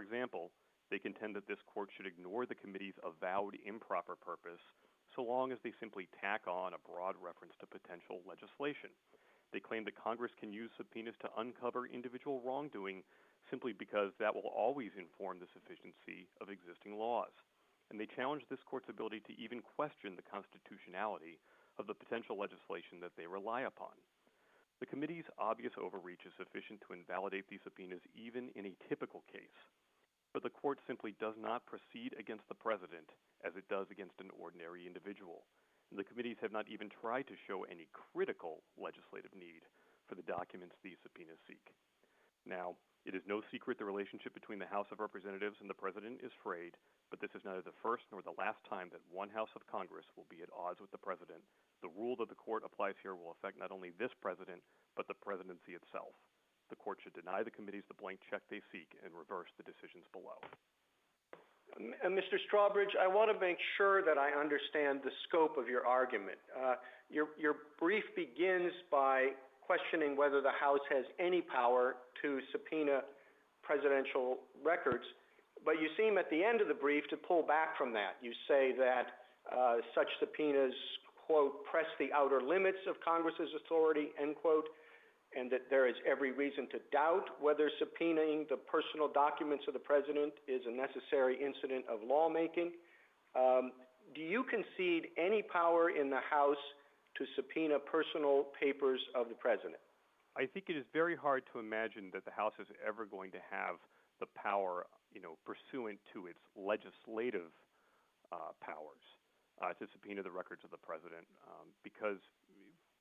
For example, they contend that this court should ignore the committee's avowed improper purpose so long as they simply tack on a broad reference to potential legislation. They claim that Congress can use subpoenas to uncover individual wrongdoing simply because that will always inform the sufficiency of existing laws. And they challenge this court's ability to even question the constitutionality of the potential legislation that they rely upon. The committee's obvious overreach is sufficient to invalidate these subpoenas even in a typical case. But the court simply does not proceed against the president as it does against an ordinary individual. And the committees have not even tried to show any critical legislative need for the documents these subpoenas seek. Now, it is no secret the relationship between the House of Representatives and the president is frayed, but this is neither the first nor the last time that one House of Congress will be at odds with the president. The rule that the court applies here will affect not only this president, but the presidency itself. The court should deny the committees the blank check they seek and reverse the decisions below. Mr. Strawbridge, I want to make sure that I understand the scope of your argument. Your brief begins by questioning whether the House has any power to subpoena presidential records, but you seem at the end of the brief to pull back from that. You say that such subpoenas, quote, press the outer limits of Congress's authority, end quote, and that there is every reason to doubt whether subpoenaing the personal documents of the president is a necessary incident of lawmaking. Do you concede any power in the House to subpoena personal papers of the president? I think it is very hard to imagine that the House is ever going to have the power, pursuant to its legislative powers to subpoena the records of the president, because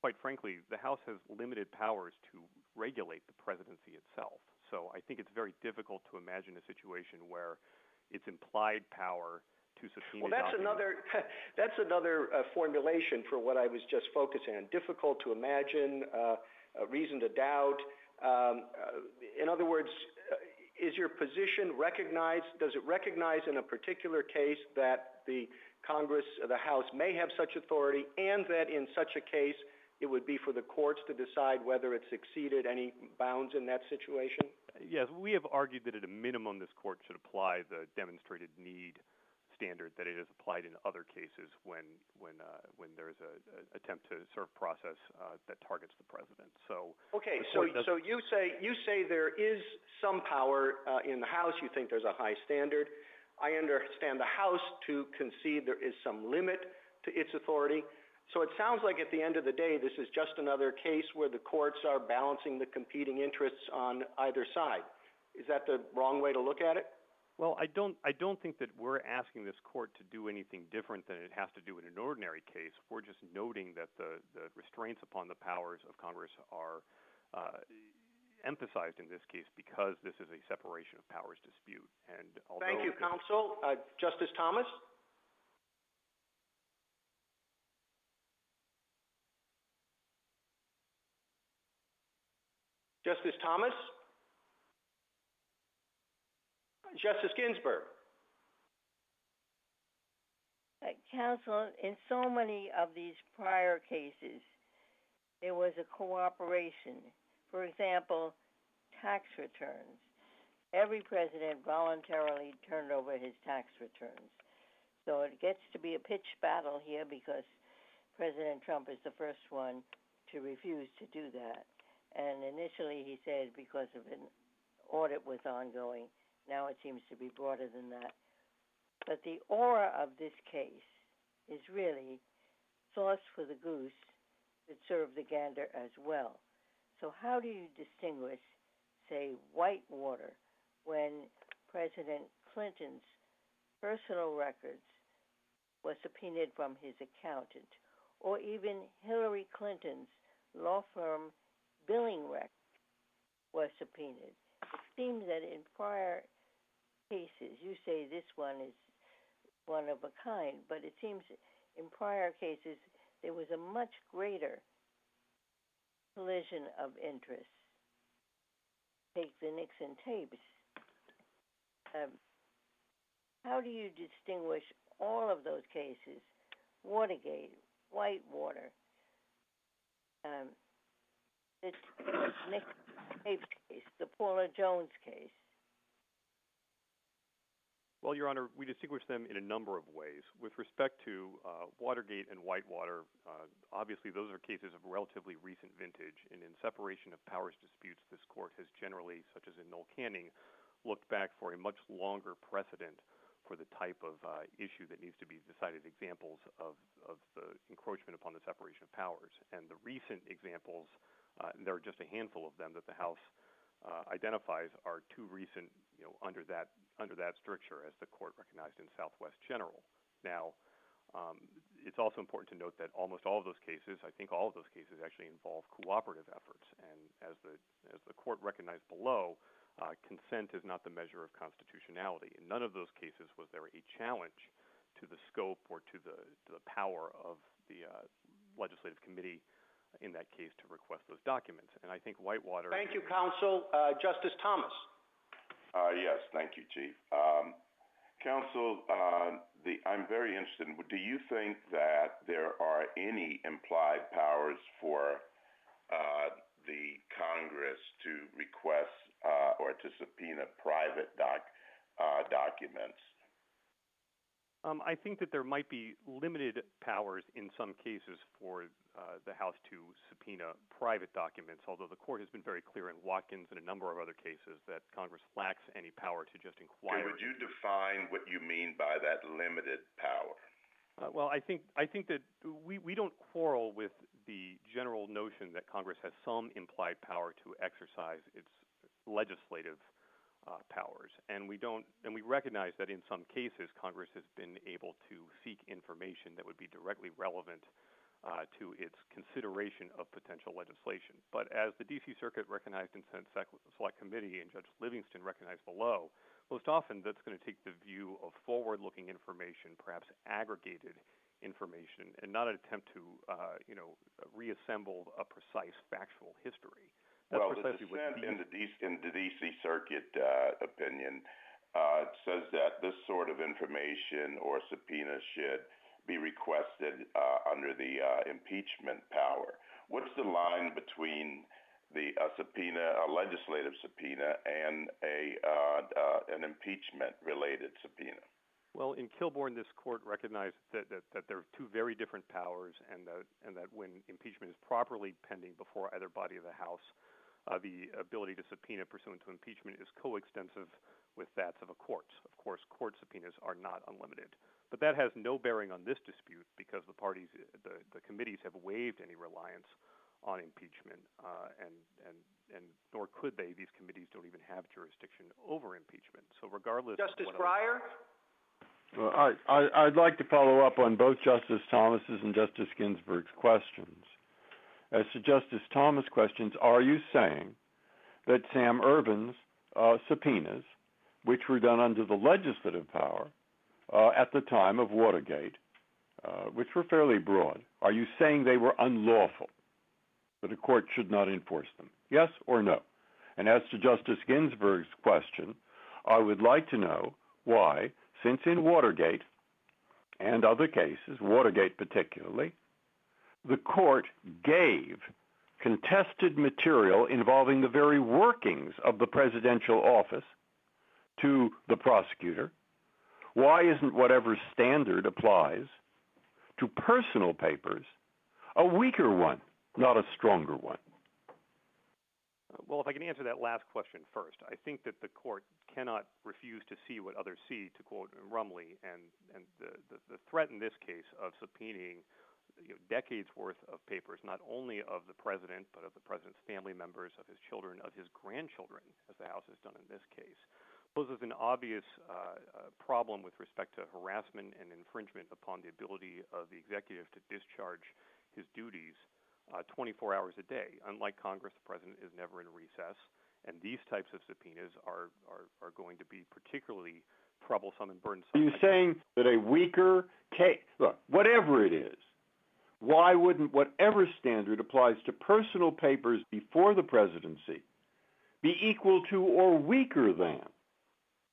quite frankly, the House has limited powers to regulate the presidency itself. So I think it's very difficult to imagine a situation where its implied power to subpoena. Well, that's another formulation for what I was just focusing on. Difficult to imagine, a reason to doubt. In other words, is your position recognized? Does it recognize in a particular case that the Congress, the House may have such authority, and that in such a case it would be for the courts to decide whether it's exceeded any bounds in that situation? Yes, we have argued that at a minimum this court should apply the demonstrated need standard that it has applied in other cases when there is an attempt to serve process that targets the president. So okay, so you say there is some power in the House. You think there's a high standard. I understand the House to concede there is some limit to its authority. So it sounds like at the end of the day, this is just another case where the courts are balancing the competing interests on either side. Is that the wrong way to look at it? Well, I don't think that we're asking this court to do anything different than it has to do in an ordinary case. We're just noting that the restraints upon the powers of Congress are emphasized in this case because this is a separation of powers dispute. And thank you, counsel. Justice Thomas? Justice Thomas? Justice Ginsburg. Counsel, in so many of these prior cases, there was a cooperation. For example, tax returns. Every president voluntarily turned over his tax returns. So it gets to be a pitched battle here because President Trump is the first one to refuse to do that. And initially he said because of an audit was ongoing. Now it seems to be broader than that. But the aura of this case is really sauce for the goose that served the gander as well. So how do you distinguish, say, Whitewater, when President Clinton's personal records were subpoenaed from his accountant, or even Hillary Clinton's law firm billing records were subpoenaed? It seems that in prior cases, you say this one is one of a kind, but it seems in prior cases there was a much greater collision of interests. Take the Nixon tapes. How do you distinguish all of those cases? Watergate, Whitewater, the Nixon tapes case, the Paula Jones case. Well, Your Honor, we distinguish them in a number of ways. With respect to Watergate and Whitewater, obviously those are cases of relatively recent vintage, and in separation of powers disputes, this court has generally, such as in Noel Canning, looked back for a much longer precedent for the type of issue that needs to be decided, examples of the encroachment upon the separation of powers. And the recent examples, and there are just a handful of them that the House identifies, are too recent, under that stricture, as the court recognized in Southwest General. Now, it's also important to note that almost all of those cases, I think all of those cases, actually involve cooperative efforts. And as the court recognized below, consent is not the measure of constitutionality. In none of those cases was there a challenge to the scope or to the power of the legislative committee in that case to request those documents. And I think Whitewater... Thank you, counsel. Justice Thomas. Yes, thank you, Chief. Counsel, I'm very interested. Do you think that there are any implied powers for the Congress to request or to subpoena private documents? I think that there might be limited powers in some cases for the House to subpoena private documents, although the court has been very clear in Watkins and a number of other cases that Congress lacks any power to just inquire. Okay, would you define what you mean by that limited power? Well, I think that we don't quarrel with the general notion that Congress has some implied power to exercise its legislative powers, and we recognize that in some cases Congress has been able to seek information that would be directly relevant to its consideration of potential legislation. But as the D.C. Circuit recognized in Senate Select Committee and Judge Livingston recognized below, most often that's going to take the view of forward-looking information, perhaps aggregated information, and not an attempt to reassemble a precise factual history. That's well, the dissent in the D.C. Circuit opinion says that this sort of information or subpoena should be requested under the impeachment power. What's the line between a legislative subpoena, and an impeachment-related subpoena? Well, in Kilbourne, this court recognized that there are two very different powers, and that when impeachment is properly pending before either body of the House, the ability to subpoena pursuant to impeachment is coextensive with that of a court. Of course, court subpoenas are not unlimited. But that has no bearing on this dispute because the committees have waived any reliance on impeachment, and nor could they. These committees don't even have jurisdiction over impeachment. So regardless... Justice Breyer? Well, I'd like to follow up on both Justice Thomas's and Justice Ginsburg's questions. As to Justice Thomas' questions, are you saying that Sam Ervin's subpoenas, which were done under the legislative power at the time of Watergate, which were fairly broad, are you saying they were unlawful, that a court should not enforce them? Yes or no? And as to Justice Ginsburg's question, I would like to know why, since in Watergate and other cases, Watergate particularly, the court gave contested material involving the very workings of the presidential office to the prosecutor. Why isn't whatever standard applies to personal papers a weaker one, not a stronger one? Well, if I can answer that last question first, I think that the court cannot refuse to see what others see, to quote Rumley, and the threat in this case of subpoenaing decades worth of papers, not only of the president, but of the president's family members, of his children, of his grandchildren, as the House has done in this case, poses an obvious problem with respect to harassment and infringement upon the ability of the executive to discharge his duties 24 hours a day. Unlike Congress, the president is never in recess, and these types of subpoenas are going to be particularly troublesome and burdensome. Are you saying that a weaker case, look, whatever it is, why wouldn't whatever standard applies to personal papers before the presidency be equal to or weaker than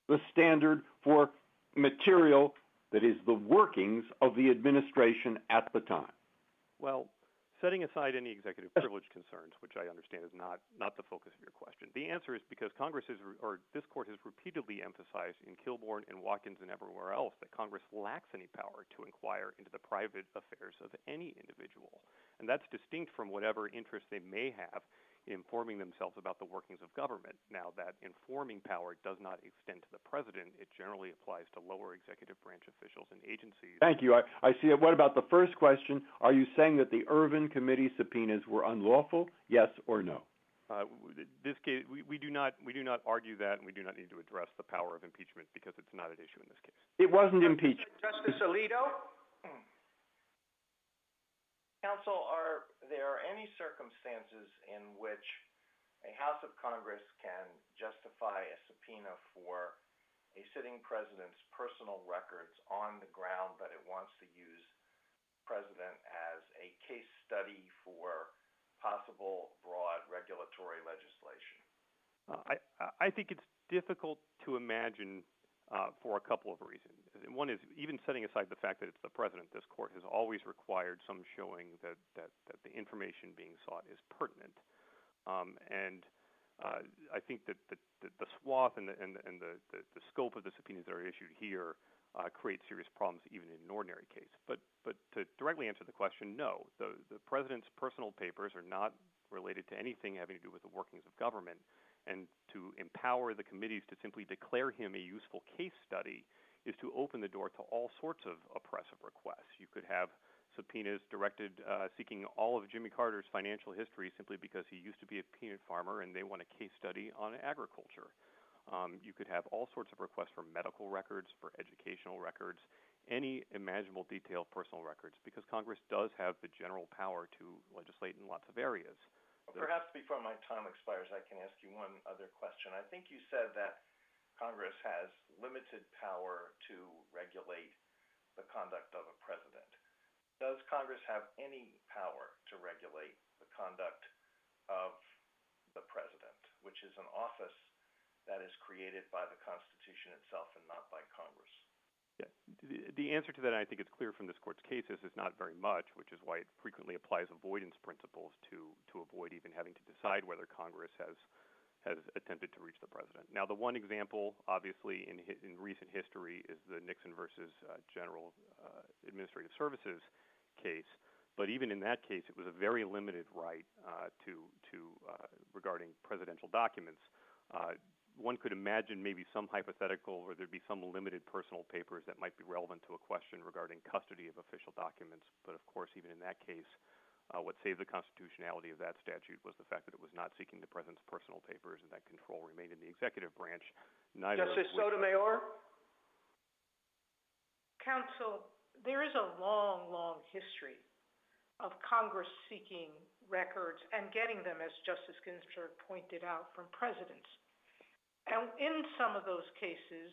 the standard for material that is the workings of the administration at the time? Well, Setting aside any executive privilege concerns, which I understand is not the focus of your question, the answer is because this court has repeatedly emphasized in Kilbourne and Watkins and everywhere else that Congress lacks any power to inquire into the private affairs of any individual. And that's distinct from whatever interest they may have in informing themselves about the workings of government. Now, that informing power does not extend to the president. It generally applies to lower executive branch officials and agencies. Thank you. I see it. What about the first question? Are you saying that the Ervin Committee subpoenas were unlawful? Yes or no? This case, we do not argue that, and we do not need to address the power of impeachment because it's not at issue in this case. It wasn't impeachment. Justice Alito? Counsel, are there any circumstances in which a House of Congress can justify a subpoena for a sitting president's personal records on the ground that it wants to use the president as a case study for possible broad regulatory legislation? I think it's difficult to imagine for a couple of reasons. One is, even setting aside the fact that it's the president, this court has always required some showing that the information being sought is pertinent. I think that the swath and the scope of the subpoenas that are issued here create serious problems even in an ordinary case. But to directly answer the question, no. The president's personal papers are not related to anything having to do with the workings of government. And to empower the committees to simply declare him a useful case study is to open the door to all sorts of oppressive requests. You could have subpoenas directed seeking all of Jimmy Carter's financial history simply because he used to be a peanut farmer and they want a case study on agriculture. You could have all sorts of requests for medical records, for educational records, any imaginable detailed personal records, because Congress does have the general power to legislate in lots of areas. Perhaps before my time expires, I can ask you one other question. I think you said that Congress has limited power to regulate the conduct of a president. Does Congress have any power to regulate the conduct of the president, which is an office that is created by the Constitution itself and not by Congress? Yeah. The answer to that, I think it's clear from this court's cases, is not very much, which is why it frequently applies avoidance principles to avoid even having to decide whether Congress has attempted to reach the president. Now, the one example, obviously, in recent history is the Nixon versus General Administrative Services case. But even in that case, it was a very limited right regarding presidential documents. One could imagine maybe some hypothetical where there'd be some limited personal papers that might be relevant to a question regarding custody of official documents. But of course, even in that case, what saved the constitutionality of that statute was the fact that it was not seeking the president's personal papers and that control remained in the executive branch. Justice Sotomayor? Counsel, there is a long, long history of Congress seeking records and getting them, as Justice Ginsburg pointed out, from presidents. And in some of those cases,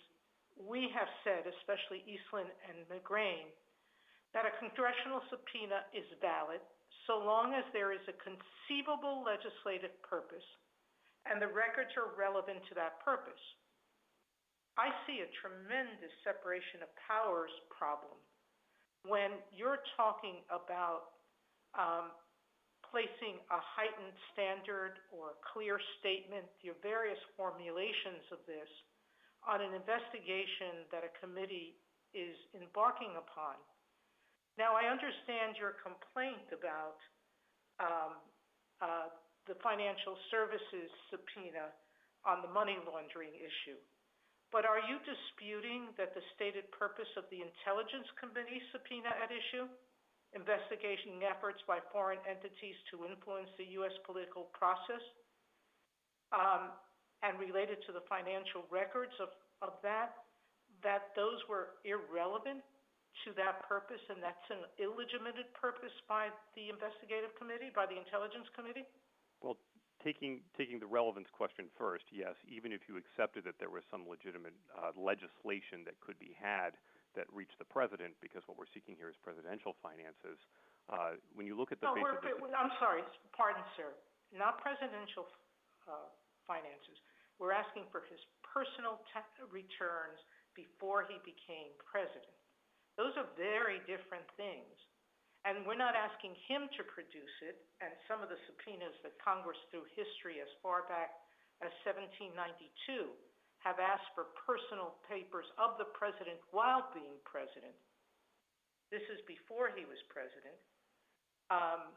we have said, especially Eastland and McGrain, that a congressional subpoena is valid so long as there is a conceivable legislative purpose and the records are relevant to that purpose. I see a tremendous separation of powers problem when you're talking about placing a heightened standard or a clear statement, your various formulations of this, on an investigation that a committee is embarking upon. Now, I understand your complaint about the Financial Services subpoena on the money laundering issue. But are you disputing that the stated purpose of the Intelligence Committee subpoena at issue, investigating efforts by foreign entities to influence the U.S. political process, and related to the financial records of that those were irrelevant to that purpose and that's an illegitimate purpose by the Investigative Committee, by the Intelligence Committee? Well, taking the relevance question first, yes, even if you accepted that there was some legitimate legislation that could be had that reached the president, because what we're seeking here is presidential finances. When you look at the face of the... I'm sorry, pardon, sir. Not presidential finances. We're asking for his personal returns before he became president. Those are very different things. And we're not asking him to produce it, and some of the subpoenas that Congress, through history as far back as 1792, have asked for personal papers of the president while being president. This is before he was president. I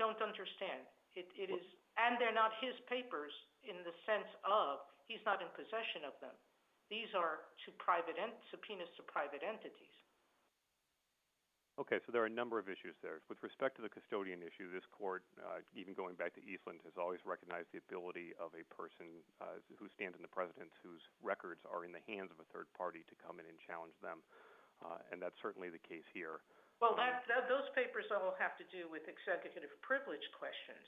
don't understand. It is, and they're not his papers in the sense of he's not in possession of them. These are subpoenas to private entities. Okay, so there are a number of issues there. With respect to the custodian issue, this court, even going back to Eastland, has always recognized the ability of a person who stands in the president's whose records are in the hands of a third party to come in and challenge them, and that's certainly the case here. Well, those papers all have to do with executive privilege questions,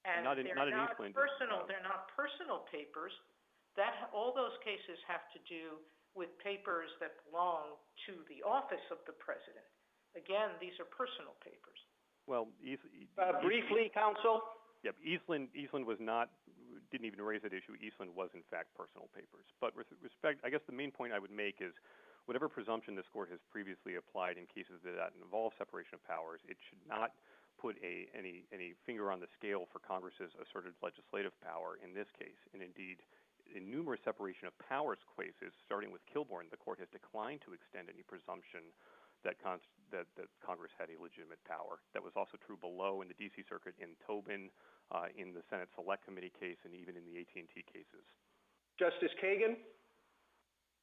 and not in Eastland. Personal. They're not personal papers. All those cases have to do with papers that belong to the office of the president. Again, these are personal papers. Well, briefly, counsel. Yep, Eastland didn't even raise that issue. Eastland was in fact personal papers. But with respect, I guess the main point I would make is, whatever presumption this court has previously applied in cases that involve separation of powers, it should not put any finger on the scale for Congress's asserted legislative power in this case. And indeed, in numerous separation of powers cases, starting with Kilbourne, the court has declined to extend any presumption that Congress had a legitimate power. That was also true below in the D.C. Circuit in Tobin, in the Senate Select Committee case, and even in the AT&T cases. Justice Kagan?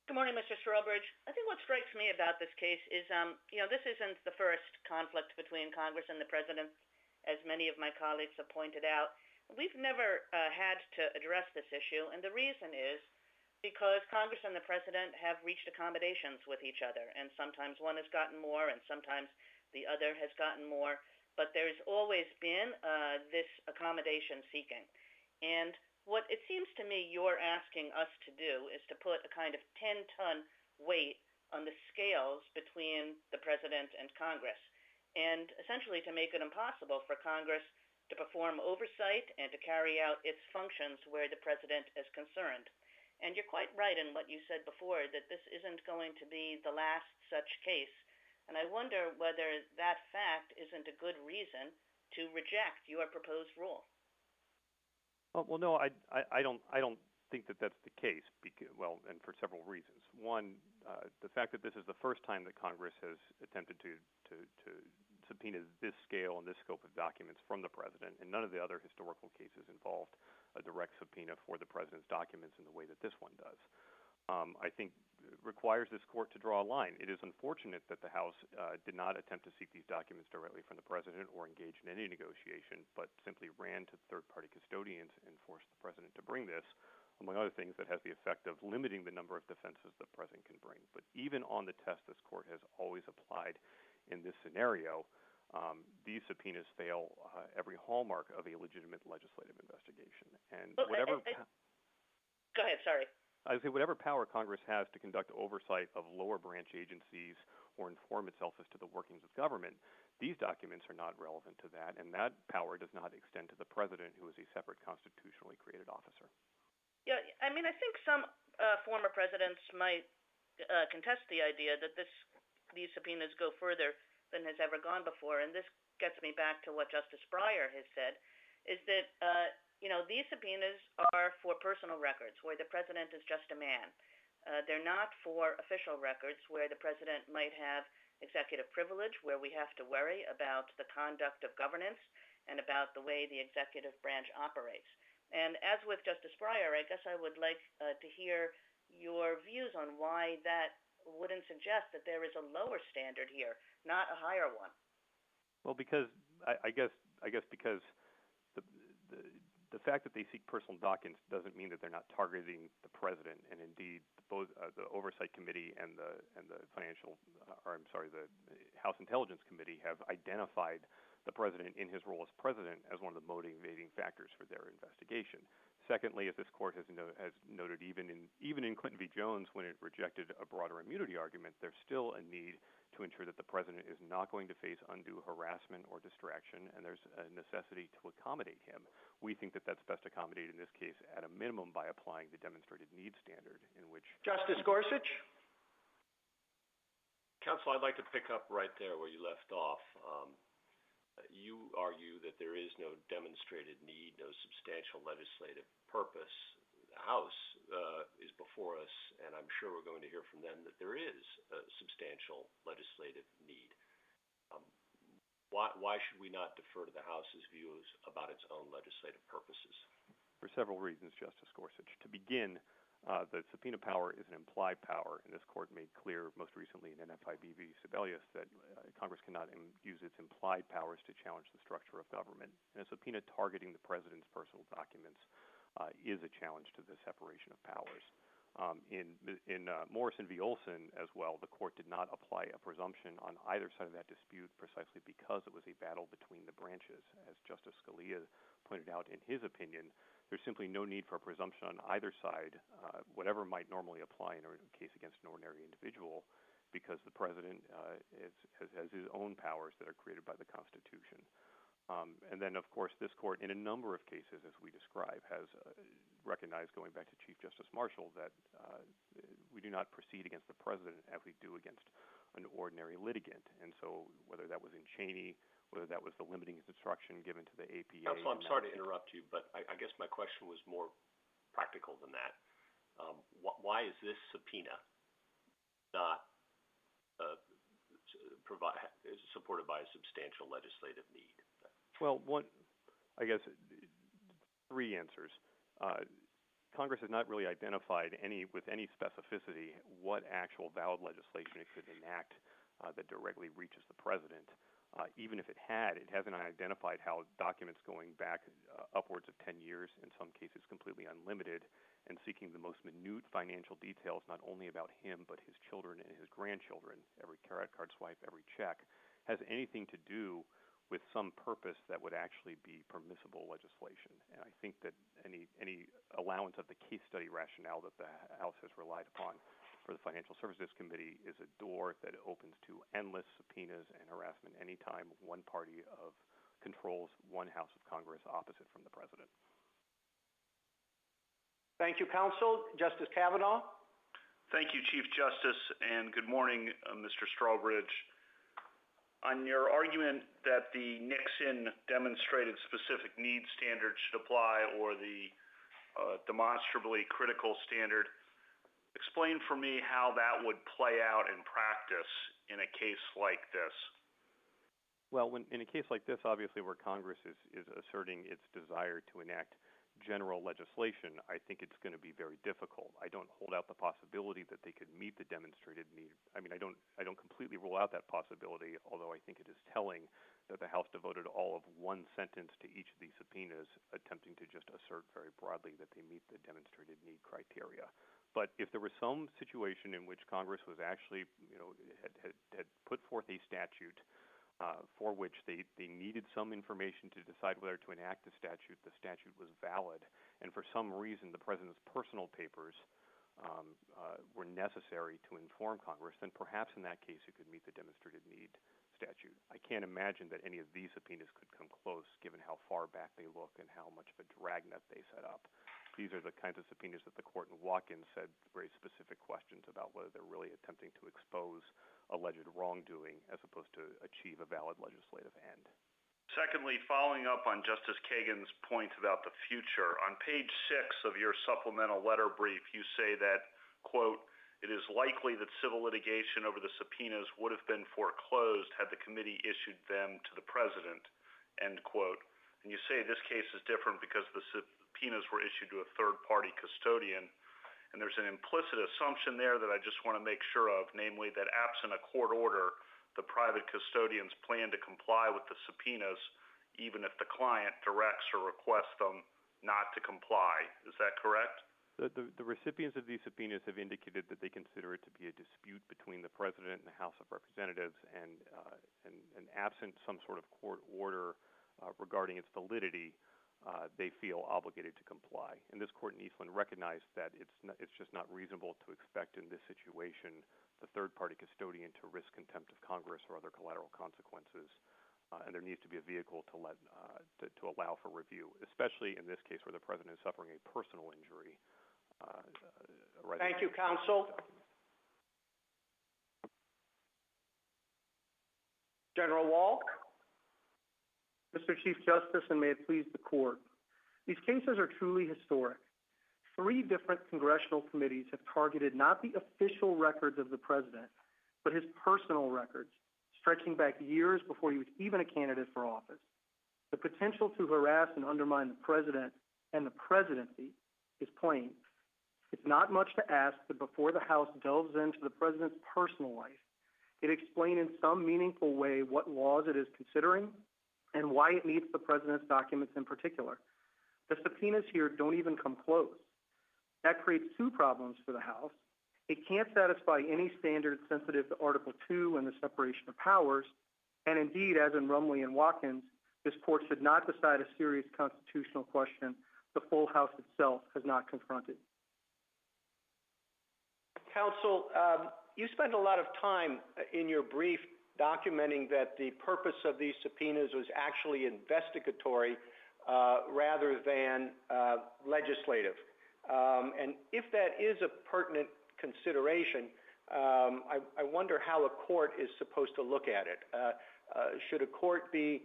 Good morning, Mr. Strawbridge. I think what strikes me about this case is, this isn't the first conflict between Congress and the president, as many of my colleagues have pointed out. We've never had to address this issue, and the reason is because Congress and the president have reached accommodations with each other, and sometimes one has gotten more, and sometimes the other has gotten more, but there's always been this accommodation seeking. And what it seems to me you're asking us to do is to put a kind of 10-ton weight on the scales between the president and Congress, and essentially to make it impossible for Congress to perform oversight and to carry out its functions where the president is concerned. And you're quite right in what you said before, that this isn't going to be the last such case. And I wonder whether that fact isn't a good reason to reject your proposed rule. Well, no, I don't think that that's the case. And for several reasons. One, the fact that this is the first time that Congress has attempted to subpoena this scale and this scope of documents from the president, and none of the other historical cases involved a direct subpoena for the president's documents in the way that this one does. I think requires this court to draw a line. It is unfortunate that the House did not attempt to seek these documents directly from the president or engage in any negotiation, but simply ran to third-party custodians and forced the president to bring this, among other things, that has the effect of limiting the number of defenses the president can bring. But even on the test this court has always applied in this scenario, these subpoenas fail every hallmark of a legitimate legislative investigation. And Go ahead, sorry. I would say whatever power Congress has to conduct oversight of lower branch agencies or inform itself as to the workings of government, these documents are not relevant to that, and that power does not extend to the president, who is a separate constitutionally created officer. Yeah, I mean, I think some former presidents might contest the idea that these subpoenas go further than has ever gone before, and this gets me back to what Justice Breyer has said, is that these subpoenas are for personal records where the president is just a man. They're not for official records where the president might have executive privilege, where we have to worry about the conduct of governance and about the way the executive branch operates. And as with Justice Breyer, I guess I would like to hear your views on why that wouldn't suggest that there is a lower standard here, not a higher one. Well, because I guess because the fact that they seek personal documents doesn't mean that they're not targeting the president. And indeed, both the Oversight Committee and the House Intelligence Committee have identified the president in his role as president as one of the motivating factors for their investigation. Secondly, as this court has noted, even in Clinton v. Jones, when it rejected a broader immunity argument, there's still a need to ensure that the president is not going to face undue harassment or distraction, and there's a necessity to accommodate him. We think that that's best accommodated in this case at a minimum by applying the demonstrated need standard, in which... Justice Gorsuch? Counsel, I'd like to pick up right there where you left off. You argue that there is no demonstrated need, no substantial legislative purpose. The House is before us, and I'm sure we're going to hear from them that there is a substantial legislative need. Why should we not defer to the House's views about its own legislative purposes? For several reasons, Justice Gorsuch. To begin, the subpoena power is an implied power, and this court made clear most recently in NFIB v. Sebelius that Congress cannot use its implied powers to challenge the structure of government. And a subpoena targeting the president's personal documents is a challenge to the separation of powers. In Morrison v. Olson as well, the court did not apply a presumption on either side of that dispute precisely because it was a battle between the branches. As Justice Scalia pointed out in his opinion, there's simply no need for a presumption on either side, whatever might normally apply in a case against an ordinary individual, because the president has his own powers that are created by the Constitution. And then, of course, this court, in a number of cases, as we describe, has recognized, going back to Chief Justice Marshall, that we do not proceed against the president as we do against an ordinary litigant. And so whether that was in Cheney, whether that was the limiting instruction given to the APA. Counsel, I'm sorry to interrupt you, but I guess my question was more practical than that. Why is this subpoena not supported by a substantial legislative need? Well, I guess three answers. Congress has not really identified with any specificity what actual valid legislation it could enact that directly reaches the president. Even if it had, it hasn't identified how documents going back upwards of 10 years, in some cases completely unlimited, and seeking the most minute financial details not only about him but his children and his grandchildren, every credit card swipe, every check, has anything to do with some purpose that would actually be permissible legislation. And I think that any allowance of the case study rationale that the House has relied upon for the Financial Services Cmte is a door that opens to endless subpoenas and harassment anytime one party controls one house of Congress opposite from the president. Thank you, counsel. Justice Kavanaugh. Thank you, Chief Justice, and good morning, Mr. Strawbridge. On your argument that the Nixon demonstrated specific needs standard should apply, or the demonstrably critical standard, explain for me how that would play out in practice in a case like this. Well, in a case like this, obviously, where Congress is asserting its desire to enact general legislation, I think it's going to be very difficult. I don't hold out the possibility that they could meet the demonstrated need. I mean, I don't completely rule out that possibility, although I think it is telling that the House devoted all of one sentence to each of these subpoenas, attempting to just assert very broadly that they meet the demonstrated need criteria. But if there was some situation in which Congress was actually, had put forth a statute for which they needed some information to decide whether to enact the statute was valid, and for some reason the president's personal papers were necessary to inform Congress, then perhaps in that case it could meet the demonstrated need statute. I can't imagine that any of these subpoenas could come close, given how far back they look and how much of a dragnet they set up. These are the kinds of subpoenas that the court in Watkins said raised specific questions about whether they're really attempting to expose alleged wrongdoing as opposed to achieve a valid legislative end. Secondly, following up on Justice Kagan's point about the future, on page 6 of your supplemental letter brief, you say that, quote, "It is likely that civil litigation over the subpoenas would have been foreclosed had the committee issued them to the president," end quote. And you say this case is different because the subpoenas were issued to a third-party custodian. And there's an implicit assumption there that I just want to make sure of, namely that absent a court order, the private custodians plan to comply with the subpoenas, even if the client directs or requests them not to comply. Is that correct? The recipients of these subpoenas have indicated that they consider it to be a dispute between the president and the House of Representatives, and absent some sort of court order regarding its validity, they feel obligated to comply. And this court in Eastland recognized that it's just not reasonable to expect in this situation the third-party custodian to risk contempt of Congress or other collateral consequences, and there needs to be a vehicle to allow for review, especially in this case where the president is suffering a personal injury. Thank you, counsel. General Wall. Mr. Chief Justice, and may it please the Court, these cases are truly historic. 3 different congressional committees have targeted not the official records of the president, but his personal records, stretching back years before he was even a candidate for office. The potential to harass and undermine the president and the presidency is plain. It's not much to ask that before the House delves into the president's personal life, it explain in some meaningful way what laws it is considering and why it needs the president's documents in particular. The subpoenas here don't even come close. That creates 2 problems for the House. It can't satisfy any standards sensitive to Article 2 and the separation of powers, and indeed, as in Rumley and Watkins, this Court should not decide a serious constitutional question the full House itself has not confronted. Counsel, you spent a lot of time in your brief documenting that the purpose of these subpoenas was actually investigatory rather than legislative. And if that is a pertinent consideration, I wonder how a court is supposed to look at it. Should a court be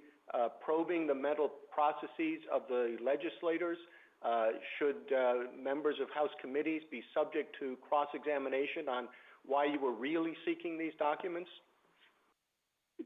probing the mental processes of the legislators? Should members of House committees be subject to cross-examination on why you were really seeking these documents?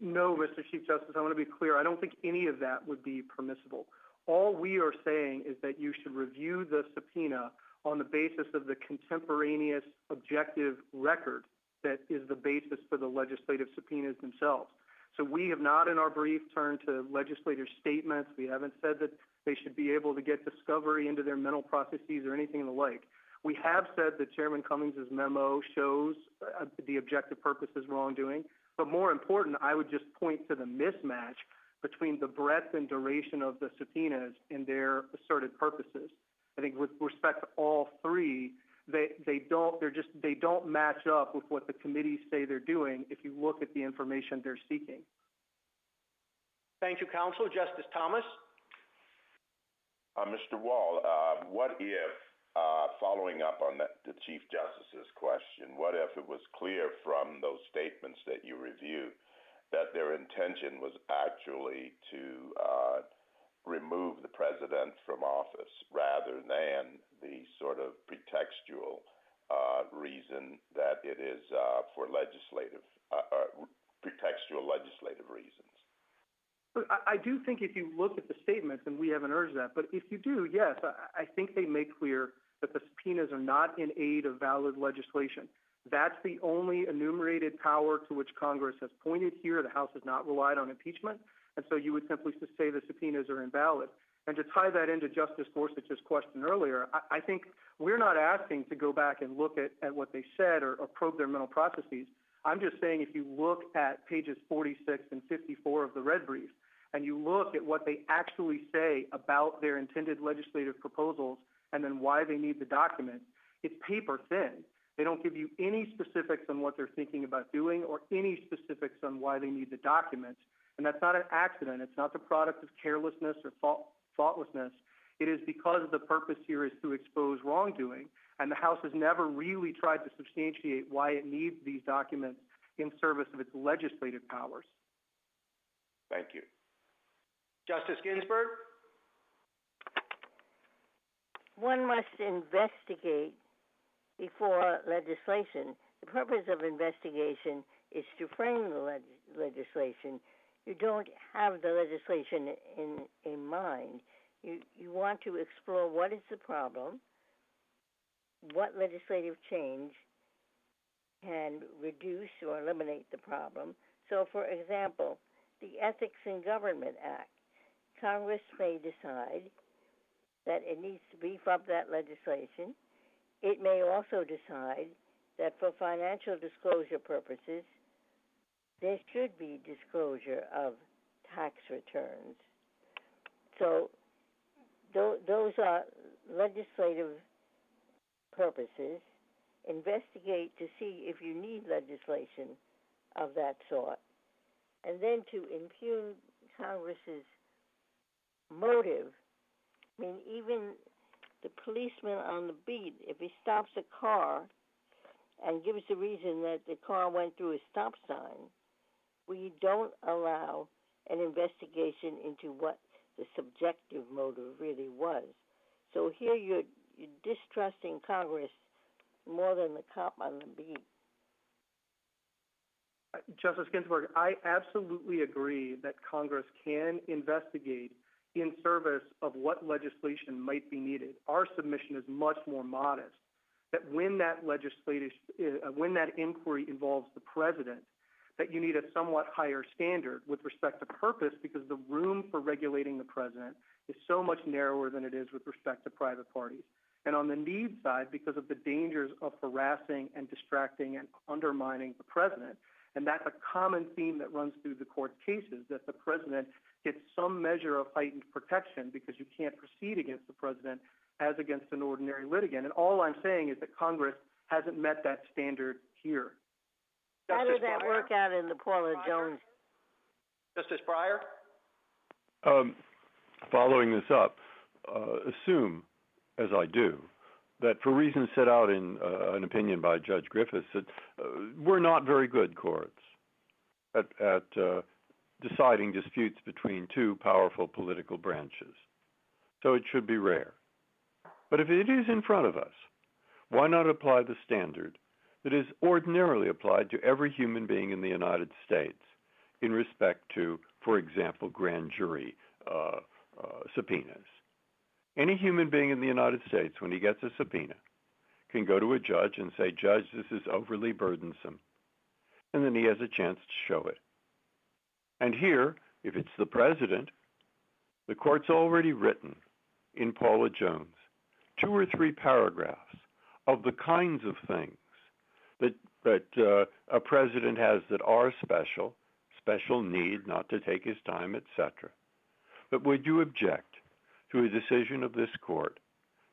No, Mr. Chief Justice, I want to be clear. I don't think any of that would be permissible. All we are saying is that you should review the subpoena on the basis of the contemporaneous objective record that is the basis for the legislative subpoenas themselves. So we have not in our brief turned to legislative statements. We haven't said that they should be able to get discovery into their mental processes or anything of the like. We have said that Chairman Cummings' memo shows the objective purpose is wrongdoing. But more important, I would just point to the mismatch between the breadth and duration of the subpoenas and their asserted purposes. I think with respect to all 3, they don't match up with what the committees say they're doing if you look at the information they're seeking. Thank you, Counsel. Justice Thomas. Mr. Wall, what if, following up on the Chief Justice's question, what if it was clear from those statements that you reviewed that their intention was actually to remove the president from office rather than the sort of pretextual reason that it is for pretextual legislative reasons? I do think if you look at the statements, and we haven't urged that, but if you do, yes, I think they make clear that the subpoenas are not in aid of valid legislation. That's the only enumerated power to which Congress has pointed here. The House has not relied on impeachment, and so you would simply say the subpoenas are invalid. And to tie that into Justice Gorsuch's question earlier, I think we're not asking to go back and look at what they said or probe their mental processes. I'm just saying if you look at pages 46 and 54 of the red brief, and you look at what they actually say about their intended legislative proposals and then why they need the document, it's paper thin. They don't give you any specifics on what they're thinking about doing or any specifics on why they need the documents. And that's not an accident. It's not the product of carelessness or thoughtlessness. It is because the purpose here is to expose wrongdoing, and the House has never really tried to substantiate why it needs these documents in service of its legislative powers. Thank you. Justice Ginsburg? One must investigate before legislation. The purpose of investigation is to frame the legislation. You don't have the legislation in mind. You want to explore what is the problem, what legislative change can reduce or eliminate the problem. So, for example, the Ethics in Government Act, Congress may decide that it needs to beef up that legislation. It may also decide that for financial disclosure purposes, there should be disclosure of tax returns. So those are legislative purposes. Investigate to see if you need legislation of that sort, and then to impugn Congress's motive. I mean, even the policeman on the beat, if he stops a car and gives the reason that the car went through a stop sign, we don't allow an investigation into what the subjective motive really was. So here you're distrusting Congress more than the cop on the beat. Justice Ginsburg, I absolutely agree that Congress can investigate in service of what legislation might be needed. Our submission is much more modest, that when that inquiry involves the president, that you need a somewhat higher standard with respect to purpose, because the room for regulating the president is so much narrower than it is with respect to private parties. And on the need side, because of the dangers of harassing and distracting and undermining the president. And that's a common theme that runs through the court's cases, that the president gets some measure of heightened protection because you can't proceed against the president as against an ordinary litigant. And all I'm saying is that Congress hasn't met that standard here. How did that work out in the Paula Jones? Justice Breyer? Following this up, assume, as I do, that for reasons set out in an opinion by Judge Griffiths, that we're not very good courts at deciding disputes between two powerful political branches. So it should be rare. But if it is in front of us, why not apply the standard that is ordinarily applied to every human being in the United States in respect to, for example, grand jury subpoenas? Any human being in the United States, when he gets a subpoena, can go to a judge and say, Judge, this is overly burdensome. And then he has a chance to show it. And here, if it's the president, the court's already written in Paula Jones 2 or 3 paragraphs of the kinds of things that a president has that are special need not to take his time, etc. But would you object to a decision of this court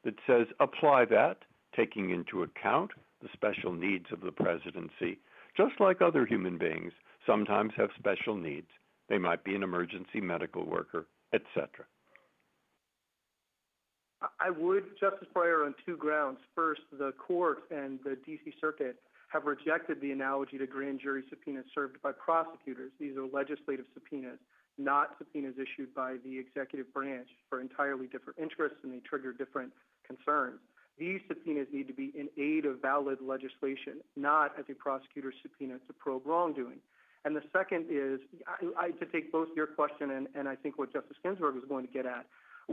that says apply that, taking into account the special needs of the presidency, just like other human beings sometimes have special needs? They might be an emergency medical worker, etc. I would, Justice Breyer, on 2 grounds. First, the court and the D.C. Circuit have rejected the analogy to grand jury subpoenas served by prosecutors. These are legislative subpoenas, not subpoenas issued by the executive branch for entirely different interests, and they trigger different concerns. These subpoenas need to be in aid of valid legislation, not as a prosecutor's subpoena to probe wrongdoing. And the second is, to take both your question and I think what Justice Ginsburg was going to get at,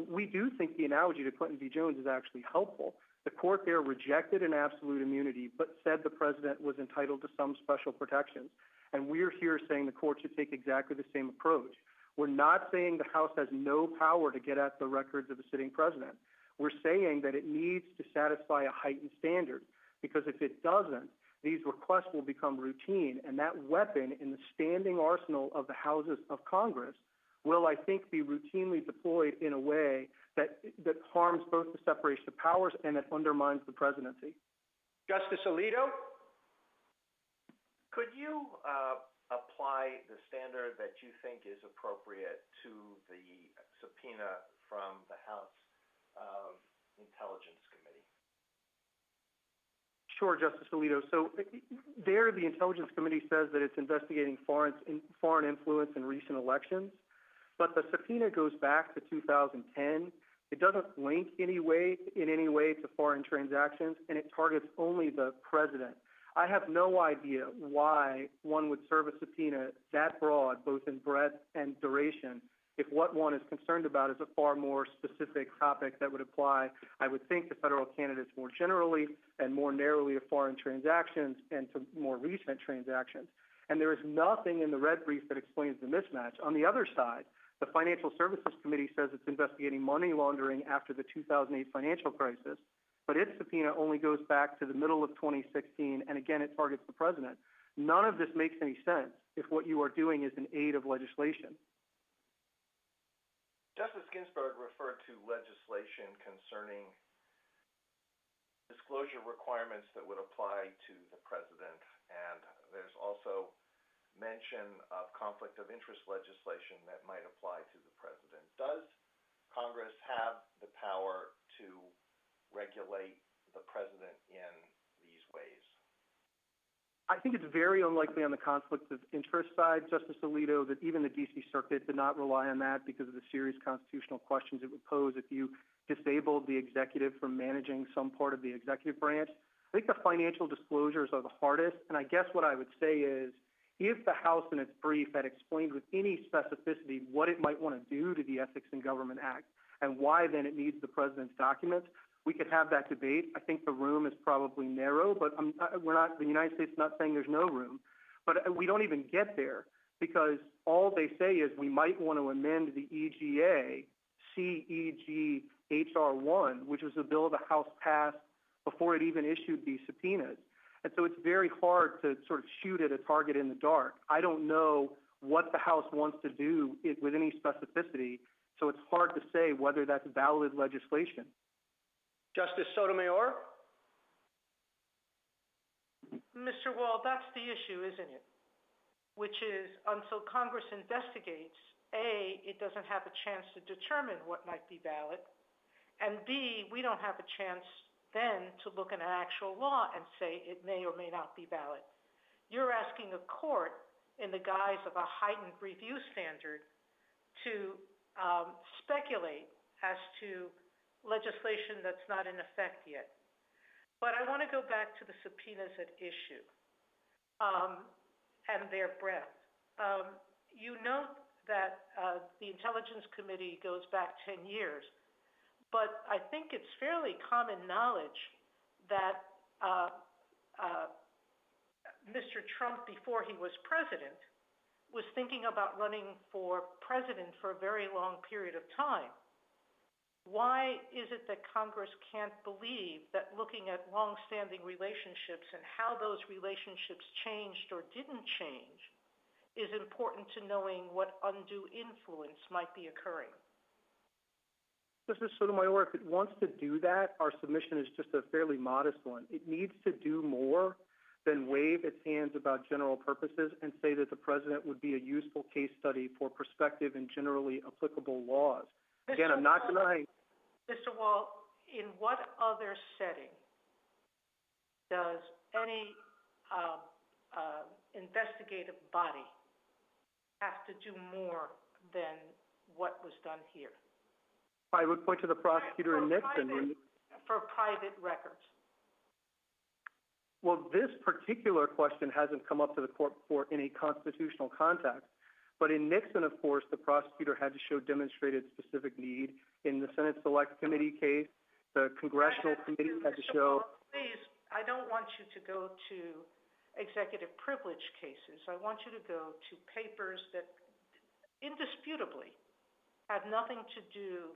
we do think the analogy to Clinton v. Jones is actually helpful. The court there rejected an absolute immunity, but said the president was entitled to some special protections. And we're here saying the court should take exactly the same approach. We're not saying the House has no power to get at the records of the sitting president. We're saying that it needs to satisfy a heightened standard, because if it doesn't, these requests will become routine, and that weapon in the standing arsenal of the houses of Congress will, I think, be routinely deployed in a way that harms both the separation of powers and that undermines the presidency. Justice Alito? Could you apply the standard that you think is appropriate to the subpoena from the House Intelligence Committee? Sure, Justice Alito. So there, the Intelligence Committee says that it's investigating foreign influence in recent elections, but the subpoena goes back to 2010. It doesn't link in any way to foreign transactions, and it targets only the president. I have no idea why one would serve a subpoena that broad, both in breadth and duration, if what one is concerned about is a far more specific topic that would apply, I would think, to federal candidates more generally and more narrowly to foreign transactions and to more recent transactions. And there is nothing in the red brief that explains the mismatch. On the other side, the Financial Services Committee says it's investigating money laundering after the 2008 financial crisis, but its subpoena only goes back to the middle of 2016, and again, it targets the president. None of this makes any sense if what you are doing is in aid of legislation. Justice Ginsburg referred to legislation concerning disclosure requirements that would apply to the president, and there's also mention of conflict of interest legislation that might apply to the president. Does Congress have the power to regulate the president in these ways? I think it's very unlikely on the conflict of interest side, Justice Alito, that even the D.C. Circuit did not rely on that because of the serious constitutional questions it would pose if you disabled the executive from managing some part of the executive branch. I think the financial disclosures are the hardest, and I guess what I would say is if the House in its brief had explained with any specificity what it might want to do to the Ethics in Government Act and why then it needs the president's documents, we could have that debate. I think the room is probably narrow, but the United States is not saying there's no room. But we don't even get there because all they say is we might want to amend the EGA, CEG HR1, which was a bill the House passed before it even issued these subpoenas. And so it's very hard to sort of shoot at a target in the dark. I don't know what the House wants to do with any specificity, so it's hard to say whether that's valid legislation. Justice Sotomayor? Mr. Wall, that's the issue, isn't it? Which is, until Congress investigates, A, it doesn't have a chance to determine what might be valid, and B, we don't have a chance then to look at an actual law and say it may or may not be valid. You're asking a court, in the guise of a heightened review standard, to speculate as to legislation that's not in effect yet. But I want to go back to the subpoenas at issue and their breadth. You note that the Intelligence Committee goes back 10 years, but I think it's fairly common knowledge that Mr. Trump, before he was president, was thinking about running for president for a very long period of time. Why is it that Congress can't believe that looking at long-standing relationships and how those relationships changed or didn't change is important to knowing what undue influence might be occurring? Justice Sotomayor, if it wants to do that, our submission is just a fairly modest one. It needs to do more than wave its hands about general purposes and say that the president would be a useful case study for prospective and generally applicable laws. Again, I'm not denying. Mr. Wall, in what other setting does any investigative body have to do more than what was done here? I would point to the prosecutor in Nixon. For private records. Well, this particular question hasn't come up to the court before in a constitutional context. But in Nixon, of course, the prosecutor had to show demonstrated specific need. In the Senate Select Committee case, the Congressional Committee had to show... Please, I don't want you to go to executive privilege cases. I want you to go to papers that indisputably have nothing to do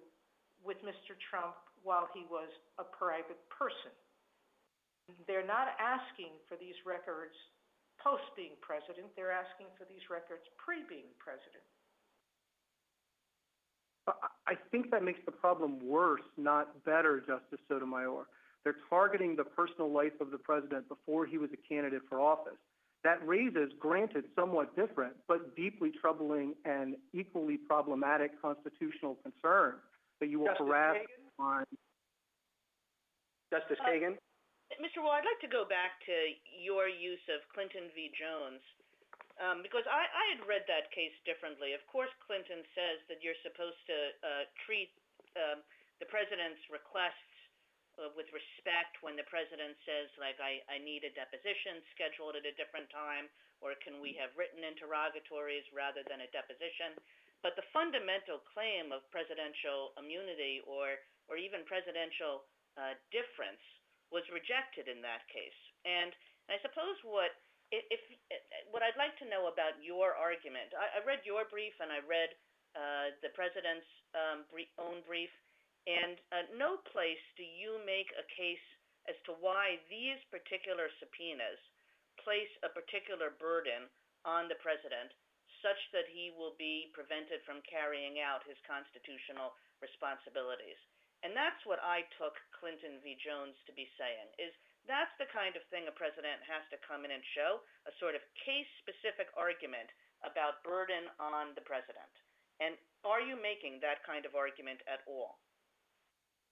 with Mr. Trump while he was a private person. They're not asking for these records post being president. They're asking for these records pre-being president. I think that makes the problem worse, not better, Justice Sotomayor. They're targeting the personal life of the president before he was a candidate for office. That raises, granted, somewhat different, but deeply troubling and equally problematic constitutional concern that you will harass on. Justice Kagan? Mr. Wall, I'd like to go back to your use of Clinton v. Jones, because I had read that case differently. Of course, Clinton says that you're supposed to treat the president's requests with respect when the president says, like, I need a deposition scheduled at a different time, or can we have written interrogatories rather than a deposition? But the fundamental claim of presidential immunity or even presidential difference was rejected in that case. And I suppose what I'd like to know about your argument, I read your brief and I read the president's own brief, and no place do you make a case as to why these particular subpoenas place a particular burden on the president such that he will be prevented from carrying out his constitutional responsibilities. And that's what I took Clinton v. Jones to be saying, is that's the kind of thing a president has to come in and show, a sort of case-specific argument about burden on the president. And are you making that kind of argument at all?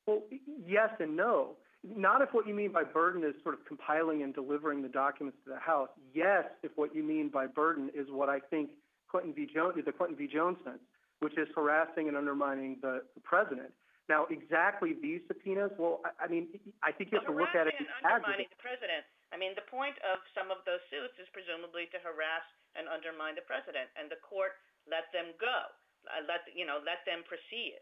Well, yes and no. Not if what you mean by burden is sort of compiling and delivering the documents to the House. Yes, if what you mean by burden is what I think the Clinton v. Jones sense, which is harassing and undermining the president. Now, exactly these subpoenas, well, I mean, I think you have to look at it as undermining the president. I mean, the point of some of those suits is presumably to harass and undermine the president, and the court let them go, let them proceed.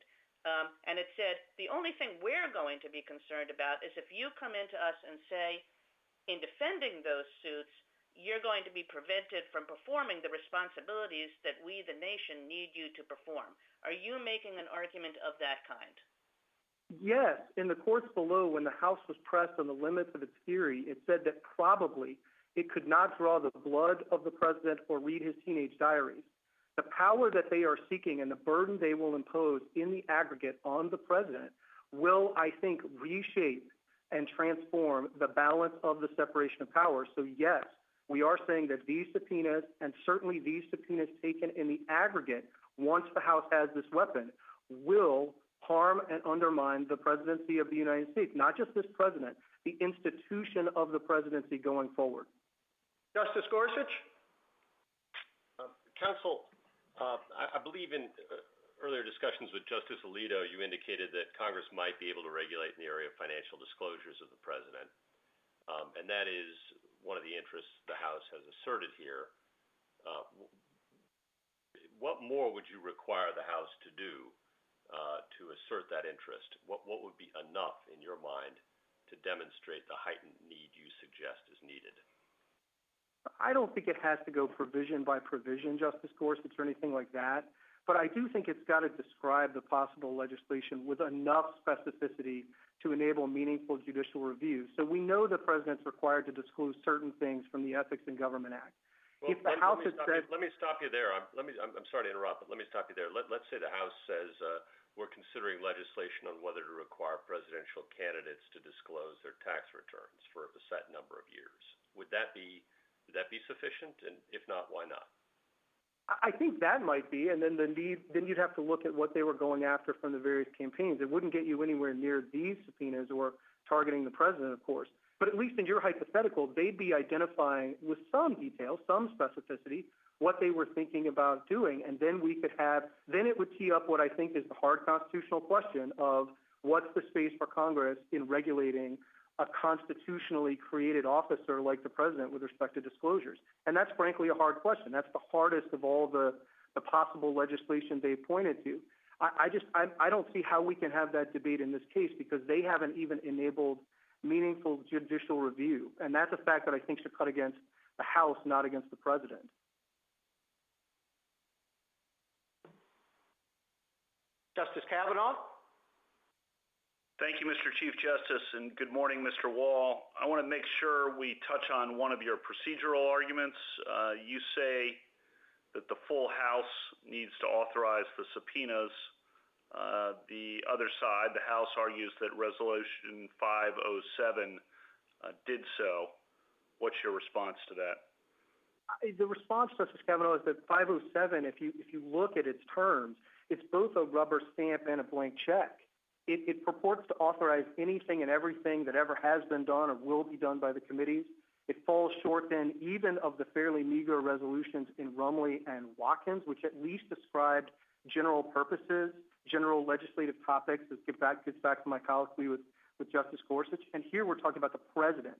And it said the only thing we're going to be concerned about is if you come into us and say, in defending those suits, you're going to be prevented from performing the responsibilities that we, the nation, need you to perform. Are you making an argument of that kind? Yes. In the courts below, when the House was pressed on the limits of its theory, it said that probably it could not draw the blood of the president or read his teenage diaries. The power that they are seeking and the burden they will impose in the aggregate on the president will, I think, reshape and transform the balance of the separation of powers. So, yes, we are saying that these subpoenas, and certainly these subpoenas taken in the aggregate, once the House has this weapon, will harm and undermine the presidency of the United States, not just this president, the institution of the presidency going forward. Justice Gorsuch? Counsel, I believe in earlier discussions with Justice Alito, you indicated that Congress might be able to regulate in the area of financial disclosures of the president, and that is one of the interests the House has asserted here. What more would you require the House to do to assert that interest? What would be enough in your mind to demonstrate the heightened need you suggest is needed? I don't think it has to go provision by provision, Justice Gorsuch, or anything like that. But I do think it's got to describe the possible legislation with enough specificity to enable meaningful judicial review. So we know the president's required to disclose certain things from the Ethics in Government Act. Well, let me stop you there. I'm sorry to interrupt, but let me stop you there. Let's say the House says we're considering legislation on whether to require presidential candidates to disclose their tax returns for a set number of years. Would that be sufficient? And if not, why not? I think that might be, and then you'd have to look at what they were going after from the various campaigns. It wouldn't get you anywhere near these subpoenas or targeting the president, of course. But at least in your hypothetical, they'd be identifying with some detail, some specificity, what they were thinking about doing, and then it would tee up what I think is the hard constitutional question of what's the space for Congress in regulating a constitutionally created officer like the president with respect to disclosures. And that's frankly a hard question. That's the hardest of all the possible legislation they pointed to. I don't see how we can have that debate in this case because they haven't even enabled meaningful judicial review. And that's a fact that I think should cut against the House, not against the president. Justice Kavanaugh? Thank you, Mr. Chief Justice, and good morning, Mr. Wall. I want to make sure we touch on one of your procedural arguments. You say that the full House needs to authorize the subpoenas. The other side, the House, argues that Resolution 507 did so. What's your response to that? The response, Justice Kavanaugh, is that 507, if you look at its terms, it's both a rubber stamp and a blank check. It purports to authorize anything and everything that ever has been done or will be done by the committees. It falls short then even of the fairly meager resolutions in Rumley and Watkins, which at least described general purposes, general legislative topics. This gets back to my colloquy with Justice Gorsuch. And here we're talking about the president.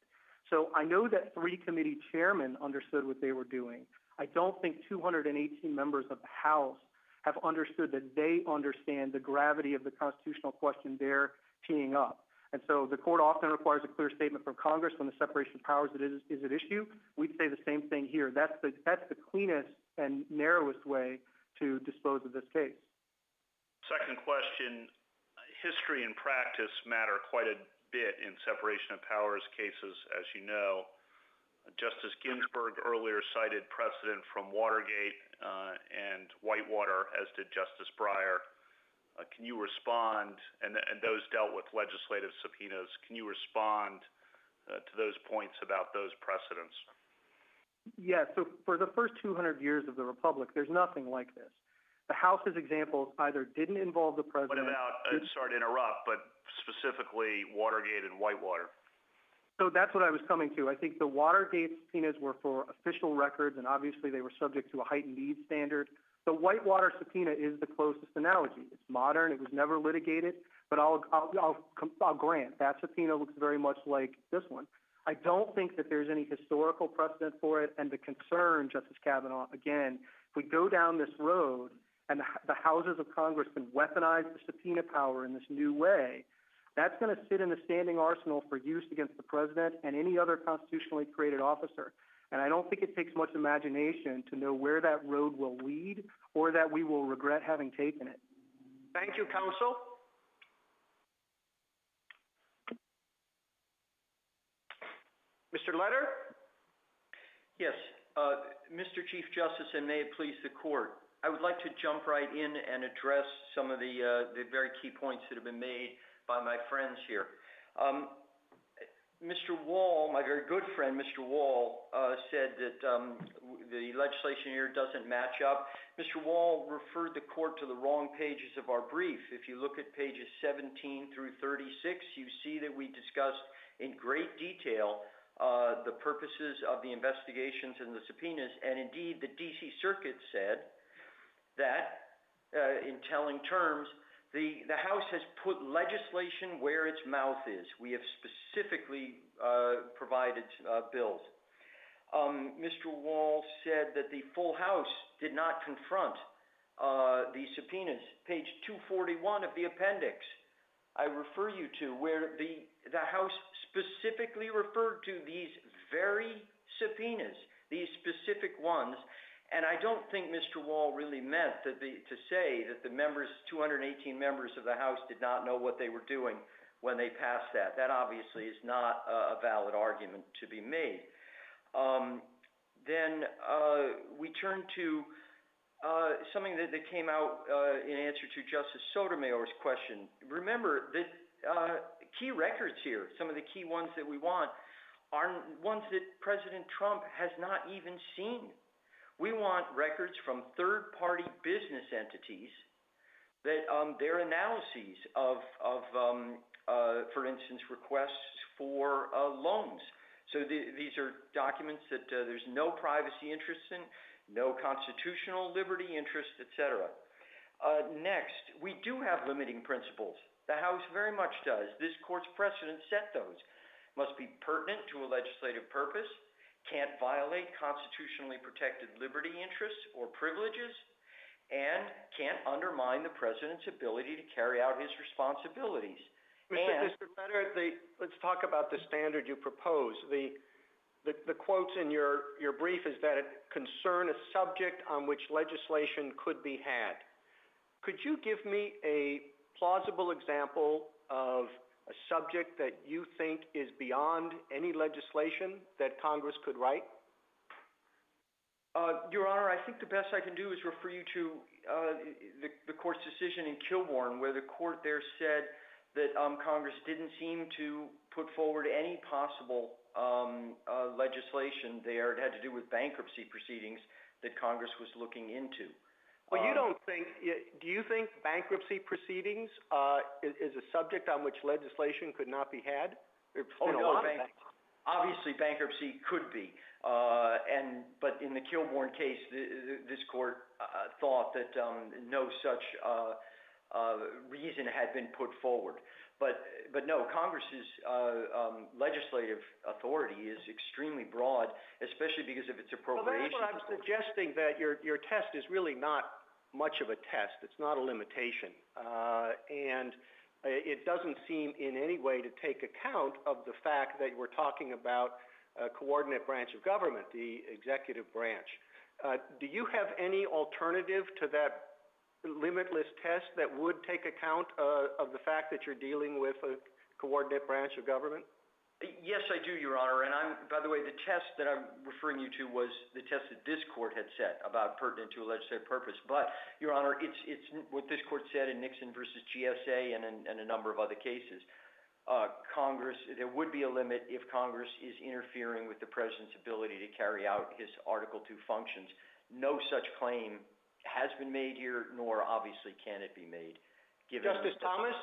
So I know that 3 committee chairmen understood what they were doing. I don't think 218 members of the House have understood that they understand the gravity of the constitutional question they're teeing up. And so the court often requires a clear statement from Congress when the separation of powers is at issue. We'd say the same thing here. That's the cleanest and narrowest way to dispose of this case. Second question, history and practice matter quite a bit in separation of powers cases, as you know. Justice Ginsburg earlier cited precedent from Watergate and Whitewater, as did Justice Breyer. Can you respond, and those dealt with legislative subpoenas, can you respond to those points about those precedents? Yeah, so for the first 200 years of the Republic, there's nothing like this. The House's examples either didn't involve the president. What about, sorry to interrupt, but specifically Watergate and Whitewater? So that's what I was coming to. I think the Watergate subpoenas were for official records, and obviously they were subject to a heightened needs standard. The Whitewater subpoena is the closest analogy. It's modern. It was never litigated, but I'll grant that subpoena looks very much like this one. I don't think that there's any historical precedent for it, and the concern, Justice Kavanaugh, again, if we go down this road and the houses of Congress can weaponize the subpoena power in this new way, that's going to sit in the standing arsenal for use against the president and any other constitutionally created officer. And I don't think it takes much imagination to know where that road will lead or that we will regret having taken it. Thank you, counsel. Mr. Letter? Yes. Mr. Chief Justice, and may it please the court, I would like to jump right in and address some of the very key points that have been made by my friends here. Mr. Wall, my very good friend, Mr. Wall, said that the legislation here doesn't match up. Mr. Wall referred the court to the wrong pages of our brief. If you look at pages 17 through 36, you see that we discussed in great detail the purposes of the investigations and the subpoenas, and indeed the D.C. Circuit said that, in telling terms, the House has put legislation where its mouth is. We have specifically provided bills. Mr. Wall said that the full House did not confront the subpoenas. Page 241 of the appendix, I refer you to, where the House specifically referred to these very subpoenas, these specific ones. And I don't think Mr. Wall really meant to say that the members, 218 members of the House, did not know what they were doing when they passed that. That obviously is not a valid argument to be made. Then we turn to something that came out in answer to Justice Sotomayor's question. Remember that key records here, some of the key ones that we want, are ones that President Trump has not even seen. We want records from third-party business entities that their analyses of for instance, requests for loans. So these are documents that there's no privacy interest in, no constitutional liberty interest, etc. Next, we do have limiting principles. The House very much does. This court's precedent set those. Must be pertinent to a legislative purpose, can't violate constitutionally protected liberty interests or privileges, and can't undermine the president's ability to carry out his responsibilities. Mr. Letter, let's talk about the standard you propose. The quotes in your brief is that it concern a subject on which legislation could be had. Could you give me a plausible example of a subject that you think is beyond any legislation that Congress could write? Your Honor, I think the best I can do is refer you to the court's decision in Kilbourne, where the court there said that Congress didn't seem to put forward any possible legislation there. It had to do with bankruptcy proceedings that Congress was looking into. Well, do you think bankruptcy proceedings is a subject on which legislation could not be had? Obviously bankruptcy could be, but in the Kilbourne case, this court thought that no such reason had been put forward. But no, Congress's legislative authority is extremely broad, especially because of its appropriations. Well, that's what I'm suggesting, that your test is really not much of a test. It's not a limitation. And it doesn't seem in any way to take account of the fact that we're talking about a coordinate branch of government, the executive branch. Do you have any alternative to that limitless test that would take account of the fact that you're dealing with a coordinate branch of government? Yes, I do, Your Honor. And by the way, the test that I'm referring you to was the test that this court had set about pertinent to a legislative purpose. But, Your Honor, it's what this court said in Nixon versus GSA and a number of other cases. There would be a limit if Congress is interfering with the president's ability to carry out his Article II functions. No such claim has been made here, nor obviously can it be made. Given Justice Thomas?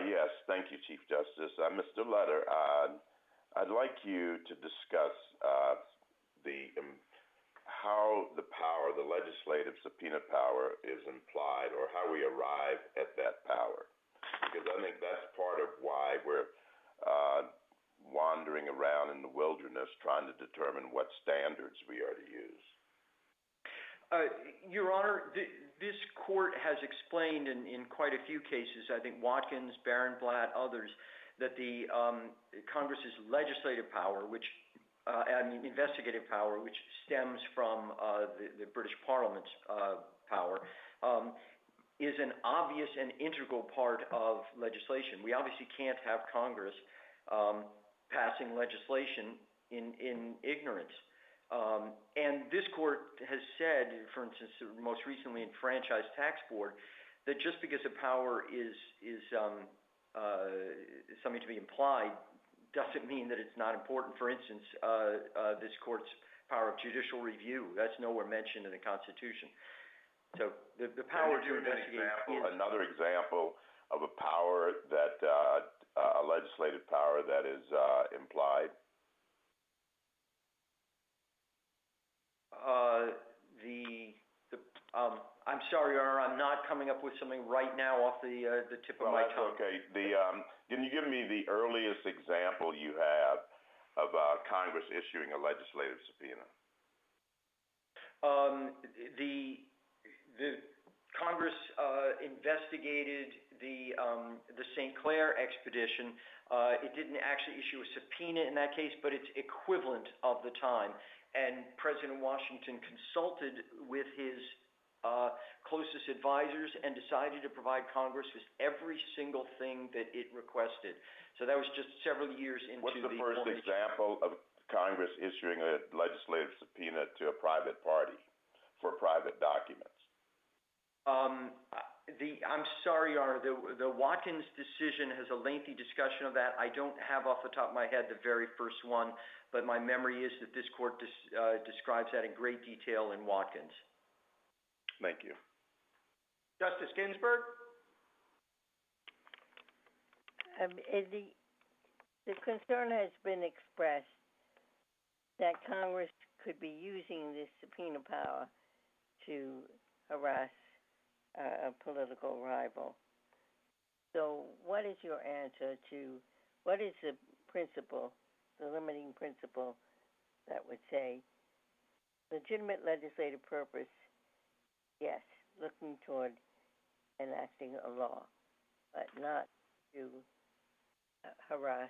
Yes, thank you, Chief Justice. Mr. Lutter, I'd like you to discuss how the power, the legislative subpoena power, is implied, or how we arrive at that power. Because I think that's part of why we're wandering around in the wilderness trying to determine what standards we are to use. Your Honor, this court has explained in quite a few cases, I think Watkins, Barenblatt, others, that the Congress's legislative power, investigative power, which stems from the British Parliament's power, is an obvious and integral part of legislation. We obviously can't have Congress passing legislation in ignorance. And this court has said, for instance, most recently in Franchise Tax Board, that just because a power is something to be implied doesn't mean that it's not important. For instance, this court's power of judicial review, that's nowhere mentioned in the Constitution. So the power to investigate is... Another example of a power that, a legislative power that is implied? I'm sorry, Your Honor, I'm not coming up with something right now off the tip of my tongue. Okay. Can you give me the earliest example you have of Congress issuing a legislative subpoena? The Congress investigated the St. Clair expedition. It didn't actually issue a subpoena in that case, but it's equivalent of the time. And President Washington consulted with his closest advisors and decided to provide Congress with every single thing that it requested. So that was just several years into What's the first example of Congress issuing a legislative subpoena to a private party for private documents? I'm sorry, Your Honor, the Watkins decision has a lengthy discussion of that. I don't have off the top of my head the very first one, but my memory is that this court describes that in great detail in Watkins. Thank you. Justice Ginsburg? The concern has been expressed that Congress could be using this subpoena power to harass a political rival. So what is your answer to, what is the principle, the limiting principle that would say legitimate legislative purpose, yes, looking toward enacting a law, but not to harass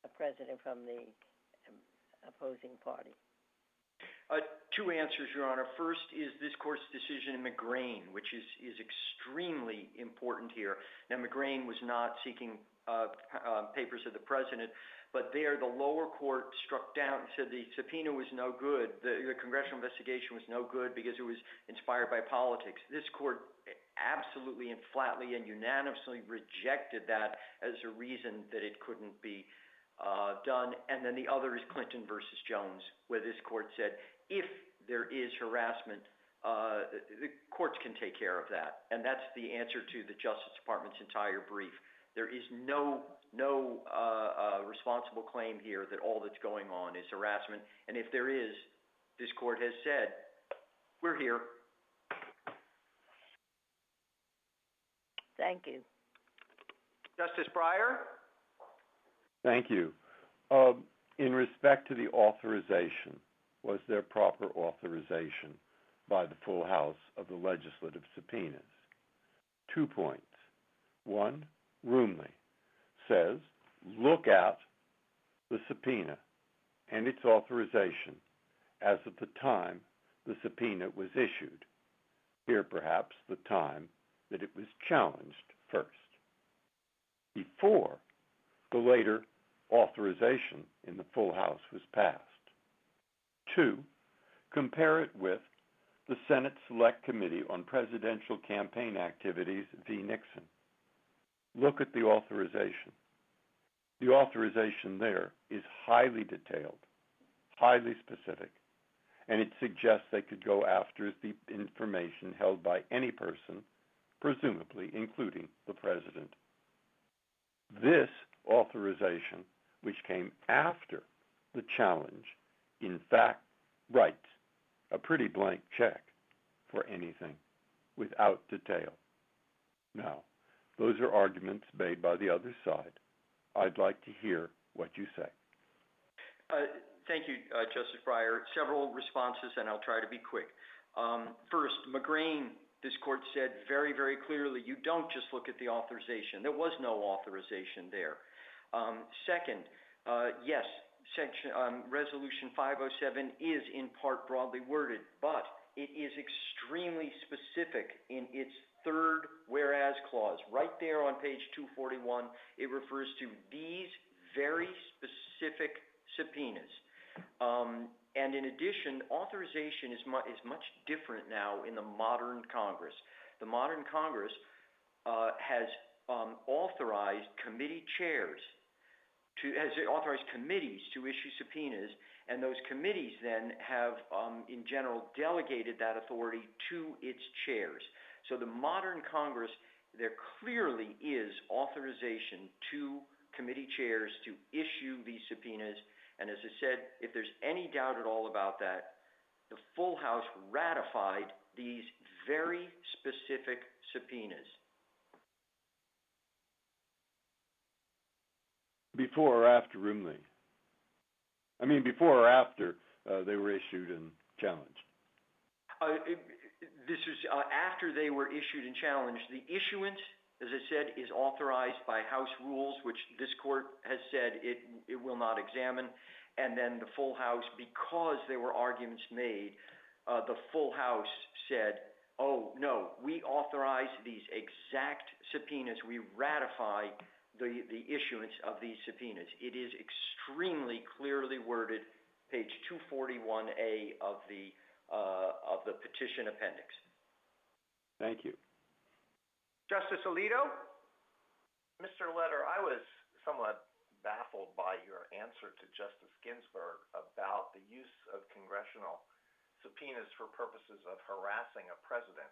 a president from the opposing party? Two answers, Your Honor. First is this court's decision in McGrain, which is extremely important here. Now, McGrain was not seeking papers of the president, but there the lower court struck down, said the subpoena was no good, the congressional investigation was no good because it was inspired by politics. This court absolutely and flatly and unanimously rejected that as a reason that it couldn't be done. And then the other is Clinton versus Jones, where this court said if there is harassment, the courts can take care of that. And that's the answer to the Justice Department's entire brief. There is no responsible claim here that all that's going on is harassment. And if there is, this court has said, we're here. Thank you. Justice Breyer? Thank you. In respect to the authorization, was there proper authorization by the full House of the legislative subpoenas? 2 points. One, Roomley says, look at the subpoena and its authorization as of the time the subpoena was issued. Here, perhaps, the time that it was challenged first, before the later authorization in the full House was passed. 2, compare it with the Senate Select Committee on Presidential Campaign Activities v. Nixon. Look at the authorization. The authorization there is highly detailed, highly specific, and it suggests they could go after the information held by any person, presumably including the president. This authorization, which came after the challenge, in fact writes a pretty blank check for anything without detail. Now, those are arguments made by the other side. I'd like to hear what you say. Thank you, Justice Breyer. Several responses, and I'll try to be quick. First, McGrain, this court said very, very clearly, you don't just look at the authorization. There was no authorization there. Second, yes, Resolution 507 is in part broadly worded, but it is extremely specific in its third whereas clause. Right there on page 241, it refers to these very specific subpoenas. And in addition, authorization is much different now in the modern Congress. The modern Congress has authorized committee chairs has authorized committees to issue subpoenas, and those committees then have, in general, delegated that authority to its chairs. So the modern Congress, there clearly is authorization to committee chairs to issue these subpoenas. And as I said, if there's any doubt at all about that, the full House ratified these very specific subpoenas. Before or after Roomley? I mean, before or after they were issued and challenged? This is after they were issued and challenged. The issuance, as I said, is authorized by House rules, which this court has said it will not examine. And then the full House, because there were arguments made, the full House said, oh, no, we authorize these exact subpoenas. We ratify the issuance of these subpoenas. It is extremely clearly worded, page 241A of the petition appendix. Thank you. Justice Alito? Mr. Letter, I was somewhat baffled by your answer to Justice Ginsburg about the use of congressional subpoenas for purposes of harassing a president.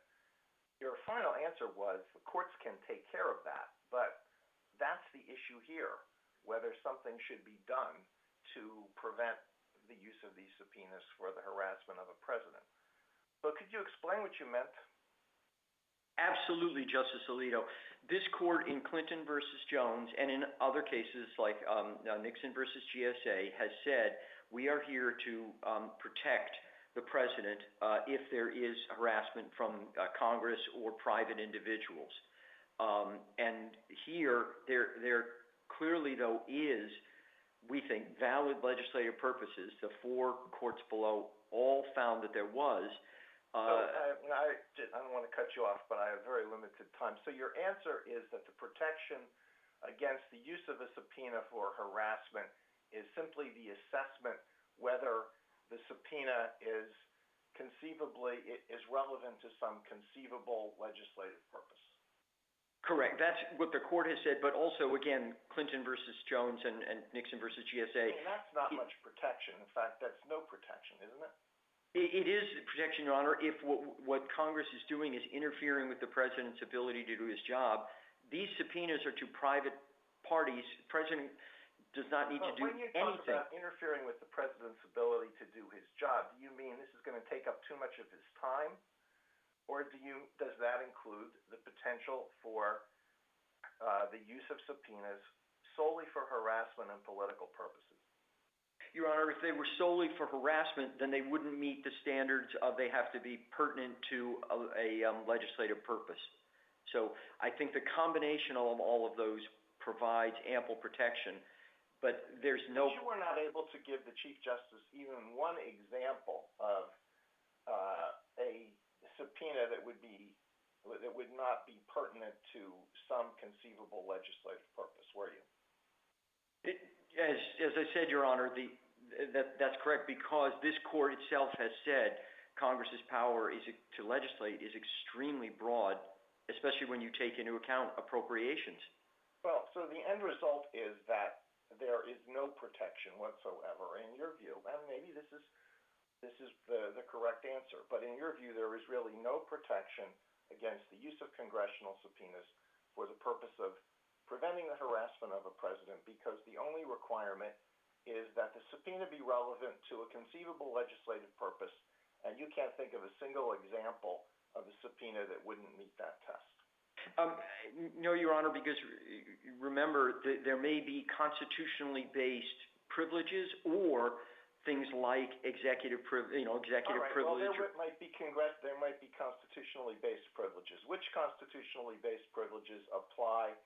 Your final answer was the courts can take care of that, but that's the issue here, whether something should be done to prevent the use of these subpoenas for the harassment of a president. So could you explain what you meant? Absolutely, Justice Alito. This court in Clinton versus Jones and in other cases like Nixon versus GSA has said we are here to protect the president if there is harassment from Congress or private individuals. And here, there clearly, though, is, we think, valid legislative purposes. The four courts below all found that there was. I don't want to cut you off, but I have very limited time. So your answer is that the protection against the use of a subpoena for harassment is simply the assessment whether the subpoena is relevant to some conceivable legislative purpose. Correct. That's what the court has said, but also, again, Clinton versus Jones and Nixon versus GSA. I mean, that's not much protection. In fact, that's no protection, isn't it? It is protection, Your Honor, if what Congress is doing is interfering with the president's ability to do his job. These subpoenas are to private parties. The president does not need to do anything. When you talk about interfering with the president's ability to do his job, do you mean this is going to take up too much of his time? Or does that include the potential for the use of subpoenas solely for harassment and political purposes? Your Honor, if they were solely for harassment, then they wouldn't meet the standards of they have to be pertinent to a legislative purpose. So I think the combination of all of those provides ample protection, but there's no... But you were not able to give the Chief Justice even one example of a subpoena that would not be pertinent to some conceivable legislative purpose, were you? As I said, Your Honor, that's correct, because this court itself has said Congress's power to legislate is extremely broad, especially when you take into account appropriations. Well, so the end result is that there is no protection whatsoever, in your view, and maybe this is this is the correct answer. But in your view, there is really no protection against the use of congressional subpoenas for the purpose of preventing the harassment of a president, because the only requirement is that the subpoena be relevant to a conceivable legislative purpose, and you can't think of a single example of a subpoena that wouldn't meet that test. No, Your Honor, because remember, there may be constitutionally based privileges or things like executive privilege. Well, there might be constitutionally based privileges. Which constitutionally based privileges apply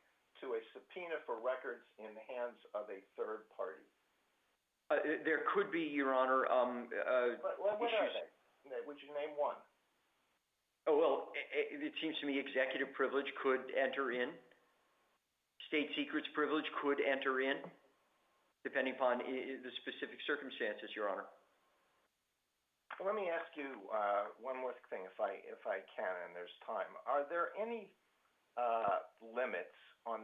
to a subpoena for records in the hands of a third party? There could be, Your Honor. What are they? Would you name one? Oh, well, it seems to me executive privilege could enter in. State secrets privilege could enter in, depending upon the specific circumstances, Your Honor. Well, let me ask you one more thing, if I can, and there's time. Are there any limits on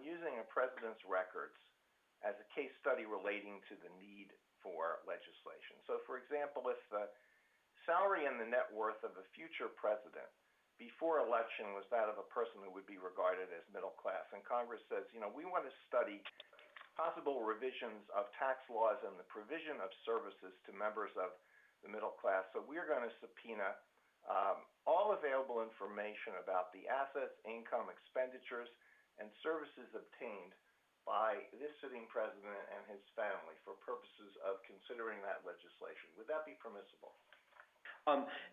using a president's records as a case study relating to the need for legislation? So, for example, if the salary and the net worth of a future president before election was that of a person who would be regarded as middle class, and Congress says, we want to study possible revisions of tax laws and the provision of services to members of the middle class, so we're going to subpoena all available information about the assets, income, expenditures, and services obtained by this sitting president and his family for purposes of considering that legislation. Would that be permissible?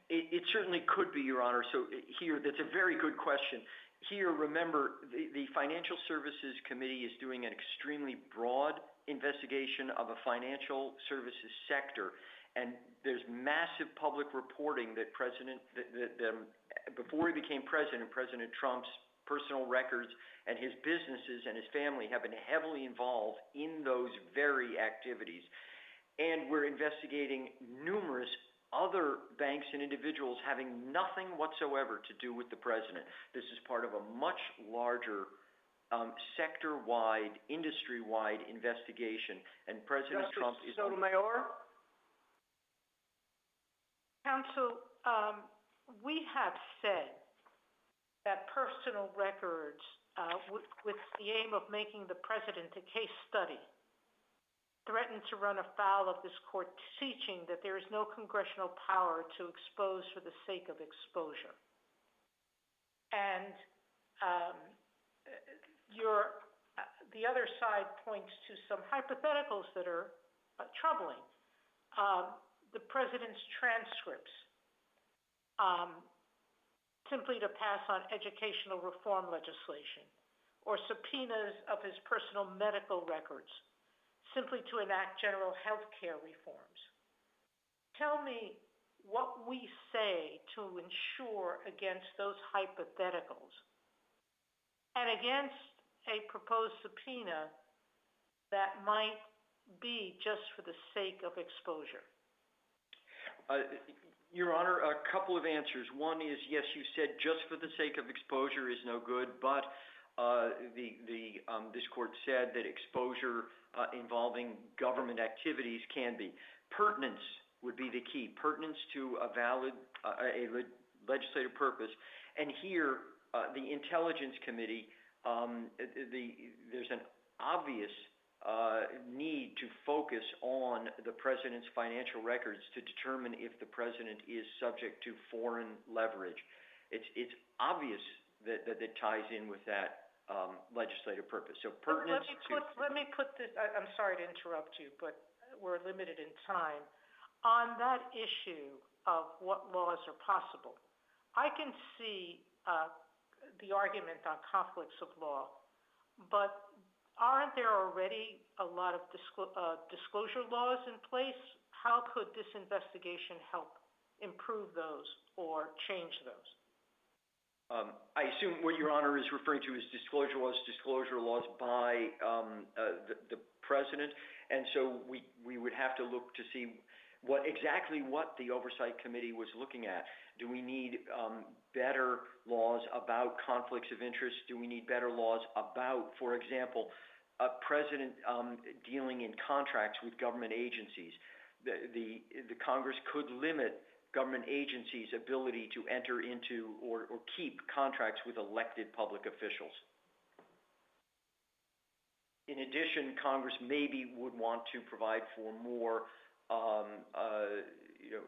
It certainly could be, Your Honor. So here, that's a very good question. Here, remember, the Financial Services Committee is doing an extremely broad investigation of a financial services sector, and there's massive public reporting that before he became president, President Trump's personal records and his businesses and his family have been heavily involved in those very activities. And we're investigating numerous other banks and individuals having nothing whatsoever to do with the president. This is part of a much larger sector-wide, industry-wide investigation, and President Trump is... Sotomayor? Counsel, we have said that personal records, with the aim of making the president a case study, threatened to run afoul of this court teaching that there is no congressional power to expose for the sake of exposure. And the other side points to some hypotheticals that are troubling. The president's transcripts, simply to pass on educational reform legislation, or subpoenas of his personal medical records, simply to enact general health care reforms. Tell me what we say to ensure against those hypotheticals and against a proposed subpoena that might be just for the sake of exposure. Your Honor, a couple of answers. One is, yes, you said just for the sake of exposure is no good, but this court said that exposure involving government activities can be. Pertinence would be the key. Pertinence to a valid legislative purpose. And here, the Intelligence Committee, there's an obvious need to focus on the president's financial records to determine if the president is subject to foreign leverage. It's obvious that it ties in with that legislative purpose. So pertinence. Let me put this. I'm sorry to interrupt you, but we're limited in time. On that issue of what laws are possible, I can see the argument on conflicts of law, but aren't there already a lot of disclosure laws in place? How could this investigation help improve those or change those? I assume what Your Honor is referring to is disclosure laws by the president, and so we would have to look to see what the Oversight Committee was looking at. Do we need better laws about conflicts of interest? Do we need better laws about, for example, a president dealing in contracts with government agencies? the Congress could limit government agencies' ability to enter into or keep contracts with elected public officials. In addition, Congress maybe would want to provide for more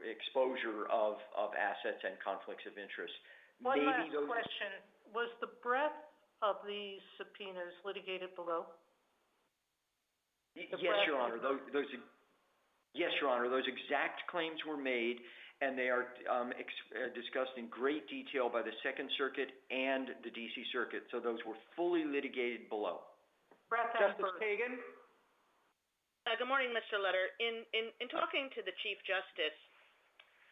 exposure of assets and conflicts of interest. One last question. Was the breadth of these subpoenas litigated below? Yes, Your Honor. Yes, Your Honor. Those exact claims were made, and they are discussed in great detail by the Second Circuit and the D.C. Circuit. So those were fully litigated below. Justice Kagan? Good morning, Mr. Letter. In talking to the Chief Justice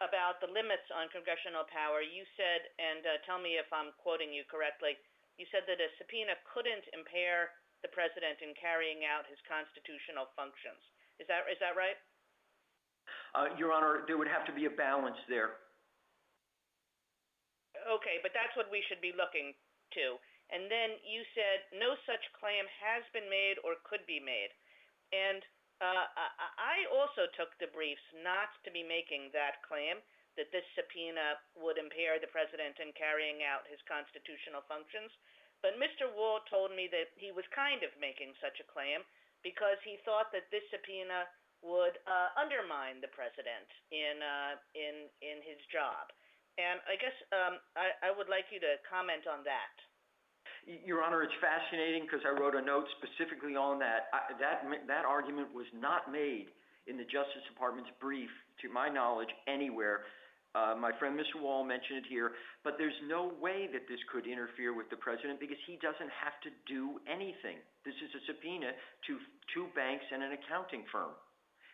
about the limits on congressional power, you said, and tell me if I'm quoting you correctly, you said that a subpoena couldn't impair the president in carrying out his constitutional functions. Is that right? Your Honor, there would have to be a balance there. Okay, but that's what we should be looking to. And then you said no such claim has been made or could be made. And I also took the briefs not to be making that claim, that this subpoena would impair the president in carrying out his constitutional functions. But Mr. Wall told me that he was kind of making such a claim because he thought that this subpoena would undermine the president in his job. And I guess I would like you to comment on that. Your Honor, it's fascinating because I wrote a note specifically on that. That argument was not made in the Justice Department's brief, to my knowledge, anywhere. My friend Mr. Wall mentioned it here, but there's no way that this could interfere with the president because he doesn't have to do anything. This is a subpoena to two banks and an accounting firm.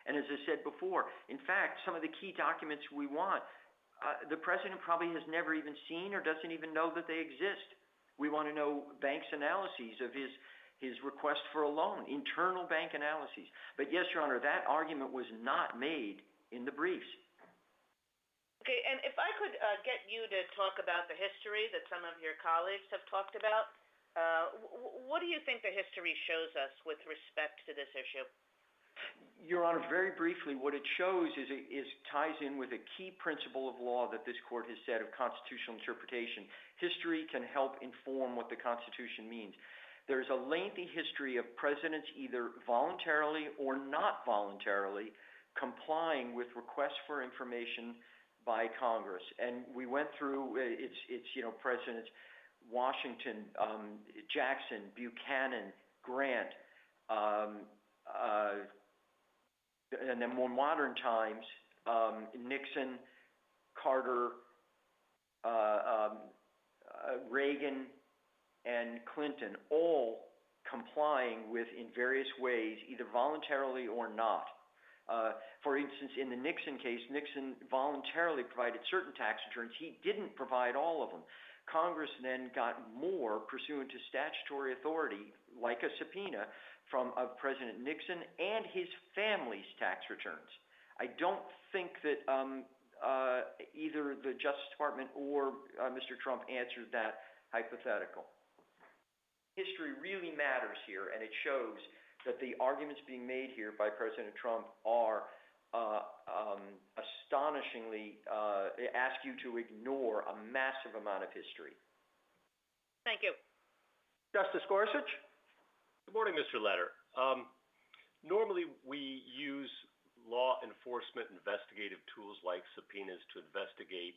And as I said before, in fact, some of the key documents we want, the president probably has never even seen or doesn't even know that they exist. We want to know banks' analyses of his request for a loan, internal bank analyses. But yes, Your Honor, that argument was not made in the briefs. Okay, and if I could get you to talk about the history that some of your colleagues have talked about, what do you think the history shows us with respect to this issue? Your Honor, very briefly, what it shows is ties in with a key principle of law that this court has said of constitutional interpretation. History can help inform what the Constitution means. There's a lengthy history of presidents either voluntarily or not voluntarily complying with requests for information by Congress. And we went through presidents Washington, Jackson, Buchanan, Grant, and then more modern times, Nixon, Carter, Reagan, and Clinton, all complying with, in various ways, either voluntarily or not. For instance, in the Nixon case, Nixon voluntarily provided certain tax returns. He didn't provide all of them. Congress then got more pursuant to statutory authority, like a subpoena, of President Nixon and his family's tax returns. I don't think that either the Justice Department or Mr. Trump answered that hypothetical. History really matters here, and it shows that the arguments being made here by President Trump are astonishingly ask you to ignore a massive amount of history. Thank you. Justice Gorsuch? Good morning, Mr. Letter. Normally, we use law enforcement investigative tools like subpoenas to investigate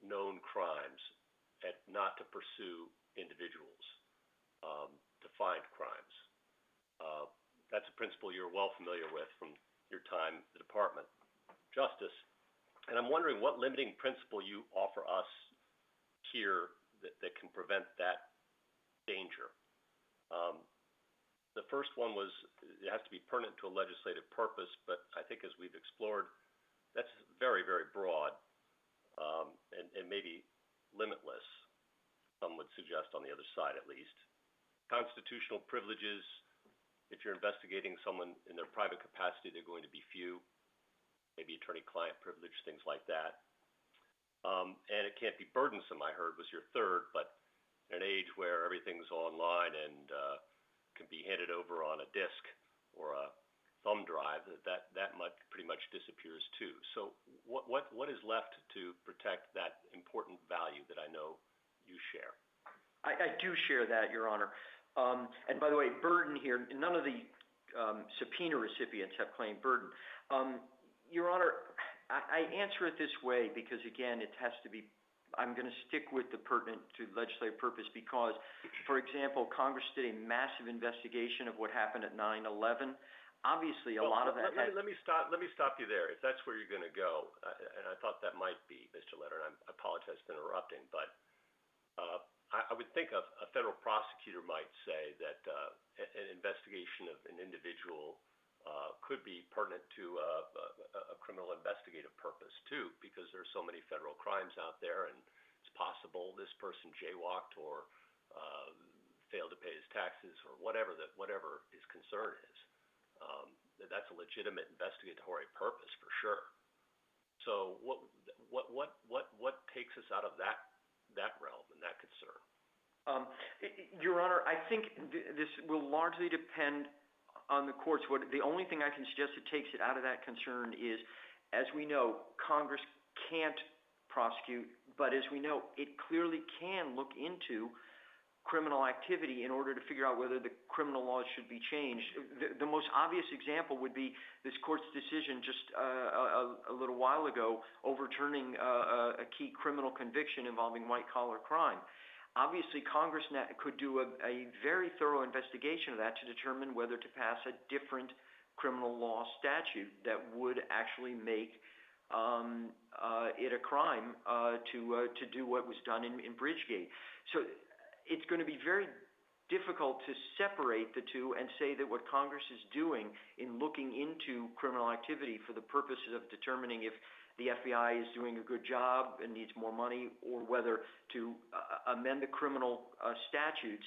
known crimes and not to pursue individuals, to find crimes. That's a principle you're well familiar with from your time at the Department of Justice. And I'm wondering what limiting principle you offer us here that can prevent that danger. The first one was it has to be pertinent to a legislative purpose, but I think as we've explored, that's very, very broad and maybe limitless, some would suggest on the other side at least. Constitutional privileges, if you're investigating someone in their private capacity, they're going to be few, maybe attorney-client privilege, things like that. And it can't be burdensome, I heard, was your third, but in an age where everything's online and can be handed over on a disk or a thumb drive, that might pretty much disappears too. So what is left to protect that important value that I know you share? I do share that, Your Honor. And by the way, burden here, none of the subpoena recipients have claimed burden. Your Honor, I answer it this way because, again, it has to be, I'm going to stick with the pertinent to legislative purpose because, for example, Congress did a massive investigation of what happened at 9/11. Obviously, a lot of that. Let me stop you there. If that's where you're going to go, and I thought that might be, Mr. Letter, and I apologize for interrupting, but I would think a federal prosecutor might say that an investigation of an individual could be pertinent to a criminal investigative purpose too, because there are so many federal crimes out there, and it's possible this person jaywalked or failed to pay his taxes or whatever his concern is. That's a legitimate investigatory purpose for sure. So what takes us out of that realm and that concern? Your Honor, I think this will largely depend on the courts. The only thing I can suggest that takes it out of that concern is, as we know, Congress can't prosecute, but as we know, it clearly can look into criminal activity in order to figure out whether the criminal laws should be changed. The most obvious example would be this court's decision just a little while ago overturning a key criminal conviction involving white-collar crime. Obviously, Congress could do a very thorough investigation of that to determine whether to pass a different criminal law statute that would actually make it a crime to do what was done in Bridgegate. So it's going to be very difficult to separate the two and say that what Congress is doing in looking into criminal activity for the purposes of determining if the FBI is doing a good job and needs more money, or whether to amend the criminal statutes,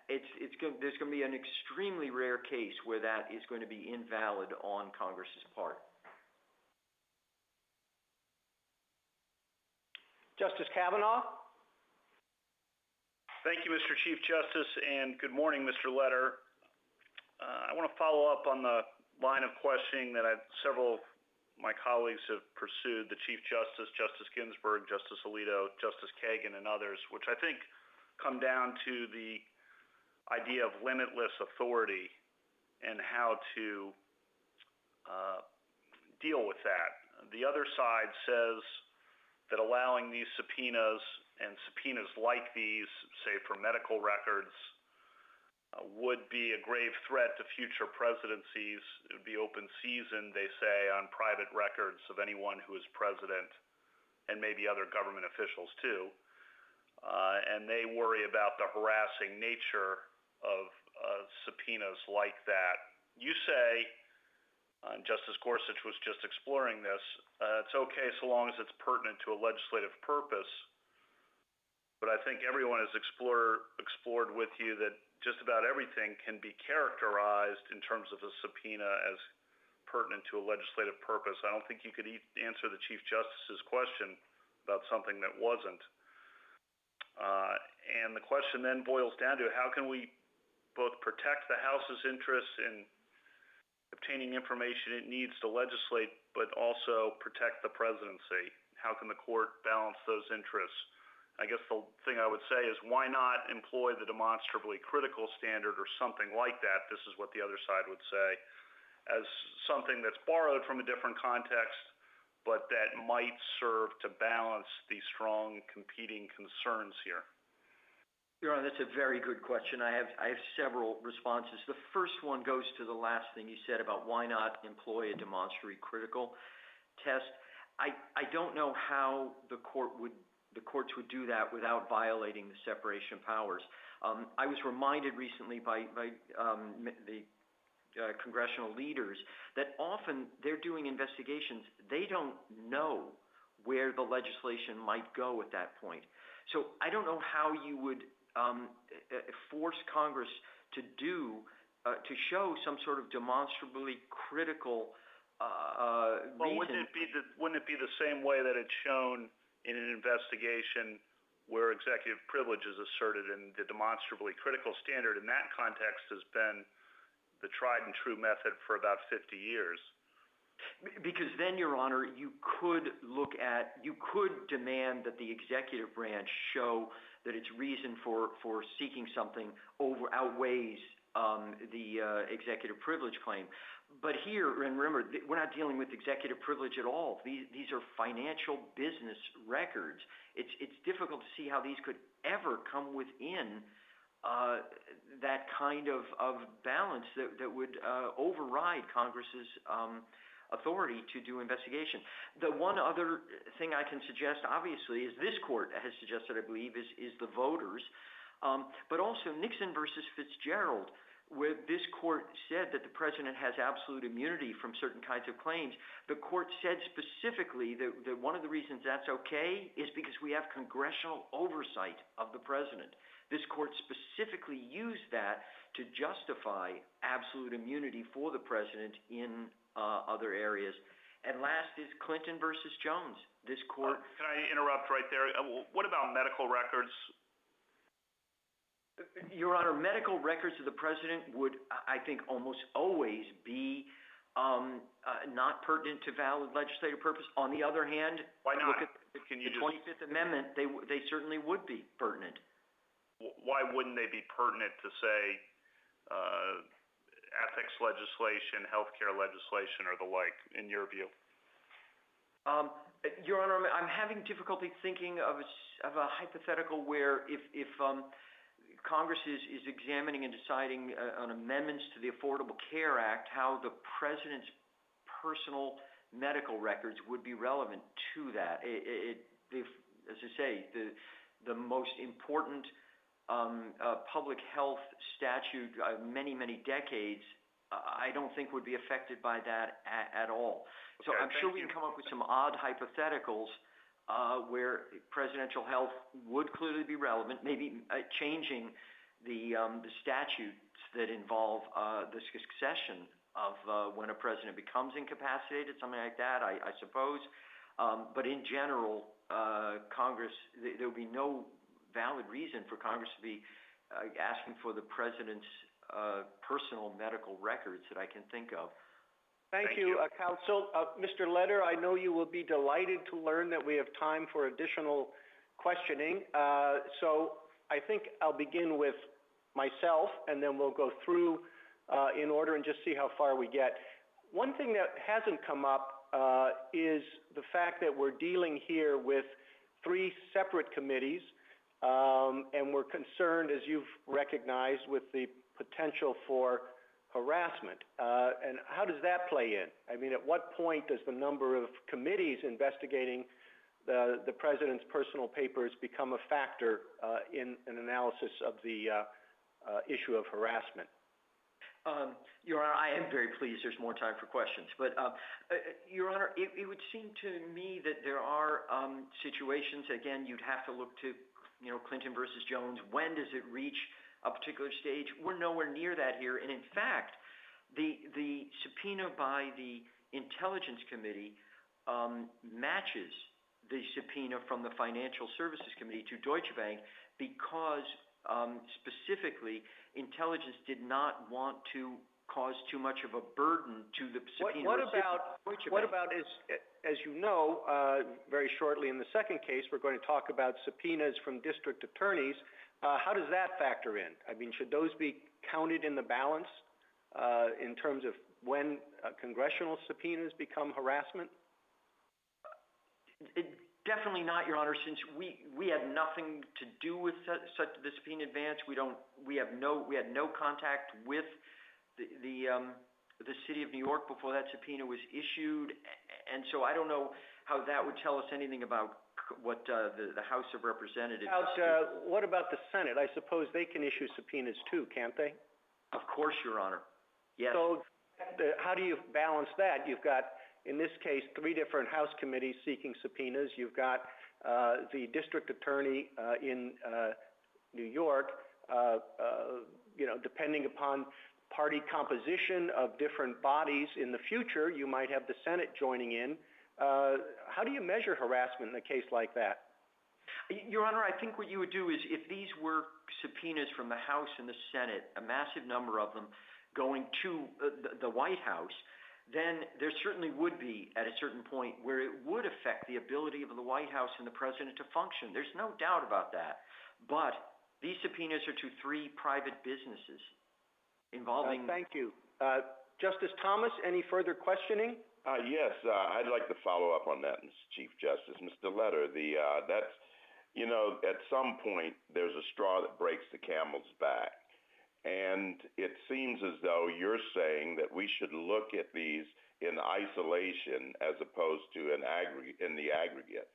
there's going to be an extremely rare case where that is going to be invalid on Congress's part. Justice Kavanaugh? Thank you, Mr. Chief Justice, and good morning, Mr. Letter. I want to follow up on the line of questioning that several of my colleagues have pursued, the Chief Justice, Justice Ginsburg, Justice Alito, Justice Kagan, and others, which I think come down to the idea of limitless authority and how to deal with that. The other side says that allowing these subpoenas and subpoenas like these, say for medical records, would be a grave threat to future presidencies. It would be open season, they say, on private records of anyone who is president and maybe other government officials too. And they worry about the harassing nature of subpoenas like that. You say, and Justice Gorsuch was just exploring this, it's okay so long as it's pertinent to a legislative purpose. But I think everyone has explored with you that just about everything can be characterized in terms of a subpoena as pertinent to a legislative purpose. I don't think you could answer the Chief Justice's question about something that wasn't. And the question then boils down to how can we both protect the House's interest in obtaining information it needs to legislate, but also protect the presidency? How can the court balance those interests? I guess the thing I would say is why not employ the demonstrably critical standard or something like that, this is what the other side would say, as something that's borrowed from a different context, but that might serve to balance the strong competing concerns here. Your Honor, that's a very good question. I have several responses. The first one goes to the last thing you said about why not employ a demonstrably critical test. I don't know how the courts would do that without violating the separation of powers. I was reminded recently by the congressional leaders that often they're doing investigations. They don't know where the legislation might go at that point. So I don't know how you would force Congress to show some sort of demonstrably critical reason. Well, wouldn't it be the same way that it's shown in an investigation where executive privilege is asserted, and the demonstrably critical standard in that context has been the tried and true method for about 50 years? Because then, Your Honor, you could demand that the executive branch show that its reason for seeking something outweighs the executive privilege claim. But here, and remember, we're not dealing with executive privilege at all. These are financial business records. It's difficult to see how these could ever come within that kind of balance that would override Congress's authority to do investigation. The one other thing I can suggest, obviously, is this court has suggested, I believe, is the voters, but also Nixon versus Fitzgerald, where this court said that the president has absolute immunity from certain kinds of claims. The court said specifically that one of the reasons that's okay is because we have congressional oversight of the president. This court specifically used that to justify absolute immunity for the president in other areas. And last is Clinton versus Jones. This court... Can I interrupt right there? What about medical records? Your Honor, medical records of the president would, I think, almost always be not pertinent to valid legislative purpose. On the other hand, why not? Look at the 25th Amendment, they certainly would be pertinent. Why wouldn't they be pertinent to, say, ethics legislation, healthcare legislation, or the like, in your view? Your Honor, I'm having difficulty thinking of a hypothetical where if Congress is examining and deciding on amendments to the Affordable Care Act, how the president's personal medical records would be relevant to that. As I say, the most important public health statute many decades, I don't think would be affected by that at all. So I'm sure we can come up with some odd hypotheticals where presidential health would clearly be relevant, maybe changing the statutes that involve the succession of when a president becomes incapacitated, something like that, I suppose. But in general, Congress, there would be no valid reason for Congress to be asking for the president's personal medical records that I can think of. Thank you, Counsel. Mr. Leder, I know you will be delighted to learn that we have time for additional questioning. So I think I'll begin with myself, and then we'll go through in order and just see how far we get. One thing that hasn't come up is the fact that we're dealing here with three separate committees, and we're concerned, as you've recognized, with the potential for harassment. And how does that play in? I mean, at what point does the number of committees investigating the president's personal papers become a factor in an analysis of the issue of harassment? Your Honor, I am very pleased there's more time for questions. But, Your Honor, it would seem to me that there are situations, again, you'd have to look to, Clinton versus Jones. When does it reach a particular stage? We're nowhere near that here. And in fact, the subpoena by the Intelligence Committee matches the subpoena from the Financial Services Cmte to Deutsche Bank because specifically Intelligence did not want to cause too much of a burden to the subpoena. What about, as you know, very shortly in the second case, we're going to talk about subpoenas from district attorneys. How does that factor in? I mean, should those be counted in the balance in terms of when congressional subpoenas become harassment? Definitely not, Your Honor. Since we had nothing to do with such the subpoena advance, we had no contact with the city of New York before that subpoena was issued, and so I don't know how that would tell us anything about what the House of Representatives. What about the Senate? I suppose they can issue subpoenas too, can't they? Of course, Your Honor. Yes. So how do you balance that? You've got, in this case, three different House committees seeking subpoenas. You've got the district attorney in New York. Depending upon party composition of different bodies in the future, you might have the Senate joining in. How do you measure harassment in a case like that? Your Honor, I think what you would do is if these were subpoenas from the House and the Senate, a massive number of them going to the White House, then there certainly would be, at a certain point, where it would affect the ability of the White House and the president to function. There's no doubt about that. But these subpoenas are to 3 private businesses involving... Thank you. Justice Thomas, any further questioning? Yes, I'd like to follow up on that, Mr. Chief Justice. Mr. Letter, that's, at some point, there's a straw that breaks the camel's back. And it seems as though you're saying that we should look at these in isolation as opposed to in the aggregate.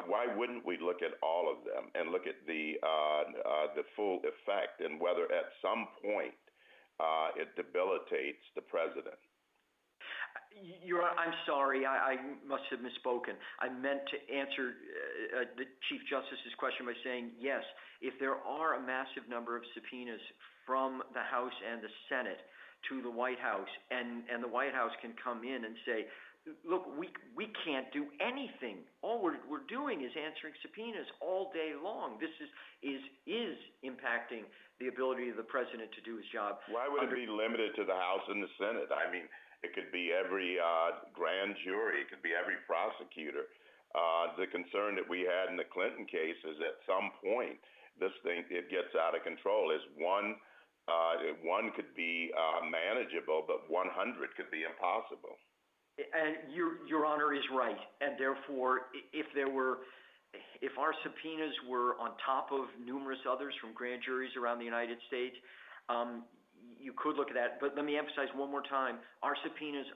Why wouldn't we look at all of them and look at the full effect and whether at some point it debilitates the president? I'm sorry, I must have misspoken. I meant to answer the Chief Justice's question by saying, yes, if there are a massive number of subpoenas from the House and the Senate to the White House, and the White House can come in and say, look, we can't do anything. All we're doing is answering subpoenas all day long. This is impacting the ability of the president to do his job. Why would it be limited to the House and the Senate? I mean, it could be every grand jury. It could be every prosecutor. The concern that we had in the Clinton case is at some point it gets out of control. One could be manageable, but 100 could be impossible. And Your Honor is right. And therefore, if our subpoenas were on top of numerous others from grand juries around the United States, you could look at that. But let me emphasize one more time, our subpoenas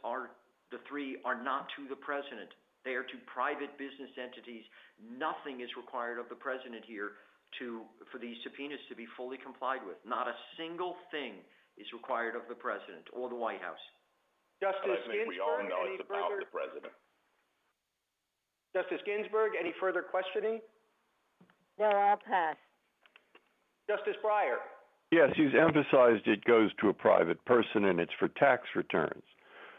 the 3 are not to the president. They are to private business entities. Nothing is required of the president here for these subpoenas to be fully complied with. Not a single thing is required of the president or the White House. Justice Ginsburg, we all know it's about the president. Justice Ginsburg, any further questioning? No, I'll pass. Justice Breyer. Yes, he's emphasized it goes to a private person and it's for tax returns.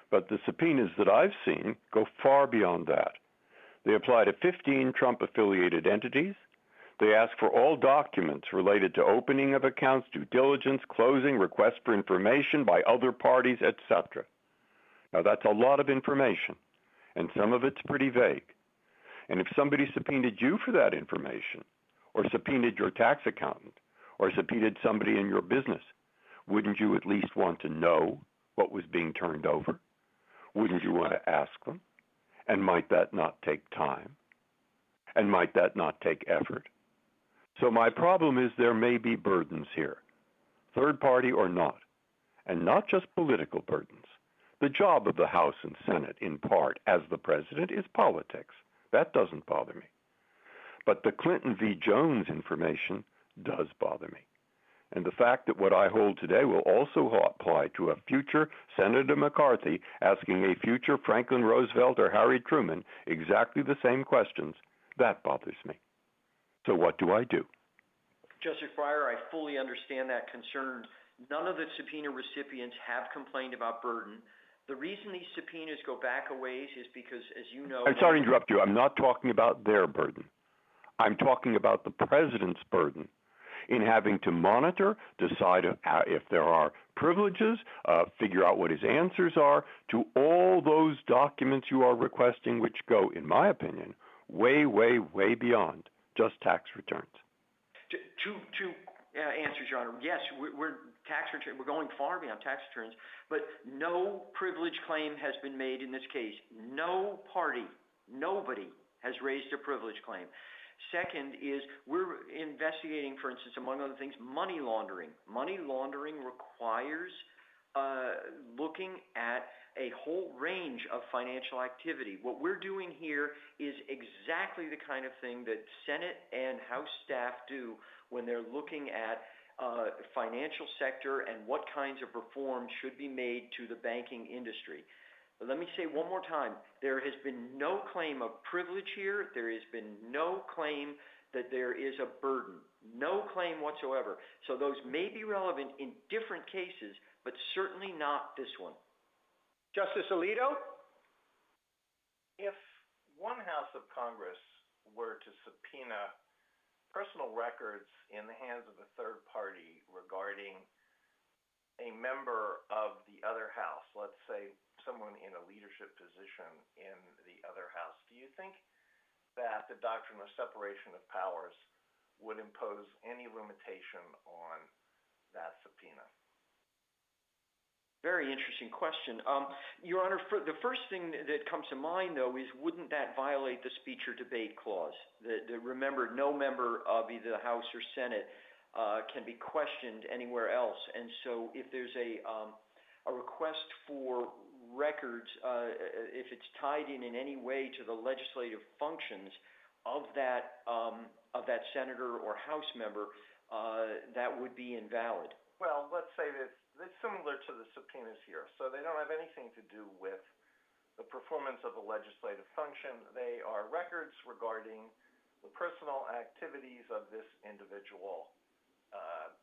But the subpoenas that I've seen go far beyond that. They apply to 15 Trump-affiliated entities. They ask for all documents related to opening of accounts, due diligence, closing, request for information by other parties, etc. Now, that's a lot of information, and some of it's pretty vague. And if somebody subpoenaed you for that information, or subpoenaed your tax accountant, or subpoenaed somebody in your business, wouldn't you at least want to know what was being turned over? Wouldn't you want to ask them? And might that not take time? And might that not take effort? So my problem is there may be burdens here, third party or not, and not just political burdens. The job of the House and Senate, in part, as the president, is politics. That doesn't bother me. But the Clinton v. Jones information does bother me. And the fact that what I hold today will also apply to a future Senator McCarthy asking a future Franklin Roosevelt or Harry Truman exactly the same questions, that bothers me. So what do I do? Justice Breyer, I fully understand that concern. None of the subpoena recipients have complained about burden. The reason these subpoenas go back a ways is because, as you know... I'm sorry to interrupt you. I'm not talking about their burden. I'm talking about the president's burden in having to monitor, decide if there are privileges, figure out what his answers are to all those documents you are requesting, which go, in my opinion, way, way, way beyond just tax returns. Two answers, Your Honor. Yes, we're going far beyond tax returns, but no privilege claim has been made in this case. No party, nobody has raised a privilege claim. Second is we're investigating, for instance, among other things, money laundering. Money laundering requires looking at a whole range of financial activity. What we're doing here is exactly the kind of thing that Senate and House staff do when they're looking at financial sector and what kinds of reforms should be made to the banking industry. But let me say one more time, there has been no claim of privilege here. There has been no claim that there is a burden. No claim whatsoever. So those may be relevant in different cases, but certainly not this one. Justice Alito? If one House of Congress were to subpoena personal records in the hands of a third party regarding a member of the other house, let's say leadership position in the other house, do you think that the doctrine of separation of powers would impose any limitation on that subpoena? Very interesting question. Your Honor, the first thing that comes to mind, though, is wouldn't that violate the speech or debate clause? Remember, no member of either the House or Senate can be questioned anywhere else. And so if there's a request for records, if it's tied in any way to the legislative functions of that senator or House member, that would be invalid. Well, let's say that it's similar to the subpoenas here. So they don't have anything to do with the performance of the legislative function. They are records regarding the personal activities of this individual,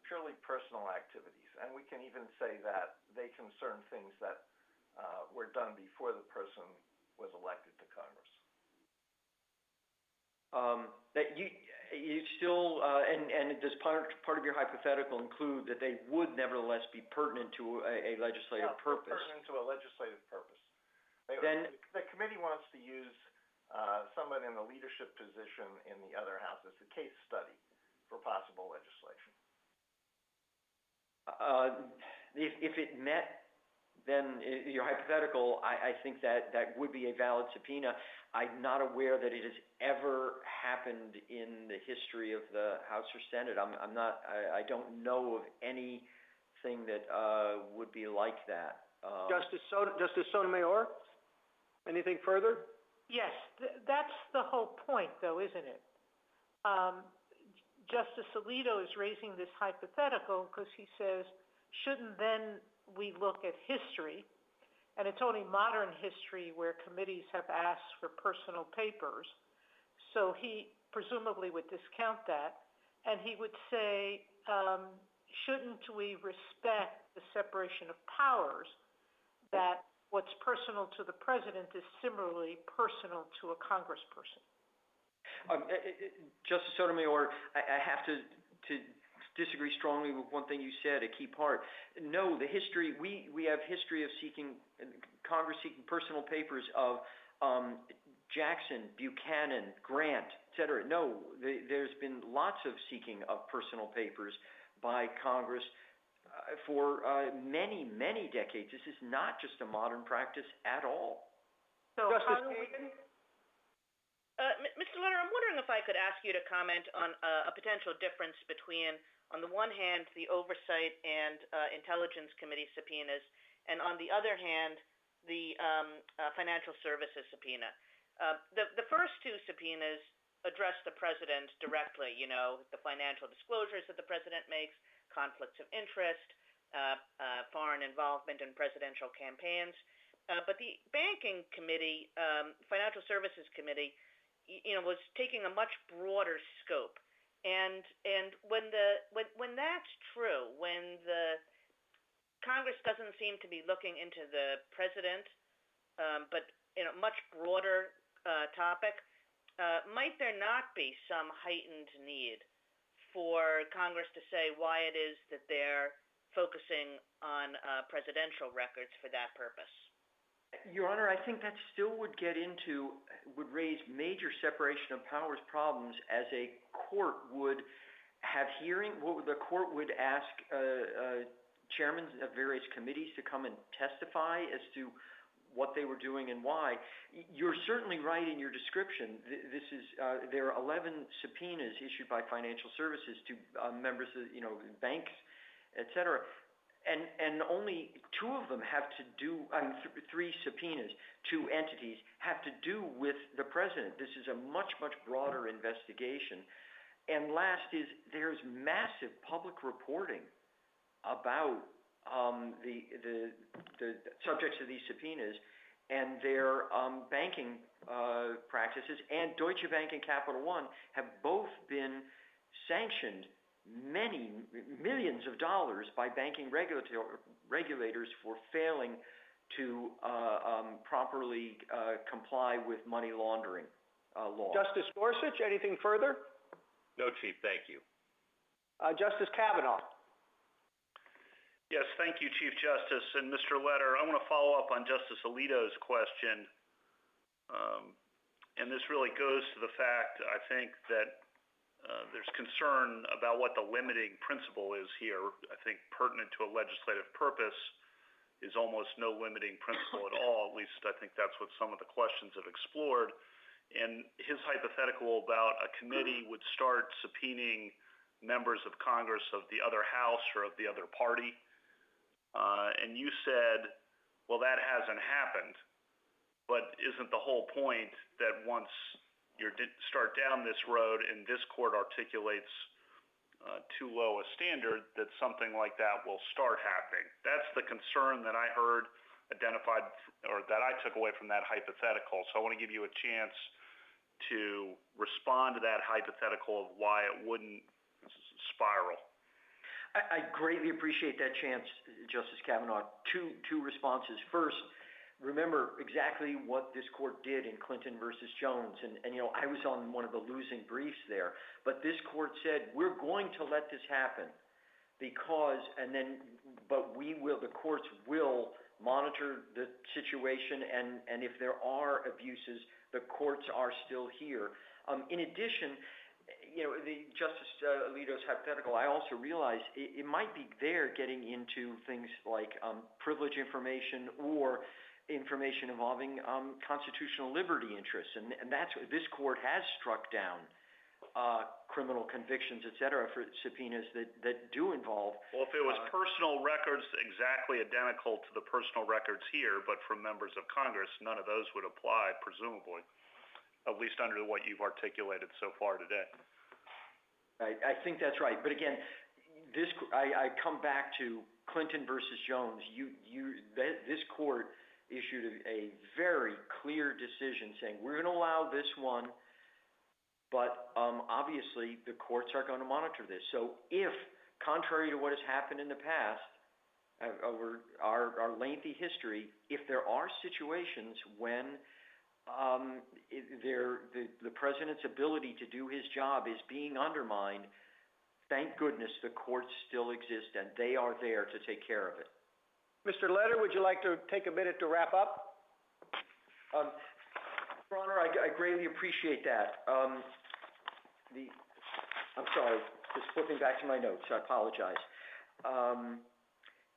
purely personal activities. And we can even say that they concern things that were done before the person was elected to Congress. That you still, and does part of your hypothetical include that they would nevertheless be pertinent to a legislative purpose? Pertinent to a legislative purpose. The committee wants to use someone in the leadership position in the other house as a case study for possible legislation. If it met then your hypothetical, I think that would be a valid subpoena. I'm not aware that it has ever happened in the history of the House or Senate. I don't know of anything that would be like that. Justice Sotomayor, anything further? Yes, that's the whole point, though, isn't it? Justice Alito is raising this hypothetical because he says, shouldn't then we look at history, and it's only modern history where committees have asked for personal papers, so he presumably would discount that, and he would say, shouldn't we respect the separation of powers, that what's personal to the president is similarly personal to a congressperson? Justice Sotomayor, I have to disagree strongly with one thing you said, a key part. No, the history, we have history of Congress seeking personal papers of Jackson, Buchanan, Grant, et cetera. No, there's been lots of seeking of personal papers by Congress for many, many decades. This is not just a modern practice at all. So Justice Kagan? Mr. Leonard, I'm wondering if I could ask you to comment on a potential difference between, on the one hand, the Oversight and Intelligence Committee subpoenas, and on the other hand, the Financial Services subpoena. The first two subpoenas address the president directly, the financial disclosures that the president makes, conflicts of interest, foreign involvement in presidential campaigns. But the Banking Committee, Financial Services Committee, was taking a much broader scope. And when that's true, when the Congress doesn't seem to be looking into the president, but in a much broader topic, might there not be some heightened need for Congress to say why it is that they're focusing on presidential records for that purpose? Your Honor, I think that still would raise major separation of powers problems, as a court would have hearing. The court would ask chairmen of various committees to come and testify as to what they were doing and why. You're certainly right in your description. There are 11 subpoenas issued by Financial Services to members of banks, et cetera. And only two of them have to do, three subpoenas, two entities, have to do with the president. This is a much, much broader investigation. And last is, there's massive public reporting about the subjects of these subpoenas and their banking practices. And Deutsche Bank and Capital One have both been sanctioned many millions of dollars by banking regulators for failing to properly comply with money laundering laws. Justice Gorsuch, anything further? No, Chief, thank you. Justice Kavanaugh. Yes, thank you, Chief Justice. And Mr. Letter, I want to follow up on Justice Alito's question. And this really goes to the fact, I think, that there's concern about what the limiting principle is here. I think pertinent to a legislative purpose is almost no limiting principle at all. At least I think that's what some of the questions have explored. And his hypothetical about a committee would start subpoenaing members of Congress of the other house or of the other party. And you said, well, that hasn't happened. But isn't the whole point that once you start down this road and this court articulates too low a standard, that something like that will start happening? That's the concern that I heard identified, or that I took away from that hypothetical. So I want to give you a chance to respond to that hypothetical of why it wouldn't spiral. I greatly appreciate that chance, Justice Kavanaugh. Two responses. First, remember exactly what this court did in Clinton versus Jones. And I was on one of the losing briefs there. But this court said, we're going to let this happen because, but the courts will monitor the situation, and if there are abuses, the courts are still here. In addition, the Justice Alito's hypothetical, I also realize it might be there getting into things like privilege information or information involving constitutional liberty interests, and that's this court has struck down criminal convictions, et cetera, for subpoenas that do involve. Well, if it was personal records exactly identical to the personal records here, but from members of Congress, none of those would apply, presumably, at least under what you've articulated so far today. I think that's right, but again, I come back to Clinton versus Jones. This court issued a very clear decision saying we're going to allow this one, but obviously the courts are going to monitor this. So if, contrary to what has happened in the past, over our lengthy history, if there are situations when the president's ability to do his job is being undermined, thank goodness the courts still exist and they are there to take care of it. Mr. Letter, would you like to take a minute to wrap up? Your Honor, I greatly appreciate that. I'm sorry, just flipping back to my notes. I apologize.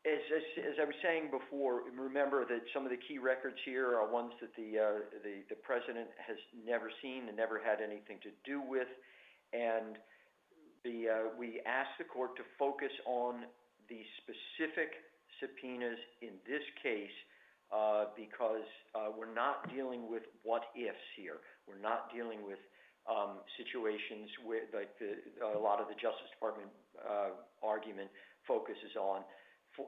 As I was saying before, remember that some of the key records here are ones that the president has never seen and never had anything to do with, and we asked the court to focus on the specific subpoenas in this case because we're not dealing with what ifs here. We're not dealing with situations where a lot of the Justice Department argument focuses on.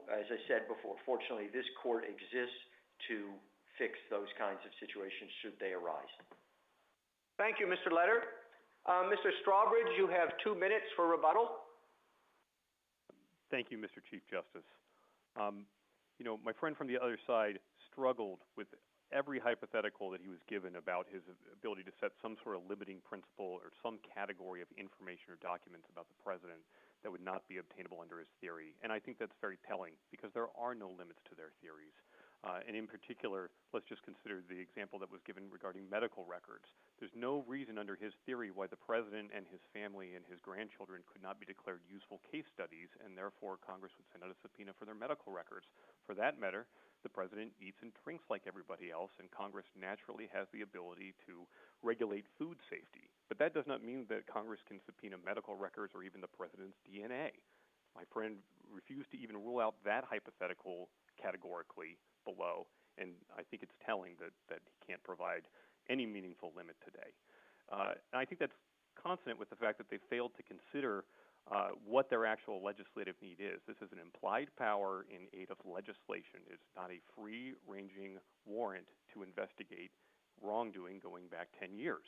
As I said before, fortunately, this court exists to fix those kinds of situations should they arise. Thank you, Mr. Letter. Mr. Strawbridge, you have 2 minutes for rebuttal. Thank you, Mr. Chief Justice. My friend from the other side struggled with every hypothetical that he was given about his ability to set some sort of limiting principle or some category of information or documents about the president that would not be obtainable under his theory. And I think that's very telling because there are no limits to their theories. And in particular, let's just consider the example that was given regarding medical records. There's no reason under his theory why the president and his family and his grandchildren could not be declared useful case studies, and therefore Congress would send out a subpoena for their medical records. For that matter, the president eats and drinks like everybody else, and Congress naturally has the ability to regulate food safety. But that does not mean that Congress can subpoena medical records or even the president's DNA. My friend refused to even rule out that hypothetical categorically below, and I think it's telling that he can't provide any meaningful limit today. And I think that's consonant with the fact that they failed to consider what their actual legislative need is. This is an implied power in aid of legislation. It's not a free-ranging warrant to investigate wrongdoing going back 10 years.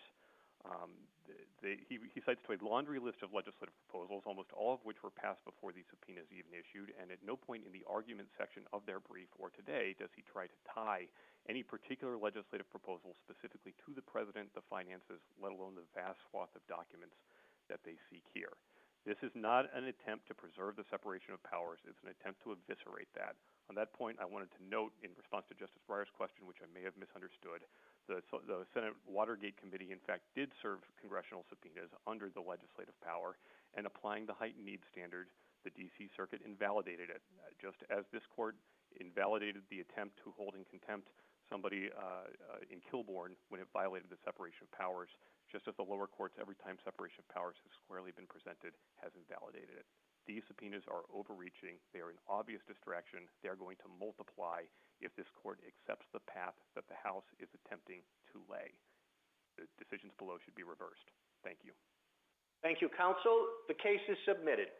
He cites to a laundry list of legislative proposals, almost all of which were passed before these subpoenas even issued, and at no point in the argument section of their brief or today does he try to tie any particular legislative proposal specifically to the president, the finances, let alone the vast swath of documents that they seek here. This is not an attempt to preserve the separation of powers. It's an attempt to eviscerate that. On that point, I wanted to note, in response to Justice Breyer's question, which I may have misunderstood, the Senate Watergate Committee, in fact, did serve congressional subpoenas under the legislative power, and applying the heightened need standard, the D.C. Circuit invalidated it, just as this court invalidated the attempt to hold in contempt somebody in Kilbourne when it violated the separation of powers, just as the lower courts, every time separation of powers has squarely been presented, has invalidated it. These subpoenas are overreaching. They are an obvious distraction. They are going to multiply if this court accepts the path that the House is attempting to lay. The decisions below should be reversed. Thank you. Thank you, counsel. The case is submitted.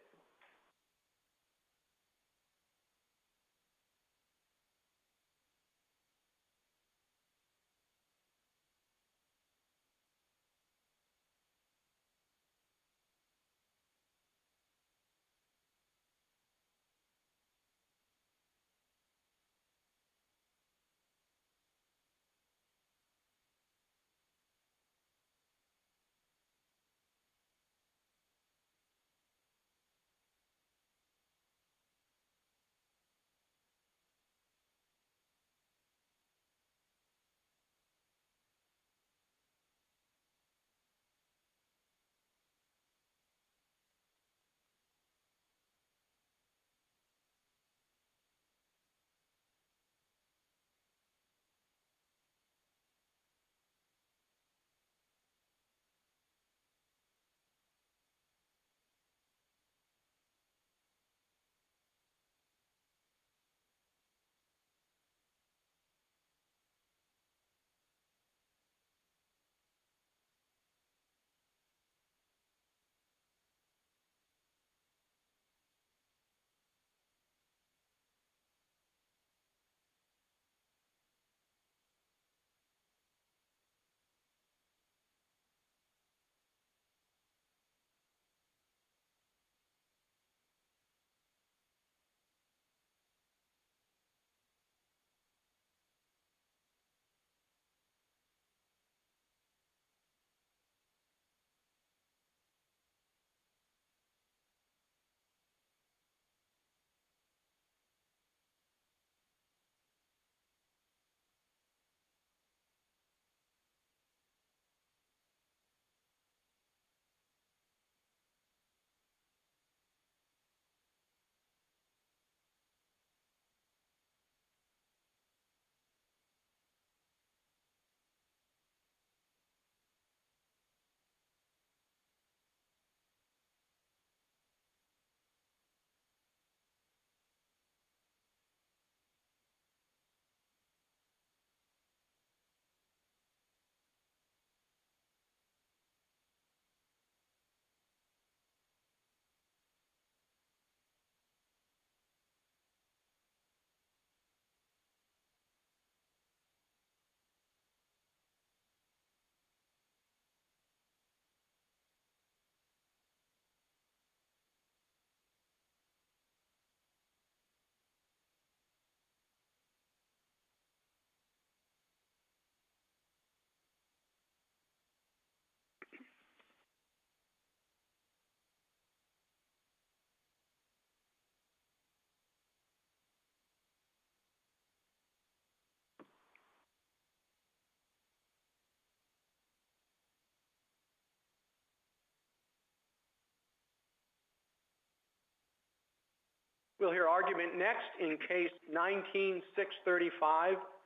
We'll hear argument next in case 19-635,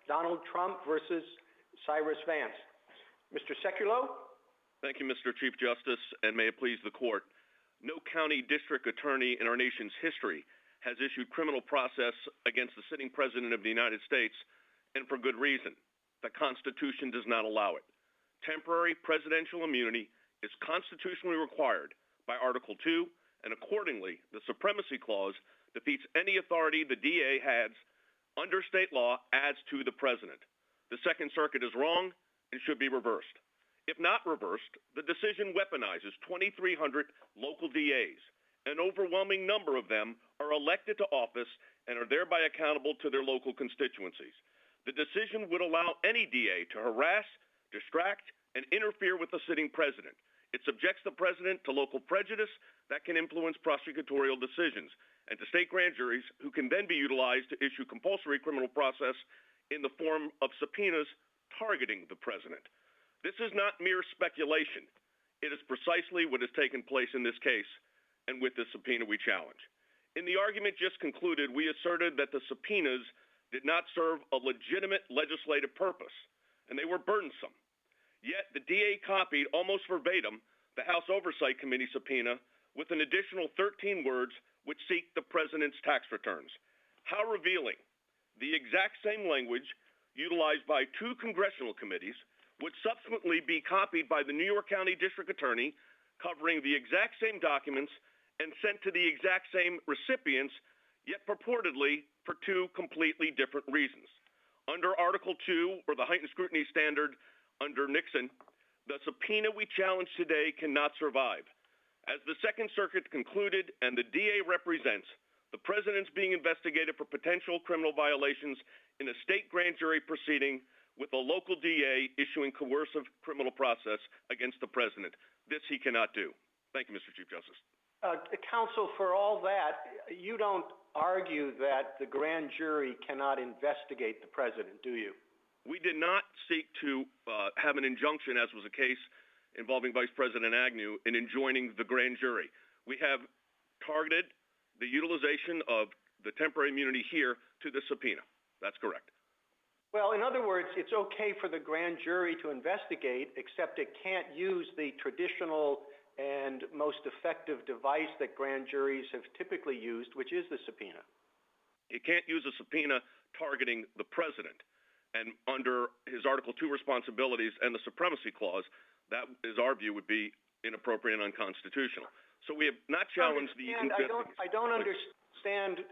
Donald Trump versus Cyrus Vance. Mr. Sekulow? Thank you, Mr. Chief Justice, and may it please the court. No county district attorney in our nation's history has issued criminal process against the sitting president of the United States, and for good reason. The Constitution does not allow it. Temporary presidential immunity is constitutionally required by Article 2, and accordingly, the Supremacy Clause defeats any authority the DA has under state law adds to the president. The Second Circuit is wrong and should be reversed. If not reversed, the decision weaponizes 2,300 local DAs. An overwhelming number of them are elected to office and are thereby accountable to their local constituencies. The decision would allow any DA to harass, distract, and interfere with the sitting president. It subjects the president to local prejudice that can influence prosecutorial decisions and to state grand juries who can then be utilized to issue compulsory criminal process in the form of subpoenas targeting the president. This is not mere speculation. It is precisely what has taken place in this case and with the subpoena we challenge. In the argument just concluded, we asserted that the subpoenas did not serve a legitimate legislative purpose, and they were burdensome. Yet the DA copied almost verbatim the House Oversight Committee subpoena with an additional 13 words which seek the president's tax returns. How revealing. The exact same language utilized by two congressional committees would subsequently be copied by the New York County District Attorney, covering the exact same documents and sent to the exact same recipients, yet purportedly for two completely different reasons. Under Article 2, or the heightened scrutiny standard under Nixon, the subpoena we challenge today cannot survive. As the Second Circuit concluded and the DA represents, the president's being investigated for potential criminal violations in a state grand jury proceeding with a local DA issuing coercive criminal process against the president. This he cannot do. Thank you, Mr. Chief Justice. Counsel, for all that, you don't argue that the grand jury cannot investigate the president, do you? We did not seek to have an injunction, as was the case involving Vice President Agnew, in enjoining the grand jury. We have targeted the utilization of the temporary immunity here to the subpoena. That's correct. Well, in other words, it's okay for the grand jury to investigate, except it can't use the traditional and most effective device that grand juries have typically used, which is the subpoena. It can't use a subpoena targeting the president. And under his Article 2 responsibilities and the Supremacy Clause, that is our view would be inappropriate and unconstitutional. So we have not challenged the investigation. I don't understand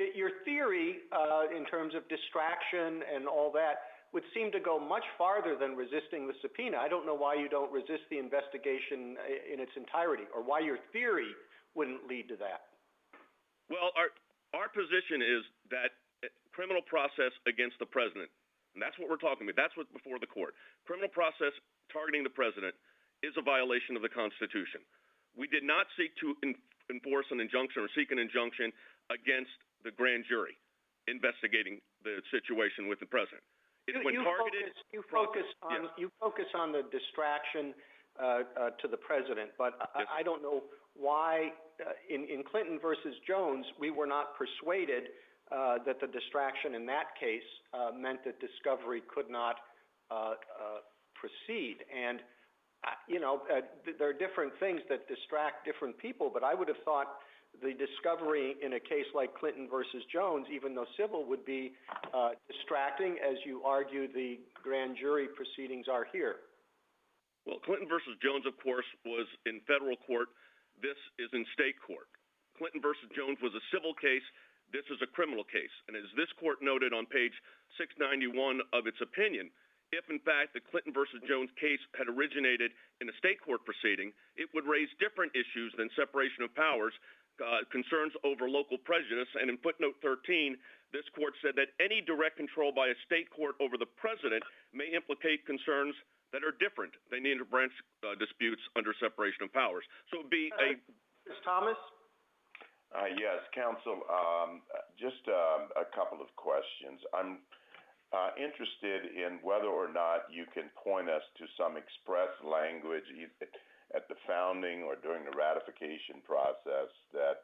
your theory in terms of distraction and all that would seem to go much farther than resisting the subpoena. I don't know why you don't resist the investigation in its entirety, or why your theory wouldn't lead to that. Well, our position is that criminal process against the president, and that's what we're talking about. That's what's before the court. Criminal process targeting the president is a violation of the Constitution. We did not seek to enforce an injunction or seek an injunction against the grand jury investigating the situation with the president. You focus on the distraction to the president, but yes. I don't know why in Clinton versus Jones we were not persuaded that the distraction in that case meant that discovery could not proceed. And there are different things that distract different people, but I would have thought the discovery in a case like Clinton versus Jones, even though civil, would be distracting, as you argue the grand jury proceedings are here. Well, Clinton versus Jones, of course, was in federal court. This is in state court. Clinton versus Jones was a civil case. This is a criminal case. And as this court noted on page 691 of its opinion, if, in fact, the Clinton versus Jones case had originated in a state court proceeding, it would raise different issues than separation of powers, concerns over local prejudice. And in footnote 13, this court said that any direct control by a state court over the president may implicate concerns that are different than the interbranch disputes under separation of powers. So it would be Ms. Thomas? Yes, counsel. Just a couple of questions. I'm interested in whether or not you can point us to some express language at the founding or during the ratification process that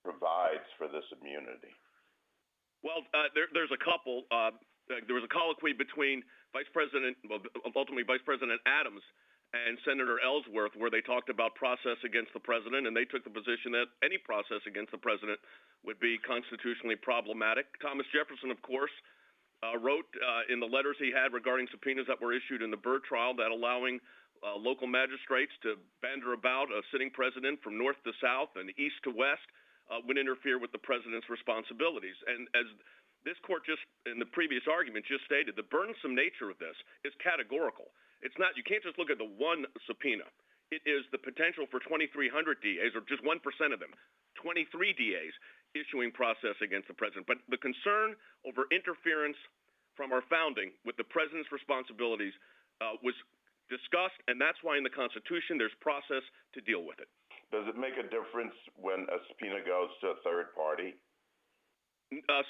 provides for this immunity. Well, there's a couple. There was a colloquy between ultimately Vice President Adams and Senator Ellsworth, where they talked about process against the president, and they took the position that any process against the president would be constitutionally problematic. Thomas Jefferson, of course, wrote in the letters he had regarding subpoenas that were issued in the Byrd trial that allowing local magistrates to banter about a sitting president from north to south and east to west would interfere with the president's responsibilities. And as this court just in the previous argument just stated, the burdensome nature of this is categorical. It's not, you can't just look at the one subpoena. It is the potential for 2,300 DAs, or just 1% of them, 23 DAs issuing process against the president. But the concern over interference from our founding with the president's responsibilities was discussed, and that's why in the Constitution there's process to deal with it. Does it make a difference when a subpoena goes to a third party?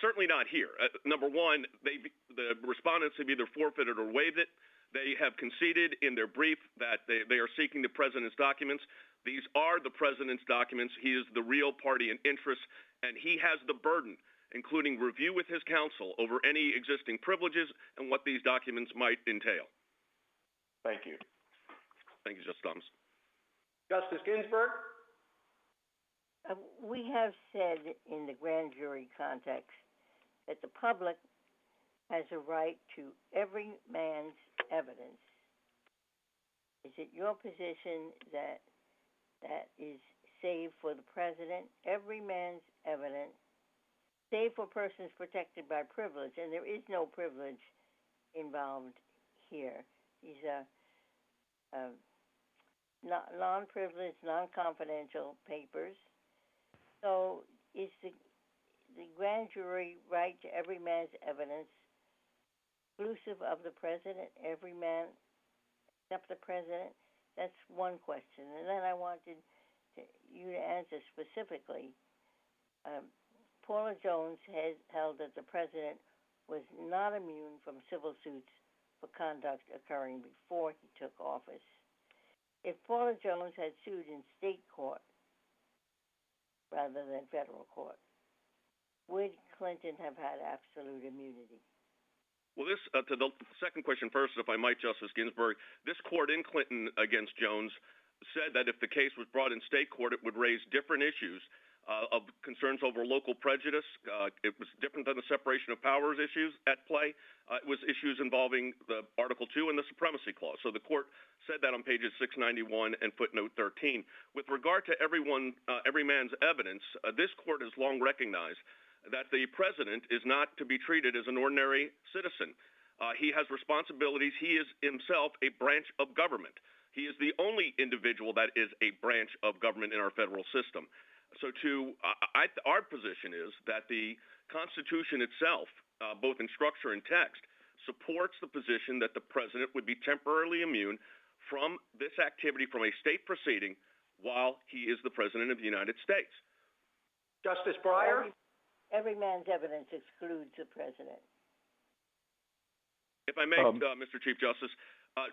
Certainly not here. Number one, the respondents have either forfeited or waived it. They have conceded in their brief that they are seeking the president's documents. These are the president's documents. He is the real party in interest, and he has the burden, including review with his counsel over any existing privileges and what these documents might entail. Thank you. Thank you, Justice Thomas. Justice Ginsburg? We have said in the grand jury context that the public has a right to every man's evidence. Is it your position that that is save for the president, every man's evidence, save for persons protected by privilege, and there is no privilege involved here. These are non-privileged, non-confidential papers. So is the grand jury right to every man's evidence exclusive of the president, every man except the president? That's one question. And then I wanted you to answer specifically. Paula Jones has held that the president was not immune from civil suits for conduct occurring before he took office. If Paula Jones had sued in state court rather than federal court, would Clinton have had absolute immunity? Well, to the second question first, if I might, Justice Ginsburg, this court in Clinton against Jones said that if the case was brought in state court, it would raise different issues of concerns over local prejudice. It was different than the separation of powers issues at play. It was issues involving the Article 2 and the Supremacy Clause. So the court said that on pages 691 and footnote 13. With regard to every man's evidence, this court has long recognized that the president is not to be treated as an ordinary citizen. He has responsibilities. He is himself a branch of government. He is the only individual that is a branch of government in our federal system. So our position is that the Constitution itself, both in structure and text, supports the position that the president would be temporarily immune from this activity from a state proceeding while he is the president of the United States. Justice Breyer? Every man's evidence excludes the president. If I may, Mr. Chief Justice,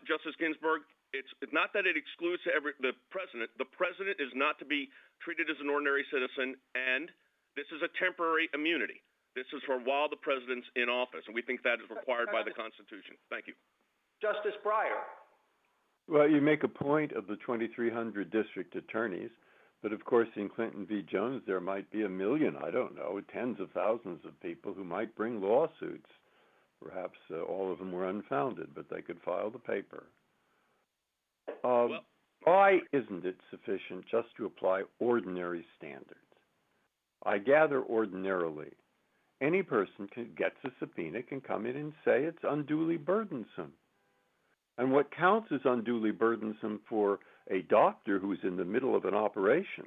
Justice Ginsburg, it's not that it excludes the president. The president is not to be treated as an ordinary citizen, and this is a temporary immunity. This is for while the president's in office, and we think that is required by the Constitution. Thank you. Justice Breyer. Well, you make a point of the 2,300 district attorneys, but of course in Clinton v. Jones there might be 1 million, I don't know, tens of thousands of people who might bring lawsuits. Perhaps all of them were unfounded, but they could file the paper. Why isn't it sufficient just to apply ordinary standards? I gather ordinarily any person gets a subpoena can come in and say it's unduly burdensome. And what counts as unduly burdensome for a doctor who's in the middle of an operation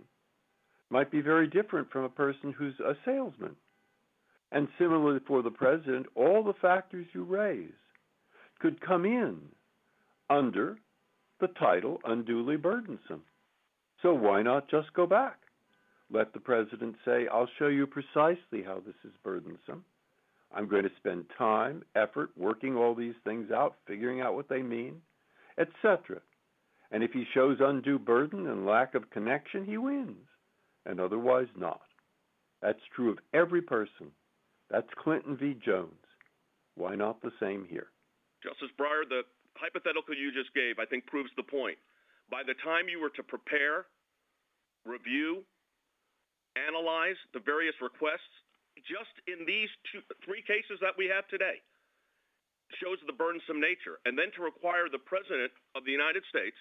might be very different from a person who's a salesman. And similarly for the president, all the factors you raise could come in under the title unduly burdensome. So why not just go back? Let the president say, I'll show you precisely how this is burdensome. I'm going to spend time, effort, working all these things out, figuring out what they mean, etc. And if he shows undue burden and lack of connection, he wins, and otherwise not. That's true of every person. That's Clinton v. Jones. Why not the same here? Justice Breyer, the hypothetical you just gave, I think, proves the point. By the time you were to prepare, review, analyze the various requests, just in these three cases that we have today, shows the burdensome nature. And then to require the president of the United States,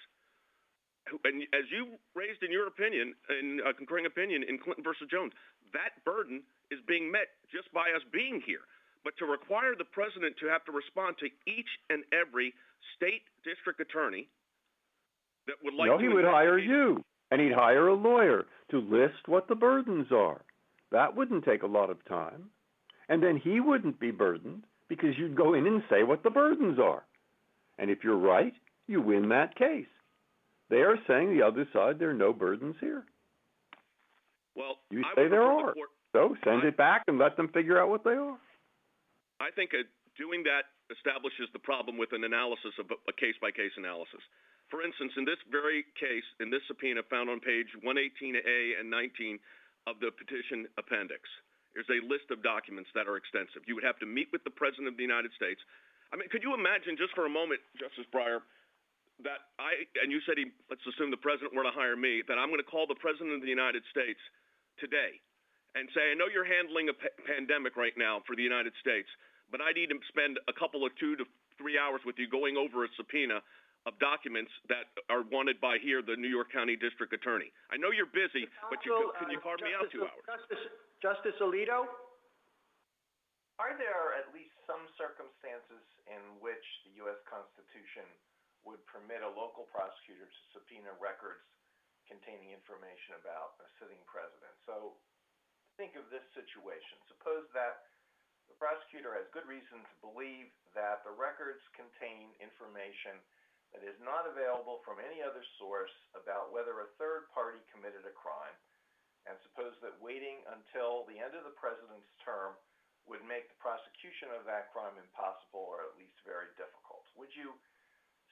and as you raised in your opinion, in a concurring opinion in Clinton versus Jones, that burden is being met just by us being here. But to require the president to have to respond to each and every state district attorney that would like to... No, he would hire you, and he'd hire a lawyer to list what the burdens are. That wouldn't take a lot of time. And then he wouldn't be burdened because you'd go in and say what the burdens are. And if you're right, you win that case. They are saying the other side, there are no burdens here. Well, you say there are. So send it back and let them figure out what they are. I think doing that establishes the problem with an analysis of a case-by-case analysis. For instance, in this very case, in this subpoena found on page 118A and 19 of the petition appendix, there's a list of documents that are extensive. You would have to meet with the President of the United States. I mean, could you imagine just for a moment, Justice Breyer, that and you said let's assume the President were to hire me, that I'm going to call the President of the United States today and say, I know you're handling a pandemic right now for the United States, but I need to spend a couple of 2 to 3 hours with you going over a subpoena of documents that are wanted by the New York County District Attorney. I know you're busy, but can you carve me out 2 hours? Justice Alito? Are there at least some circumstances in which the U.S. Constitution would permit a local prosecutor to subpoena records containing information about a sitting president? So think of this situation. Suppose that the prosecutor has good reason to believe that the records contain information that is not available from any other source about whether a third party committed a crime, and suppose that waiting until the end of the president's term would make the prosecution of that crime impossible or at least very difficult. Would you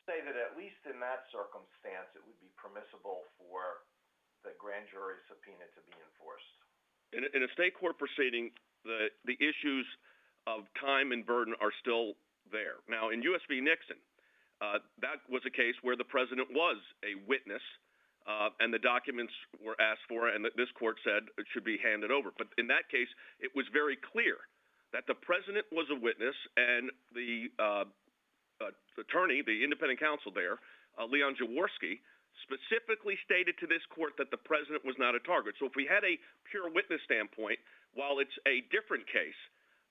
say that at least in that circumstance it would be permissible for the grand jury subpoena to be enforced? In a state court proceeding, the issues of time and burden are still there. Now, in U.S. v. Nixon, that was a case where the president was a witness, and the documents were asked for, and this court said it should be handed over. But in that case, it was very clear that the president was a witness, and the attorney, the independent counsel there, Leon Jaworski, specifically stated to this court that the president was not a target. So if we had a pure witness standpoint, while it's a different case,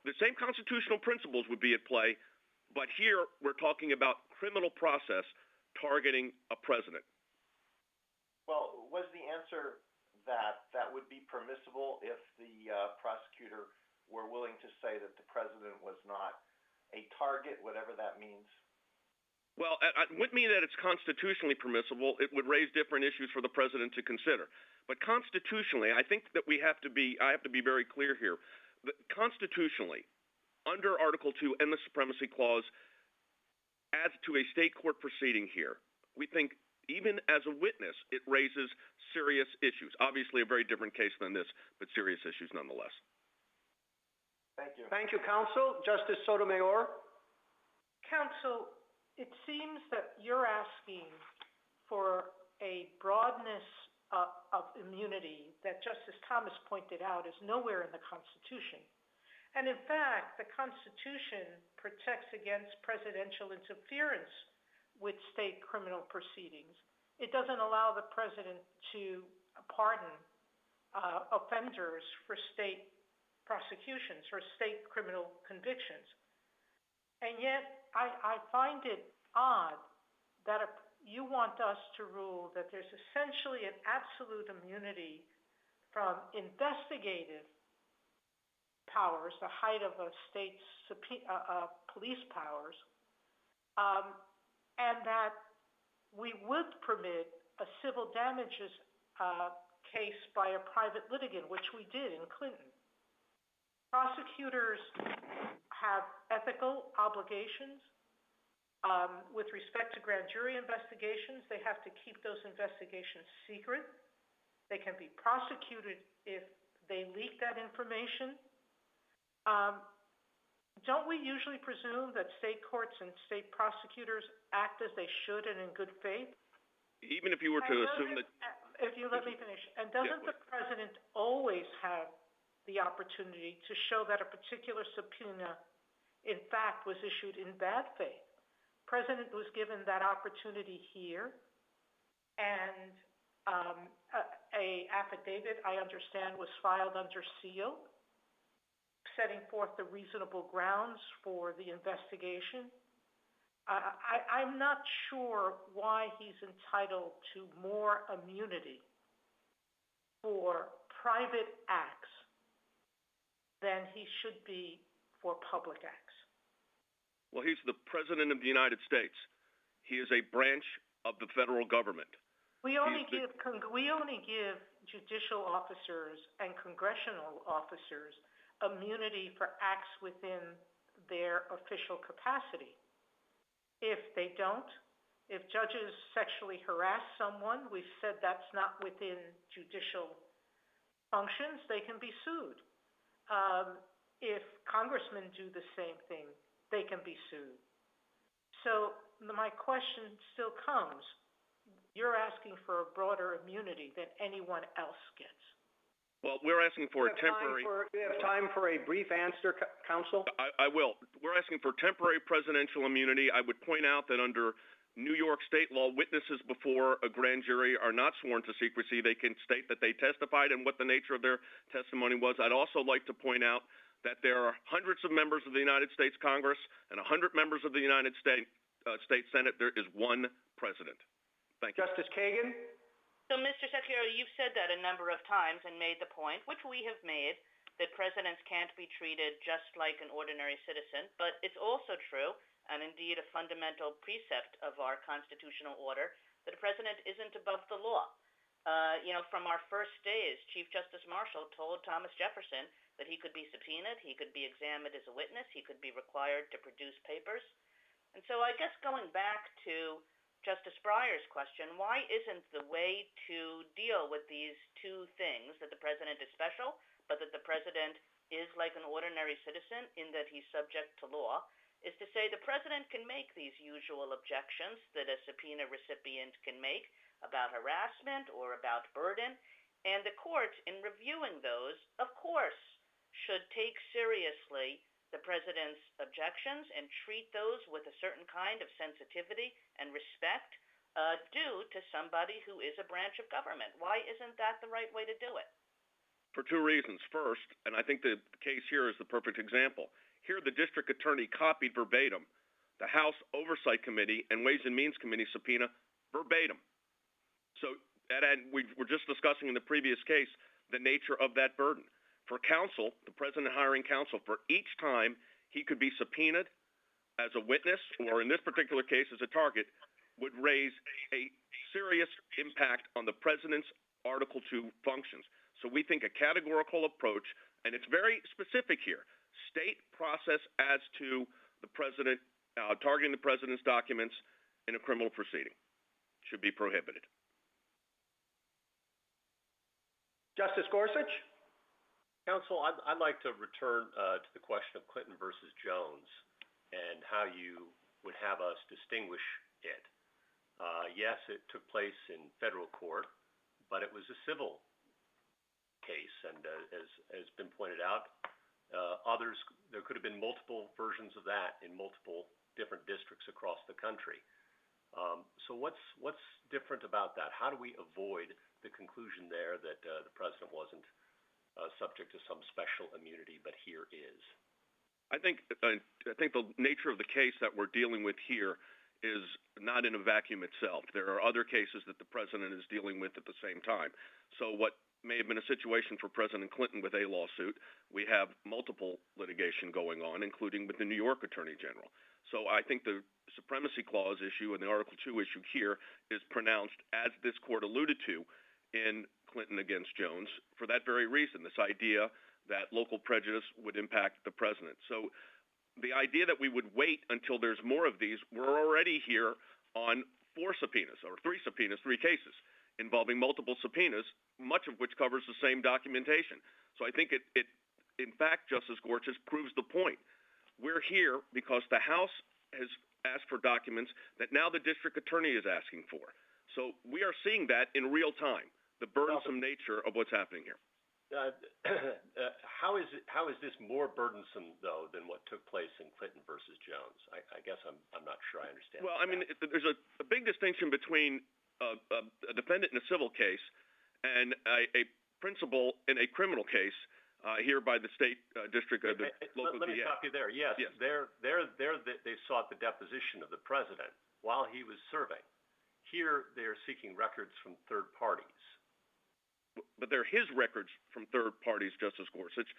the same constitutional principles would be at play, but here we're talking about criminal process targeting a president. Well, was the answer that that would be permissible if the prosecutor were willing to say that the president was not a target, whatever that means? Well, it wouldn't mean that it's constitutionally permissible. It would raise different issues for the president to consider. But constitutionally, I think that I have to be very clear here. Constitutionally, under Article 2 and the Supremacy Clause, as to a state court proceeding here, we think even as a witness, it raises serious issues. Obviously, a very different case than this, but serious issues nonetheless. Thank you. Thank you, counsel. Justice Sotomayor? Counsel, it seems that you're asking for a broadness of immunity that Justice Thomas pointed out is nowhere in the Constitution. And in fact, the Constitution protects against presidential interference with state criminal proceedings. It doesn't allow the president to pardon offenders for state prosecutions, for state criminal convictions. And yet, I find it odd that you want us to rule that there's essentially an absolute immunity from investigative powers, the height of a state's police powers, and that we would permit a civil damages case by a private litigant, which we did in Clinton. Prosecutors have ethical obligations with respect to grand jury investigations. They have to keep those investigations secret. They can be prosecuted if they leak that information. Don't we usually presume that state courts and state prosecutors act as they should and in good faith? Even if you were to assume that... If you let me finish. And doesn't the president always have the opportunity to show that a particular subpoena, in fact, was issued in bad faith? President was given that opportunity here, and a affidavit, I understand, was filed under seal, setting forth the reasonable grounds for the investigation. I'm not sure why he's entitled to more immunity for private acts than he should be for public acts. Well, he's the President of the United States. He is a branch of the federal government. We only give judicial officers and congressional officers immunity for acts within their official capacity. If they don't, if judges sexually harass someone, we've said that's not within judicial functions, they can be sued. If congressmen do the same thing, they can be sued. So my question still comes. You're asking for a broader immunity than anyone else gets. Well, we're asking for a temporary... We have time for a brief answer, counsel? I will. We're asking for temporary presidential immunity. I would point out that under New York state law, witnesses before a grand jury are not sworn to secrecy. They can state that they testified and what the nature of their testimony was. I'd also like to point out that there are hundreds of members of the United States Congress and 100 members of the United States Senate. There is one president. Thank you. Justice Kagan? So, Mr. Secretary, you've said that a number of times and made the point, which we have made, that presidents can't be treated just like an ordinary citizen. But it's also true, and indeed a fundamental precept of our constitutional order, that a president isn't above the law. From our first days, Chief Justice Marshall told Thomas Jefferson that he could be subpoenaed, he could be examined as a witness, he could be required to produce papers. And so I guess going back to Justice Breyer's question, why isn't the way to deal with these two things, that the president is special, but that the president is like an ordinary citizen in that he's subject to law, is to say the president can make these usual objections that a subpoena recipient can make about harassment or about burden, and the court, in reviewing those, of course, should take seriously the president's objections and treat those with a certain kind of sensitivity and respect due to somebody who is a branch of government. Why isn't that the right way to do it? For two reasons. First, and I think the case here is the perfect example. Here, the district attorney copied verbatim the House Oversight Committee and Ways and Means Committee subpoena verbatim. So, and we were just discussing in the previous case the nature of that burden. For counsel, the president hiring counsel, for each time he could be subpoenaed as a witness, or in this particular case as a target, would raise a serious impact on the president's Article 2 functions. So we think a categorical approach, and it's very specific here, state process as to the president, targeting the president's documents in a criminal proceeding should be prohibited. Justice Gorsuch? Counsel, I'd like to return to the question of Clinton versus Jones and how you would have us distinguish it. Yes, it took place in federal court, but it was a civil case, and as has been pointed out, there could have been multiple versions of that in multiple different districts across the country. So what's different about that? How do we avoid the conclusion there that the president wasn't subject to some special immunity, but here is? I think the nature of the case that we're dealing with here is not in a vacuum itself. There are other cases that the president is dealing with at the same time. So what may have been a situation for President Clinton with a lawsuit, we have multiple litigation going on, including with the New York Attorney General. So I think the Supremacy Clause issue and the Article 2 issue here is pronounced, as this court alluded to, in Clinton against Jones for that very reason, this idea that local prejudice would impact the president. So the idea that we would wait until there's more of these, we're already here on 4 subpoenas, or 3 subpoenas, 3 cases involving multiple subpoenas, much of which covers the same documentation. So I think it in fact, Justice Gorsuch, proves the point. We're here because the House has asked for documents that now the district attorney is asking for. So we are seeing that in real time, the burdensome nature of what's happening here. How is this more burdensome, though, than what took place in Clinton versus Jones? I guess I'm not sure I understand. Well, I mean, there's a big distinction between a defendant in a civil case and a principal in a criminal case here by the state district of the local DA. Let me stop you there. Yes. They sought the deposition of the president while he was serving. Here, they're seeking records from third parties. But they're his records from third parties, Justice Gorsuch.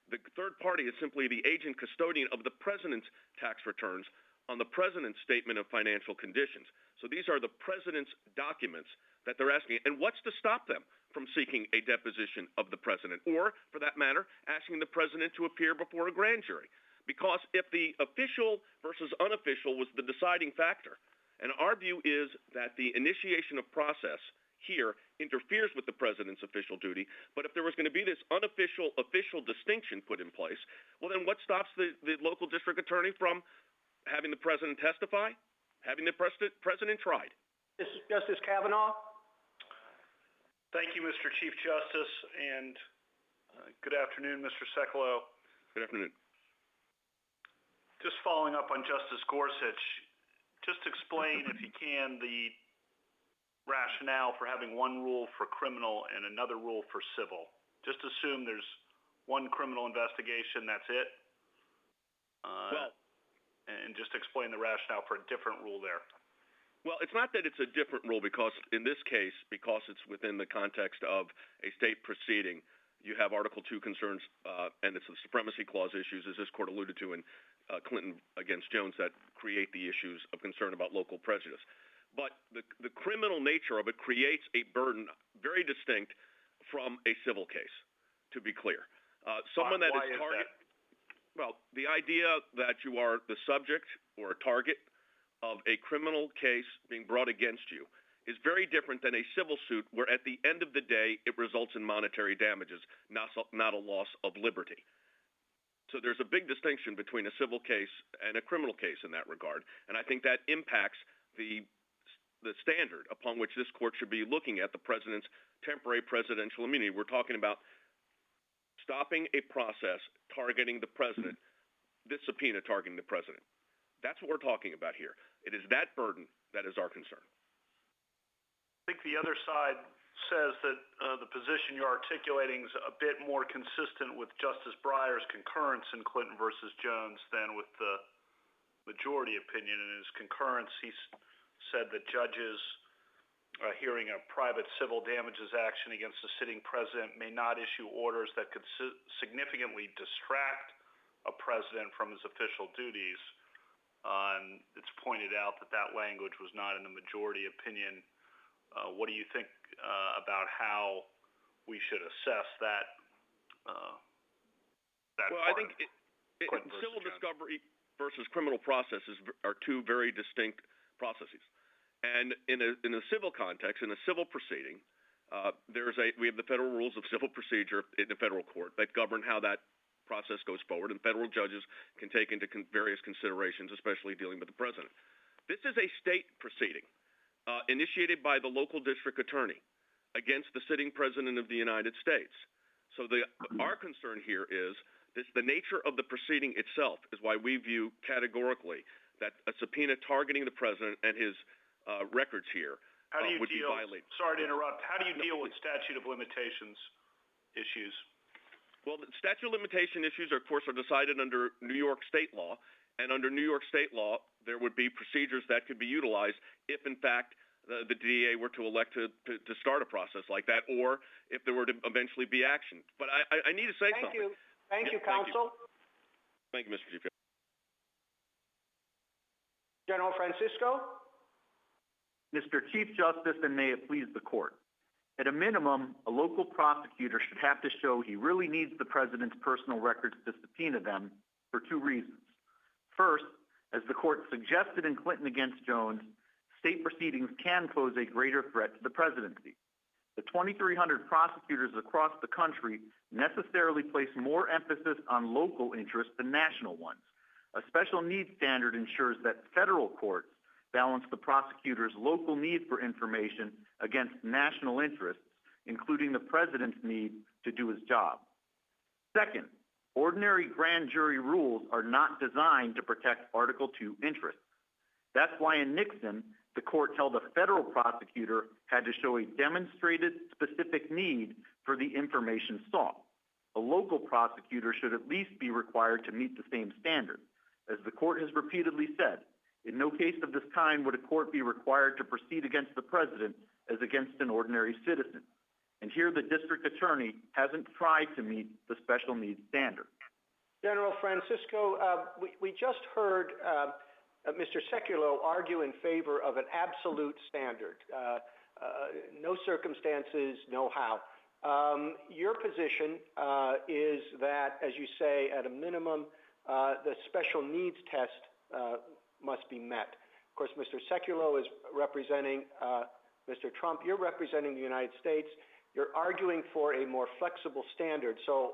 The third party is simply the agent custodian of the president's tax returns on the President's statement of financial conditions. So these are the President's documents that they're asking. And what's to stop them from seeking a deposition of the President, or, for that matter, asking the President to appear before a grand jury? Because if the official versus unofficial was the deciding factor, and our view is that the initiation of process here interferes with the President's official duty, but if there was going to be this unofficial-official distinction put in place, well, then what stops the local district attorney from having the President testify, having the President tried? Justice Kavanaugh? Thank you, Mr. Chief Justice, and good afternoon, Mr. Sekulow. Good afternoon. Just following up on Justice Gorsuch, just explain, if you can, the rationale for having one rule for criminal and another rule for civil. Just assume there's one criminal investigation, that's it? And just explain the rationale for a different rule there. Well, it's not that it's a different rule, because in this case, because it's within the context of a state proceeding, you have Article 2 concerns, and it's the Supremacy Clause issues, as this court alluded to in Clinton against Jones, that create the issues of concern about local prejudice. But the criminal nature of it creates a burden very distinct from a civil case, to be clear. Someone that is target. Well, the idea that you are the subject or a target of a criminal case being brought against you is very different than a civil suit, where at the end of the day it results in monetary damages, not a loss of liberty. So there's a big distinction between a civil case and a criminal case in that regard, and I think that impacts the standard upon which this court should be looking at the President's temporary presidential immunity. We're talking about stopping a process targeting the President, this subpoena targeting the President. That's what we're talking about here. It is that burden that is our concern. I think the other side says that the position you're articulating is a bit more consistent with Justice Breyer's concurrence in Clinton versus Jones than with the majority opinion. In his concurrence, he said that judges hearing a private civil damages action against the sitting president may not issue orders that could significantly distract a president from his official duties. It's pointed out that that language was not in the majority opinion. What do you think about how we should assess that? Well, I think civil discovery versus criminal processes are two very distinct processes. And in a civil context, in a civil proceeding, we have the federal rules of civil procedure in the federal court that govern how that process goes forward, and federal judges can take into various considerations, especially dealing with the president. This is a state proceeding initiated by the local district attorney against the sitting president of the United States. So our concern here is the nature of the proceeding itself is why we view categorically that a subpoena targeting the president and his records here would be violated. Sorry to interrupt. How do you deal with statute of limitations issues? Well, the statute of limitation issues, of course, are decided under New York state law, and under New York state law, there would be procedures that could be utilized if, in fact, the DA were to elect to start a process like that, or if there were to eventually be action. But I need to say something. Thank you, counsel. Thank you, Mr. Chief Justice. General Francisco? Mr. Chief Justice, and may it please the court. At a minimum, a local prosecutor should have to show he really needs the president's personal records to subpoena them for two reasons. First, as the court suggested in Clinton against Jones, state proceedings can pose a greater threat to the presidency. The 2,300 prosecutors across the country necessarily place more emphasis on local interests than national ones. A special needs standard ensures that federal courts balance the prosecutor's local need for information against national interests, including the president's need to do his job. Second, ordinary grand jury rules are not designed to protect Article 2 interests. That's why in Nixon, the court held a federal prosecutor had to show a demonstrated specific need for the information sought. A local prosecutor should at least be required to meet the same standard. As the court has repeatedly said, in no case of this kind would a court be required to proceed against the president as against an ordinary citizen. And here the district attorney hasn't tried to meet the special needs standard. General Francisco, we just heard Mr. Sekulow argue in favor of an absolute standard, no circumstances, no how. Your position is that, as you say, at a minimum, the special needs test must be met. Of course, Mr. Sekulow is representing Mr. Trump. You're representing the United States. You're arguing for a more flexible standard. So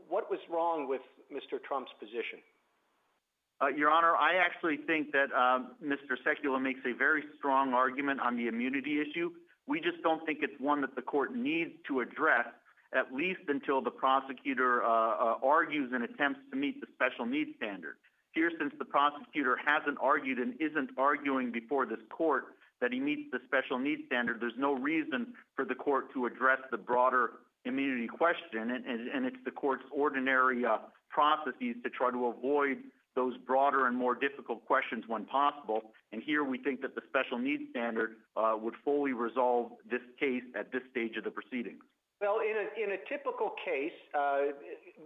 what was wrong with Mr. Trump's position? Your Honor, I actually think that Mr. Sekulow makes a very strong argument on the immunity issue. We just don't think it's one that the court needs to address, at least until the prosecutor argues and attempts to meet the special needs standard. Here, since the prosecutor hasn't argued and isn't arguing before this court that he meets the special needs standard, there's no reason for the court to address the broader immunity question, and it's the court's ordinary processes to try to avoid those broader and more difficult questions when possible. And here we think that the special needs standard would fully resolve this case at this stage of the proceedings. Well, in a typical case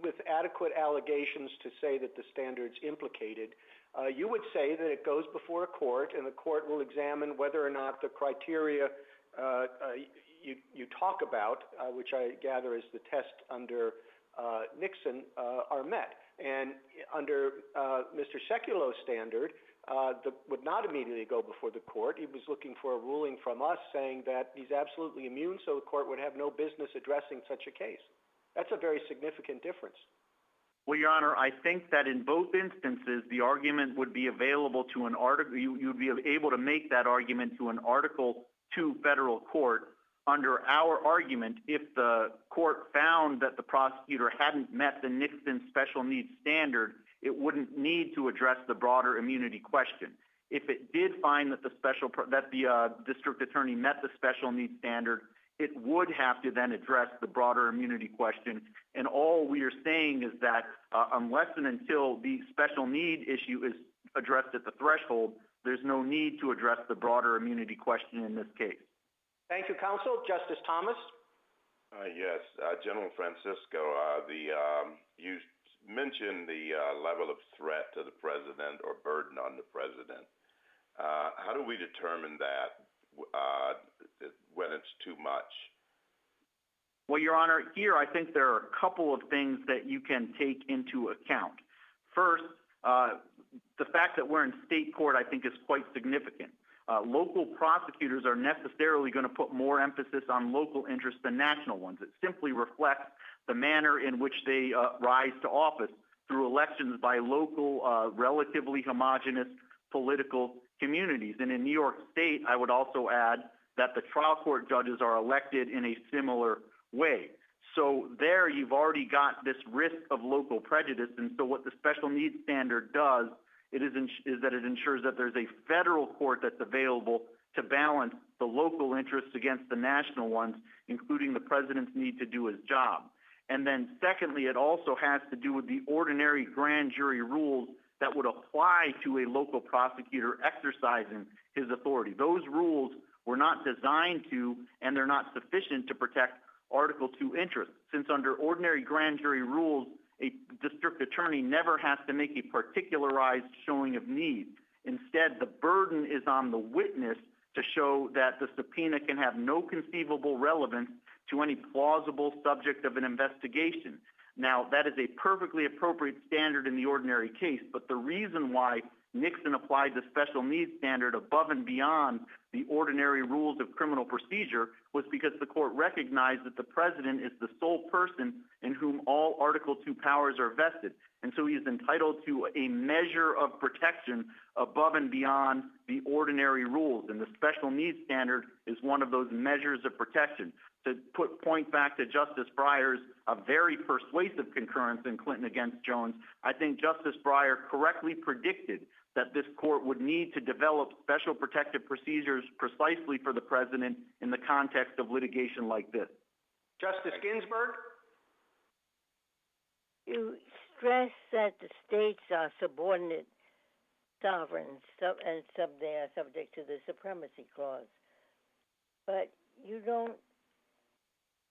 with adequate allegations to say that the standard's implicated, you would say that it goes before a court, and the court will examine whether or not the criteria you talk about, which I gather is the test under Nixon, are met. And under Mr. Sekulow's standard, would not immediately go before the court. He was looking for a ruling from us saying that he's absolutely immune, so the court would have no business addressing such a case. That's a very significant difference. Well, Your Honor, I think that in both instances, the argument would be available to an article. You'd be able to make that argument to an Article II federal court. Under our argument, if the court found that the prosecutor hadn't met the Nixon special needs standard, it wouldn't need to address the broader immunity question. If it did find that the district attorney met the special needs standard, it would have to then address the broader immunity question. And all we are saying is that unless and until the special need issue is addressed at the threshold, there's no need to address the broader immunity question in this case. Thank you, counsel. Justice Thomas? Yes, General Francisco, you mentioned the level of threat to the president or burden on the president. How do we determine that when it's too much? Well, Your Honor, here I think there are a couple of things that you can take into account. First, the fact that we're in state court I think is quite significant. Local prosecutors are necessarily going to put more emphasis on local interests than national ones. It simply reflects the manner in which they rise to office through elections by local, relatively homogenous political communities. And in New York State, I would also add that the trial court judges are elected in a similar way. So there you've already got this risk of local prejudice. And so what the special needs standard does is that it ensures that there's a federal court that's available to balance the local interests against the national ones, including the president's need to do his job. And then secondly, it also has to do with the ordinary grand jury rules that would apply to a local prosecutor exercising his authority. Those rules were not designed to, and they're not sufficient to protect Article II interests, since under ordinary grand jury rules, a district attorney never has to make a particularized showing of need. Instead, the burden is on the witness to show that the subpoena can have no conceivable relevance to any plausible subject of an investigation. Now, that is a perfectly appropriate standard in the ordinary case, but the reason why Nixon applied the special needs standard above and beyond the ordinary rules of criminal procedure was because the court recognized that the president is the sole person in whom all Article II powers are vested. And so he is entitled to a measure of protection above and beyond the ordinary rules. And the special needs standard is one of those measures of protection. To point back to Justice Breyer's very persuasive concurrence in Clinton against Jones, I think Justice Breyer correctly predicted that this court would need to develop special protective procedures precisely for the president in the context of litigation like this. Justice Ginsburg? You stress that the states are subordinate sovereigns and they are subject to the Supremacy Clause. But you don't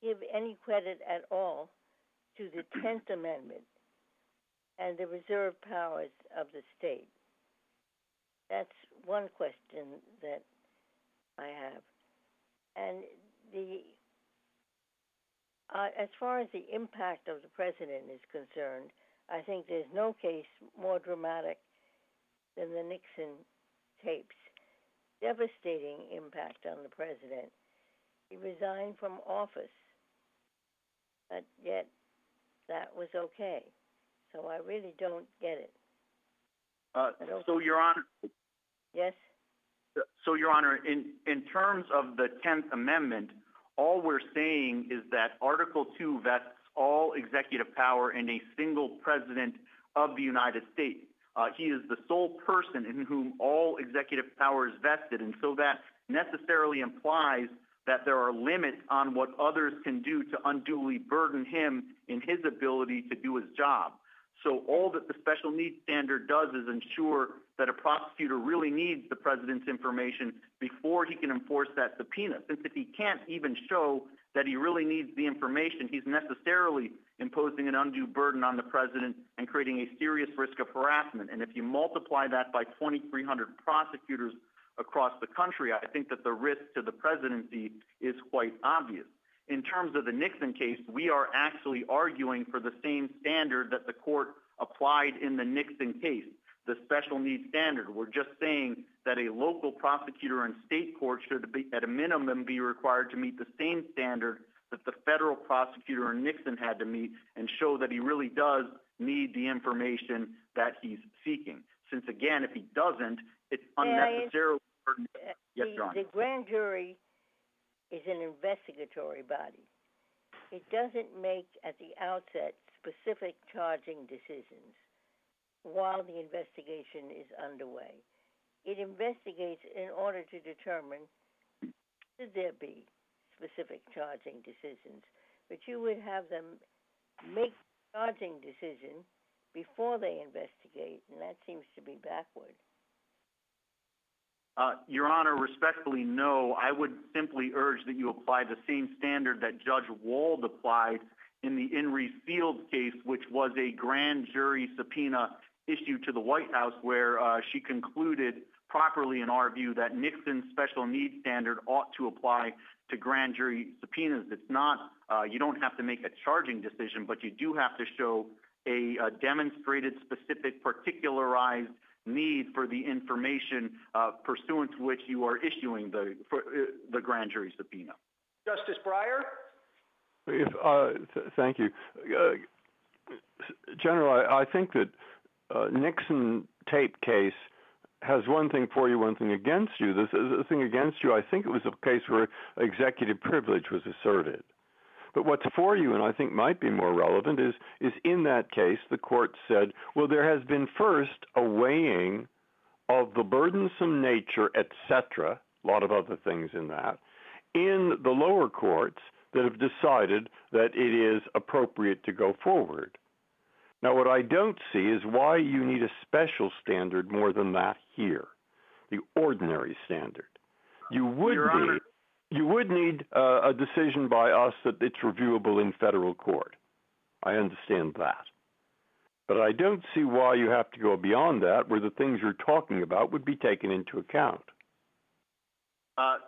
give any credit at all to the 10th Amendment and the reserved powers of the state. That's one question that I have. And as far as the impact of the president is concerned, I think there's no case more dramatic than the Nixon tapes. Devastating impact on the president. He resigned from office, but yet that was okay. So I really don't get it. So, Your Honor. Yes? So, Your Honor, in terms of the 10th Amendment, all we're saying is that Article 2 vests all executive power in a single president of the United States. He is the sole person in whom all executive power is vested, and so that necessarily implies that there are limits on what others can do to unduly burden him in his ability to do his job. So all that the special needs standard does is ensure that a prosecutor really needs the president's information before he can enforce that subpoena. Since if he can't even show that he really needs the information, he's necessarily imposing an undue burden on the president and creating a serious risk of harassment. And if you multiply that by 2,300 prosecutors across the country, I think that the risk to the presidency is quite obvious. In terms of the Nixon case, we are actually arguing for the same standard that the court applied in the Nixon case, the special needs standard. We're just saying that a local prosecutor in state court should be, at a minimum, be required to meet the same standard that the federal prosecutor in Nixon had to meet and show that he really does need the information that he's seeking. Since, again, if he doesn't, it's unnecessarily burden. Yes, Your Honor. The grand jury is an investigatory body. It doesn't make, at the outset, specific charging decisions while the investigation is underway. It investigates in order to determine should there be specific charging decisions. But you would have them make charging decision before they investigate, and that seems to be backward. Your Honor, respectfully, no. I would simply urge that you apply the same standard that Judge Wald applied in the Inree Fields case, which was a grand jury subpoena issued to the White House, where she concluded properly, in our view, that Nixon's special needs standard ought to apply to grand jury subpoenas. It's not, you don't have to make a charging decision, but you do have to show a demonstrated, specific, particularized need for the information pursuant to which you are issuing the grand jury subpoena. Justice Breyer? Thank you. General, I think that Nixon tape case has one thing for you, one thing against you. The thing against you, I think it was a case where executive privilege was asserted. But what's for you, and I think might be more relevant, is in that case, the court said, well, there has been first a weighing of the burdensome nature, etc., a lot of other things in that, in the lower courts that have decided that it is appropriate to go forward. Now, what I don't see is why you need a special standard more than that here, the ordinary standard. You would need a decision by us that it's reviewable in federal court. I understand that. But I don't see why you have to go beyond that, where the things you're talking about would be taken into account.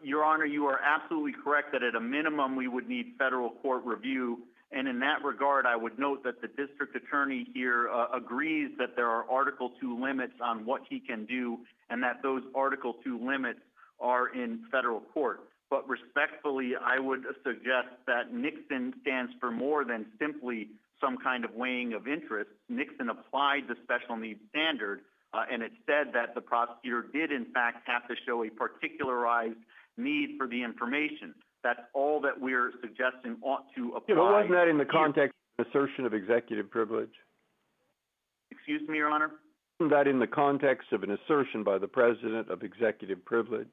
Your Honor, you are absolutely correct that at a minimum we would need federal court review. And in that regard, I would note that the district attorney here agrees that there are Article 2 limits on what he can do, and that those Article 2 limits are in federal court. But respectfully, I would suggest that Nixon stands for more than simply some kind of weighing of interest. Nixon applied the special needs standard, and it said that the prosecutor did, in fact, have to show a particularized need for the information. That's all that we're suggesting ought to apply. But wasn't that in the context of assertion of executive privilege? Excuse me, Your Honor? Wasn't that in the context of an assertion by the president of executive privilege?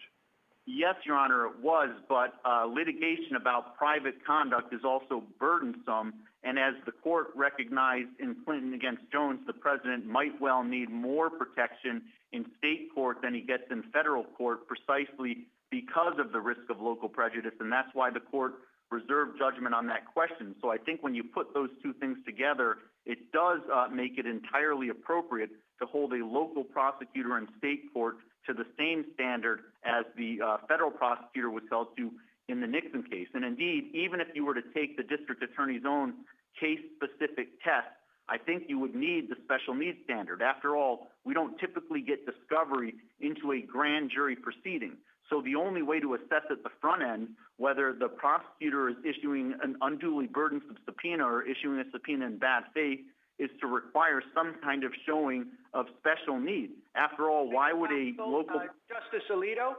Yes, Your Honor, it was, but litigation about private conduct is also burdensome, and as the court recognized in Clinton against Jones, the president might well need more protection in state court than he gets in federal court precisely because of the risk of local prejudice, and that's why the court reserved judgment on that question. So I think when you put those two things together, it does make it entirely appropriate to hold a local prosecutor in state court to the same standard as the federal prosecutor was held to in the Nixon case. And indeed, even if you were to take the district attorney's own case-specific test, I think you would need the special needs standard. After all, we don't typically get discovery into a grand jury proceeding. So the only way to assess at the front end whether the prosecutor is issuing an unduly burdensome subpoena or issuing a subpoena in bad faith is to require some kind of showing of special need. After all, why would a local... Justice Alito?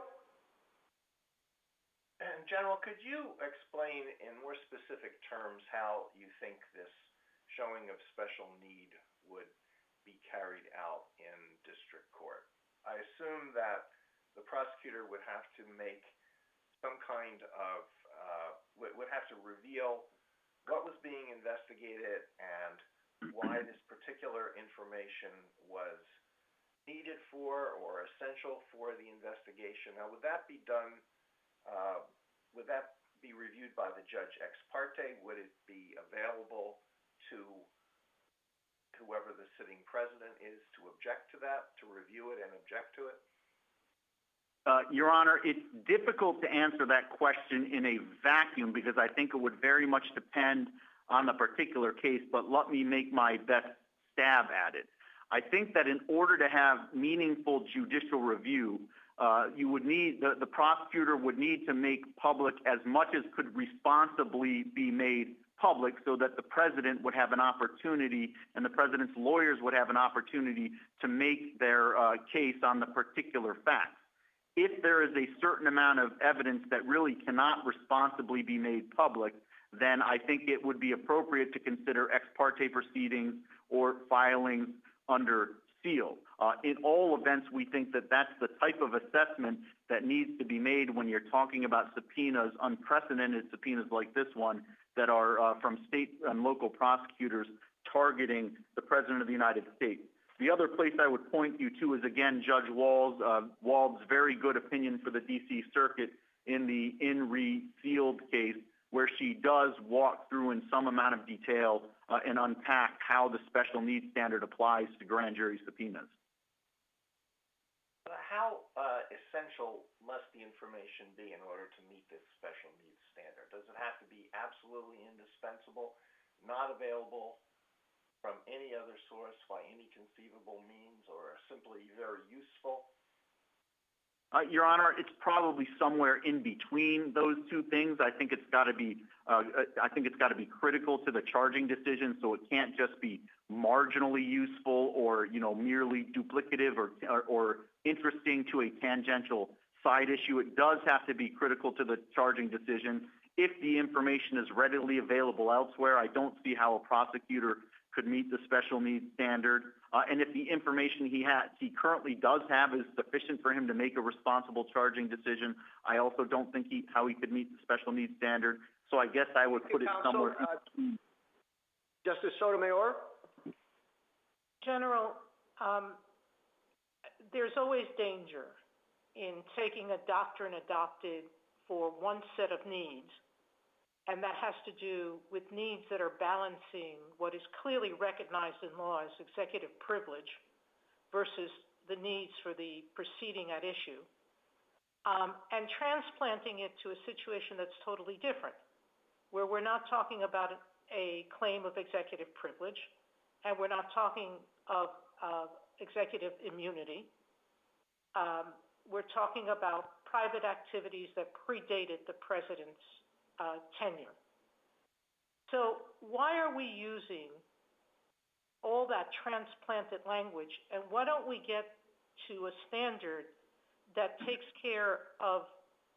And General, could you explain in more specific terms how you think this showing of special need would be carried out in district court? I assume that the prosecutor would have to make some kind of, would have to reveal what was being investigated and why this particular information was needed for or essential for the investigation. Now, would that be done, would that be reviewed by the judge ex parte? Would it be available to whoever the sitting president is to object to that, to review it and object to it? Your Honor, it's difficult to answer that question in a vacuum because I think it would very much depend on the particular case, but let me make my best stab at it. I think that in order to have meaningful judicial review, you would need, the prosecutor would need to make public as much as could responsibly be made public so that the president would have an opportunity and the president's lawyers would have an opportunity to make their case on the particular facts. If there is a certain amount of evidence that really cannot responsibly be made public, then I think it would be appropriate to consider ex parte proceedings or filings under seal. In all events, we think that that's the type of assessment that needs to be made when you're talking about subpoenas, unprecedented subpoenas like this one, that are from state and local prosecutors targeting the President of the United States. The other place I would point you to is, again, Judge Wald's very good opinion for the D.C. Circuit in the In Re Sealed case, where she does walk through in some amount of detail and unpack how the special needs standard applies to grand jury subpoenas. How essential must the information be in order to meet this special needs standard? Does it have to be absolutely indispensable, not available from any other source by any conceivable means, or simply very useful? Your Honor, it's probably somewhere in between those two things. I think it's got to be. I think it's got to be critical to the charging decision, so it can't just be marginally useful or merely duplicative or interesting to a tangential side issue. It does have to be critical to the charging decision. If the information is readily available elsewhere, I don't see how a prosecutor could meet the special needs standard. And if the information he currently does have is sufficient for him to make a responsible charging decision, I also don't think how he could meet the special needs standard. So I guess I would put it somewhere. Justice Sotomayor? General, there's always danger in taking a doctrine adopted for one set of needs, and that has to do with needs that are balancing what is clearly recognized in law as executive privilege versus the needs for the proceeding at issue, and transplanting it to a situation that's totally different, where we're not talking about a claim of executive privilege, and we're not talking of executive immunity. We're talking about private activities that predated the president's tenure. So why are we using all that transplanted language, and why don't we get to a standard that takes care of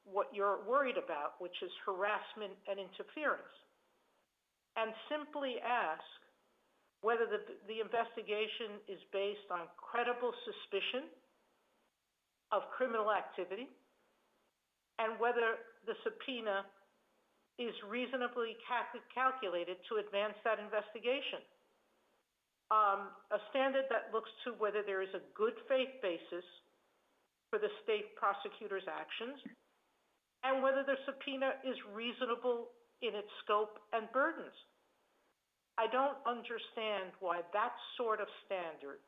what you're worried about, which is harassment and interference, and simply ask whether the investigation is based on credible suspicion of criminal activity and whether the subpoena is reasonably calculated to advance that investigation. A standard that looks to whether there is a good faith basis for the state prosecutor's actions and whether the subpoena is reasonable in its scope and burdens. I don't understand why that sort of standard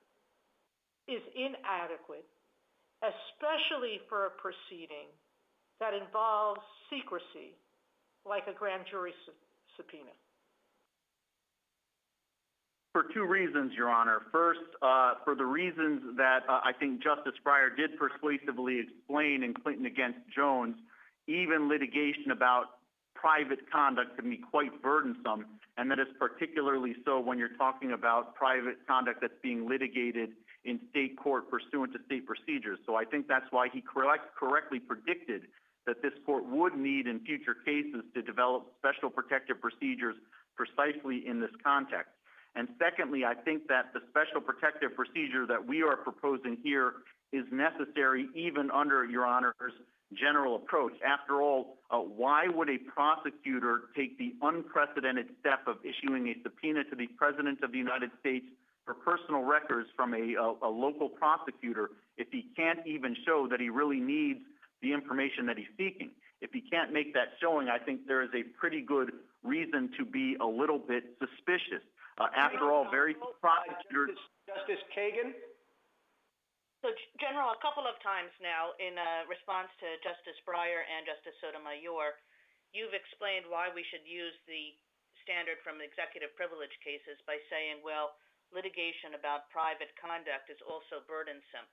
is inadequate especially for a proceeding that involves secrecy, like a grand jury subpoena? For two reasons, Your Honor. First, for the reasons that I think Justice Breyer did persuasively explain in Clinton against Jones, even litigation about private conduct can be quite burdensome, and that is particularly so when you're talking about private conduct that's being litigated in state court pursuant to state procedures. So I think that's why he correctly predicted that this court would need in future cases to develop special protective procedures precisely in this context. And secondly, I think that the special protective procedure that we are proposing here is necessary even under Your Honor's general approach. After all, why would a prosecutor take the unprecedented step of issuing a subpoena to the President of the United States for personal records from a local prosecutor if he can't even show that he really needs the information that he's seeking? If he can't make that showing, I think there is a pretty good reason to be a little bit suspicious. After all, very prosecutors... Justice Kagan? So, General, a couple of times now in response to Justice Breyer and Justice Sotomayor, you've explained why we should use the standard from executive privilege cases by saying, well, litigation about private conduct is also burdensome.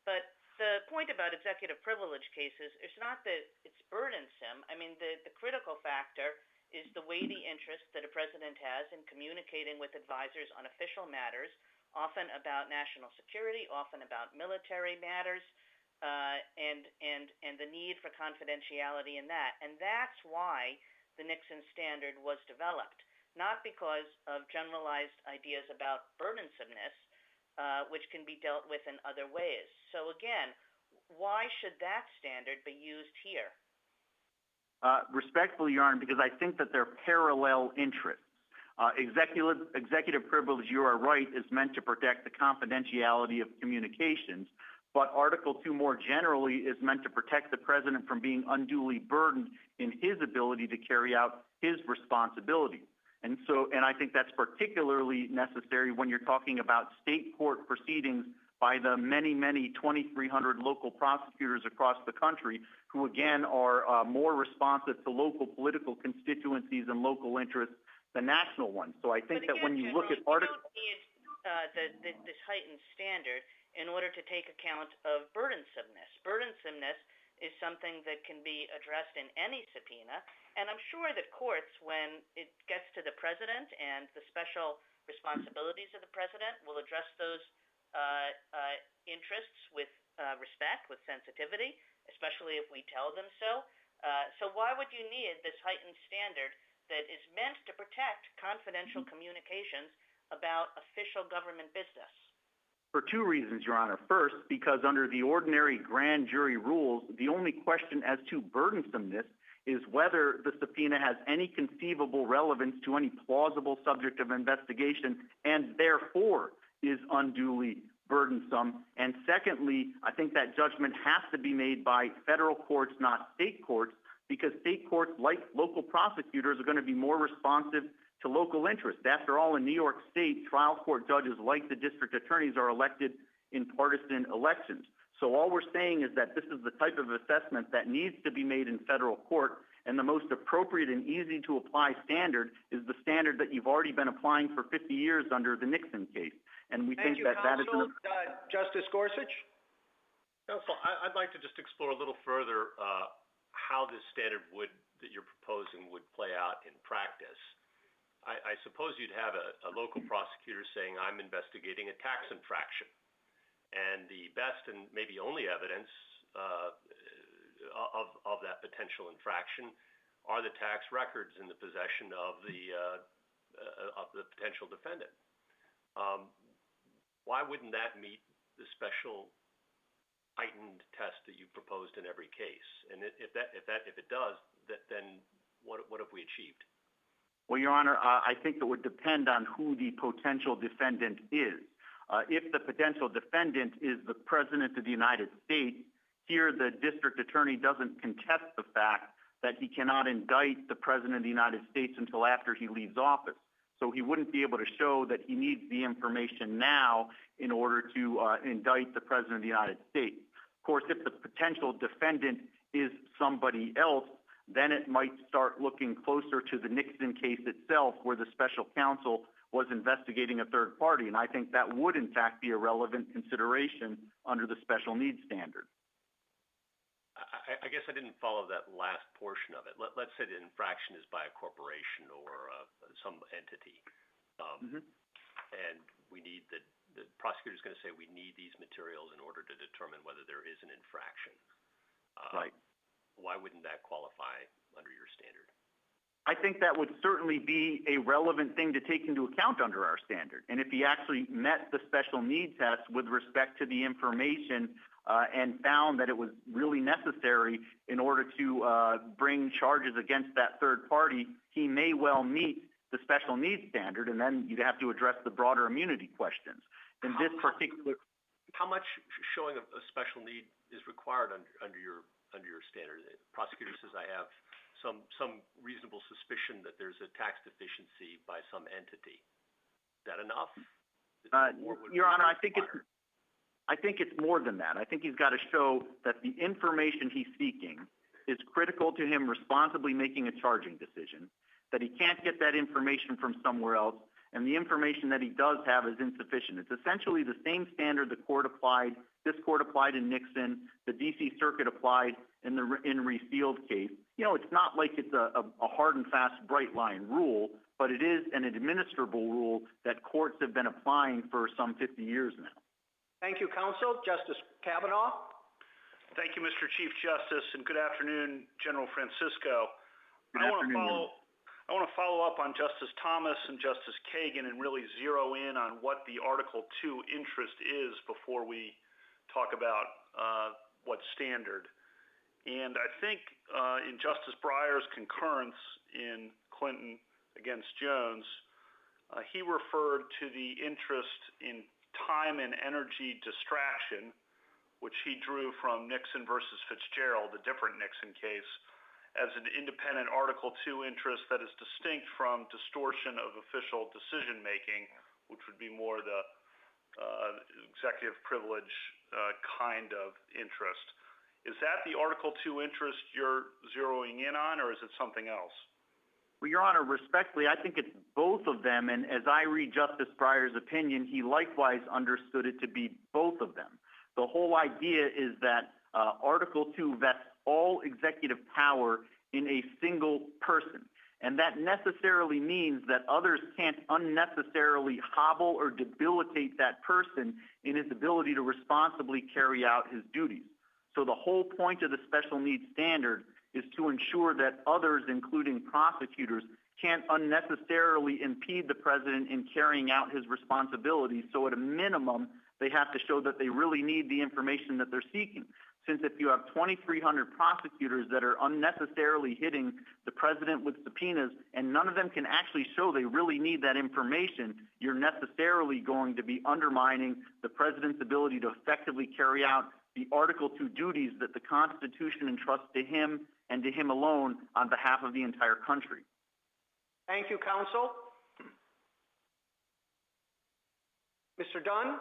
But the point about executive privilege cases is not that it's burdensome. I mean, the critical factor is the weighty interest that a president has in communicating with advisors on official matters, often about national security, often about military matters, and the need for confidentiality in that. And that's why the Nixon standard was developed, not because of generalized ideas about burdensomeness, which can be dealt with in other ways. So again, why should that standard be used here? Respectfully, Your Honor, because I think that they're parallel interests. Executive privilege, you are right, is meant to protect the confidentiality of communications, but Article 2 more generally is meant to protect the president from being unduly burdened in his ability to carry out his responsibilities. And I think that's particularly necessary when you're talking about state court proceedings by the many, many 2,300 local prosecutors across the country who, again, are more responsive to local political constituencies and local interests than national ones. So I think that when you look at Article... You don't need this heightened standard in order to take account of burdensomeness. Burdensomeness is something that can be addressed in any subpoena, and I'm sure that courts, when it gets to the president and the special responsibilities of the president, will address those interests with respect, with sensitivity, especially if we tell them so. So why would you need this heightened standard that is meant to protect confidential communications about official government business? For two reasons, Your Honor. First, because under the ordinary grand jury rules, the only question as to burdensomeness is whether the subpoena has any conceivable relevance to any plausible subject of investigation and therefore is unduly burdensome. And secondly, I think that judgment has to be made by federal courts, not state courts, because state courts, like local prosecutors, are going to be more responsive to local interests. After all, in New York State, trial court judges, like the district attorneys, are elected in partisan elections. So all we're saying is that this is the type of assessment that needs to be made in federal court, and the most appropriate and easy to apply standard is the standard that you've already been applying for 50 years under the Nixon case. And we think that that is... Justice Gorsuch? Counsel, I'd like to just explore a little further how this standard that you're proposing would play out in practice. I suppose you'd have a local prosecutor saying, I'm investigating a tax infraction. And the best and maybe only evidence of that potential infraction are the tax records in the possession of the potential defendant. Why wouldn't that meet the special heightened test that you proposed in every case? And if it does, then what have we achieved? Well, Your Honor, I think it would depend on who the potential defendant is. If the potential defendant is the President of the United States, here the district attorney doesn't contest the fact that he cannot indict the President of the United States until after he leaves office. So he wouldn't be able to show that he needs the information now in order to indict the President of the United States. course, if the potential defendant is somebody else, then it might start looking closer to the Nixon case itself, where the special counsel was investigating a third party. And I think that would, in fact, be a relevant consideration under the special needs standard. I guess I didn't follow that last portion of it. Let's say the infraction is by a corporation or some entity. And we need the prosecutor is going to say we need these materials in order to determine whether there is an infraction. Right. Why wouldn't that qualify under your standard? I think that would certainly be a relevant thing to take into account under our standard. And if he actually met the special need test with respect to the information and found that it was really necessary in order to bring charges against that third party, he may well meet the special needs standard, and then you'd have to address the broader immunity questions. In this particular, how much showing of a special need is required under your standard? The prosecutor says I have some reasonable suspicion that there's a tax deficiency by some entity. Is that enough? Your Honor, I think it's more than that. I think he's got to show that the information he's seeking is critical to him responsibly making a charging decision, that he can't get that information from somewhere else, and the information that he does have is insufficient. It's essentially the same standard this court applied in Nixon, the D.C. Circuit applied in the Resealed case. It's not like it's a hard and fast bright line rule, but it is an administrable rule that courts have been applying for some 50 years now. Thank you, counsel. Justice Kavanaugh. Thank you, Mr. Chief Justice, and good afternoon, General Francisco. Good afternoon. I want to follow up on Justice Thomas and Justice Kagan and really zero in on what the Article 2 interest is before we talk about what standard. And I think in Justice Breyer's concurrence in Clinton against Jones, he referred to the interest in time and energy distraction, which he drew from Nixon versus Fitzgerald, a different Nixon case, as an independent Article 2 interest that is distinct from distortion of official decision-making, which would be more the executive privilege kind of interest. Is that the Article 2 interest you're zeroing in on, or is it something else? Well, Your Honor, respectfully, I think it's both of them, and as I read Justice Breyer's opinion, he likewise understood it to be both of them. The whole idea is that Article 2 vests all executive power in a single person. And that necessarily means that others can't unnecessarily hobble or debilitate that person in his ability to responsibly carry out his duties. So the whole point of the special needs standard is to ensure that others, including prosecutors, can't unnecessarily impede the president in carrying out his responsibilities. So at a minimum, they have to show that they really need the information that they're seeking. Since if you have 2,300 prosecutors that are unnecessarily hitting the president with subpoenas and none of them can actually show they really need that information, you're necessarily going to be undermining the president's ability to effectively carry out the Article 2 duties that the Constitution entrusts to him and to him alone on behalf of the entire country. Thank you, counsel. Mr. Dunn?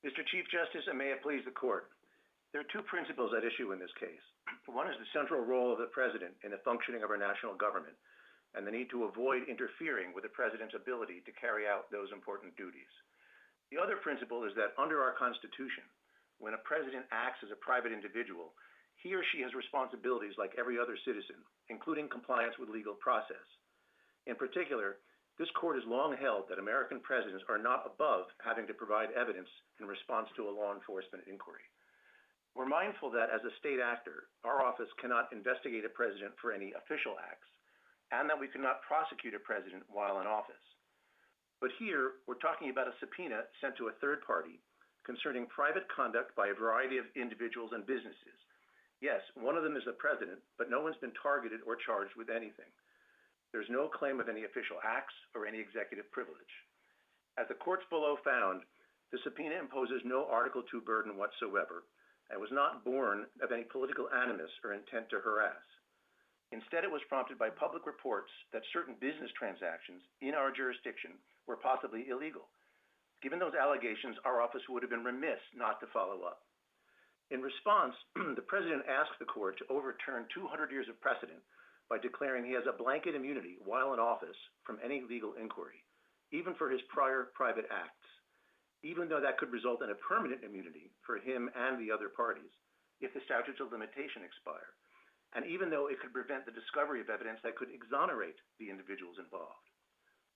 Mr. Chief Justice, and may it please the court. There are two principles at issue in this case. One is the central role of the president in the functioning of our national government and the need to avoid interfering with the president's ability to carry out those important duties. The other principle is that under our Constitution, when a president acts as a private individual, he or she has responsibilities like every other citizen, including compliance with legal process. In particular, this court has long held that American presidents are not above having to provide evidence in response to a law enforcement inquiry. We're mindful that as a state actor, our office cannot investigate a president for any official acts, and that we cannot prosecute a president while in office. But here, we're talking about a subpoena sent to a third party concerning private conduct by a variety of individuals and businesses. Yes, one of them is the president, but no one's been targeted or charged with anything. There's no claim of any official acts or any executive privilege. As the courts below found, the subpoena imposes no Article 2 burden whatsoever and was not born of any political animus or intent to harass. Instead, it was prompted by public reports that certain business transactions in our jurisdiction were possibly illegal. Given those allegations, our office would have been remiss not to follow up. In response, the President asked the court to overturn 200 years of precedent by declaring he has a blanket immunity while in office from any legal inquiry, even for his prior private acts, even though that could result in a permanent immunity for him and the other parties if the statutes of limitation expire, and even though it could prevent the discovery of evidence that could exonerate the individuals involved.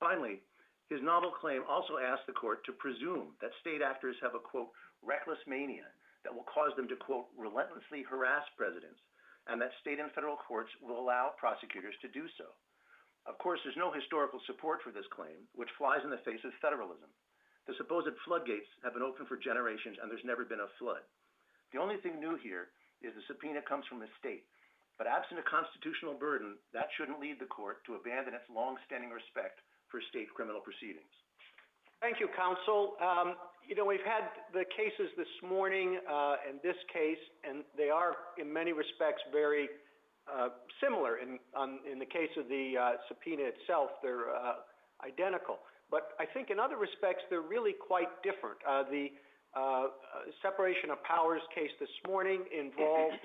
Finally, his novel claim also asked the court to presume that state actors have a, quote, reckless mania that will cause them to, quote, relentlessly harass presidents, and that state and federal courts will allow prosecutors to do so. Of course, there's no historical support for this claim, which flies in the face of federalism. The supposed floodgates have been open for generations, and there's never been a flood. The only thing new here is the subpoena comes from the state. But absent a constitutional burden, that shouldn't lead the court to abandon its long-standing respect for state criminal proceedings. Thank you, counsel. We've had the cases this morning and this case, and they are in many respects very similar. In the case of the subpoena itself, they're identical. But I think in other respects, they're really quite different. The separation of powers case this morning involved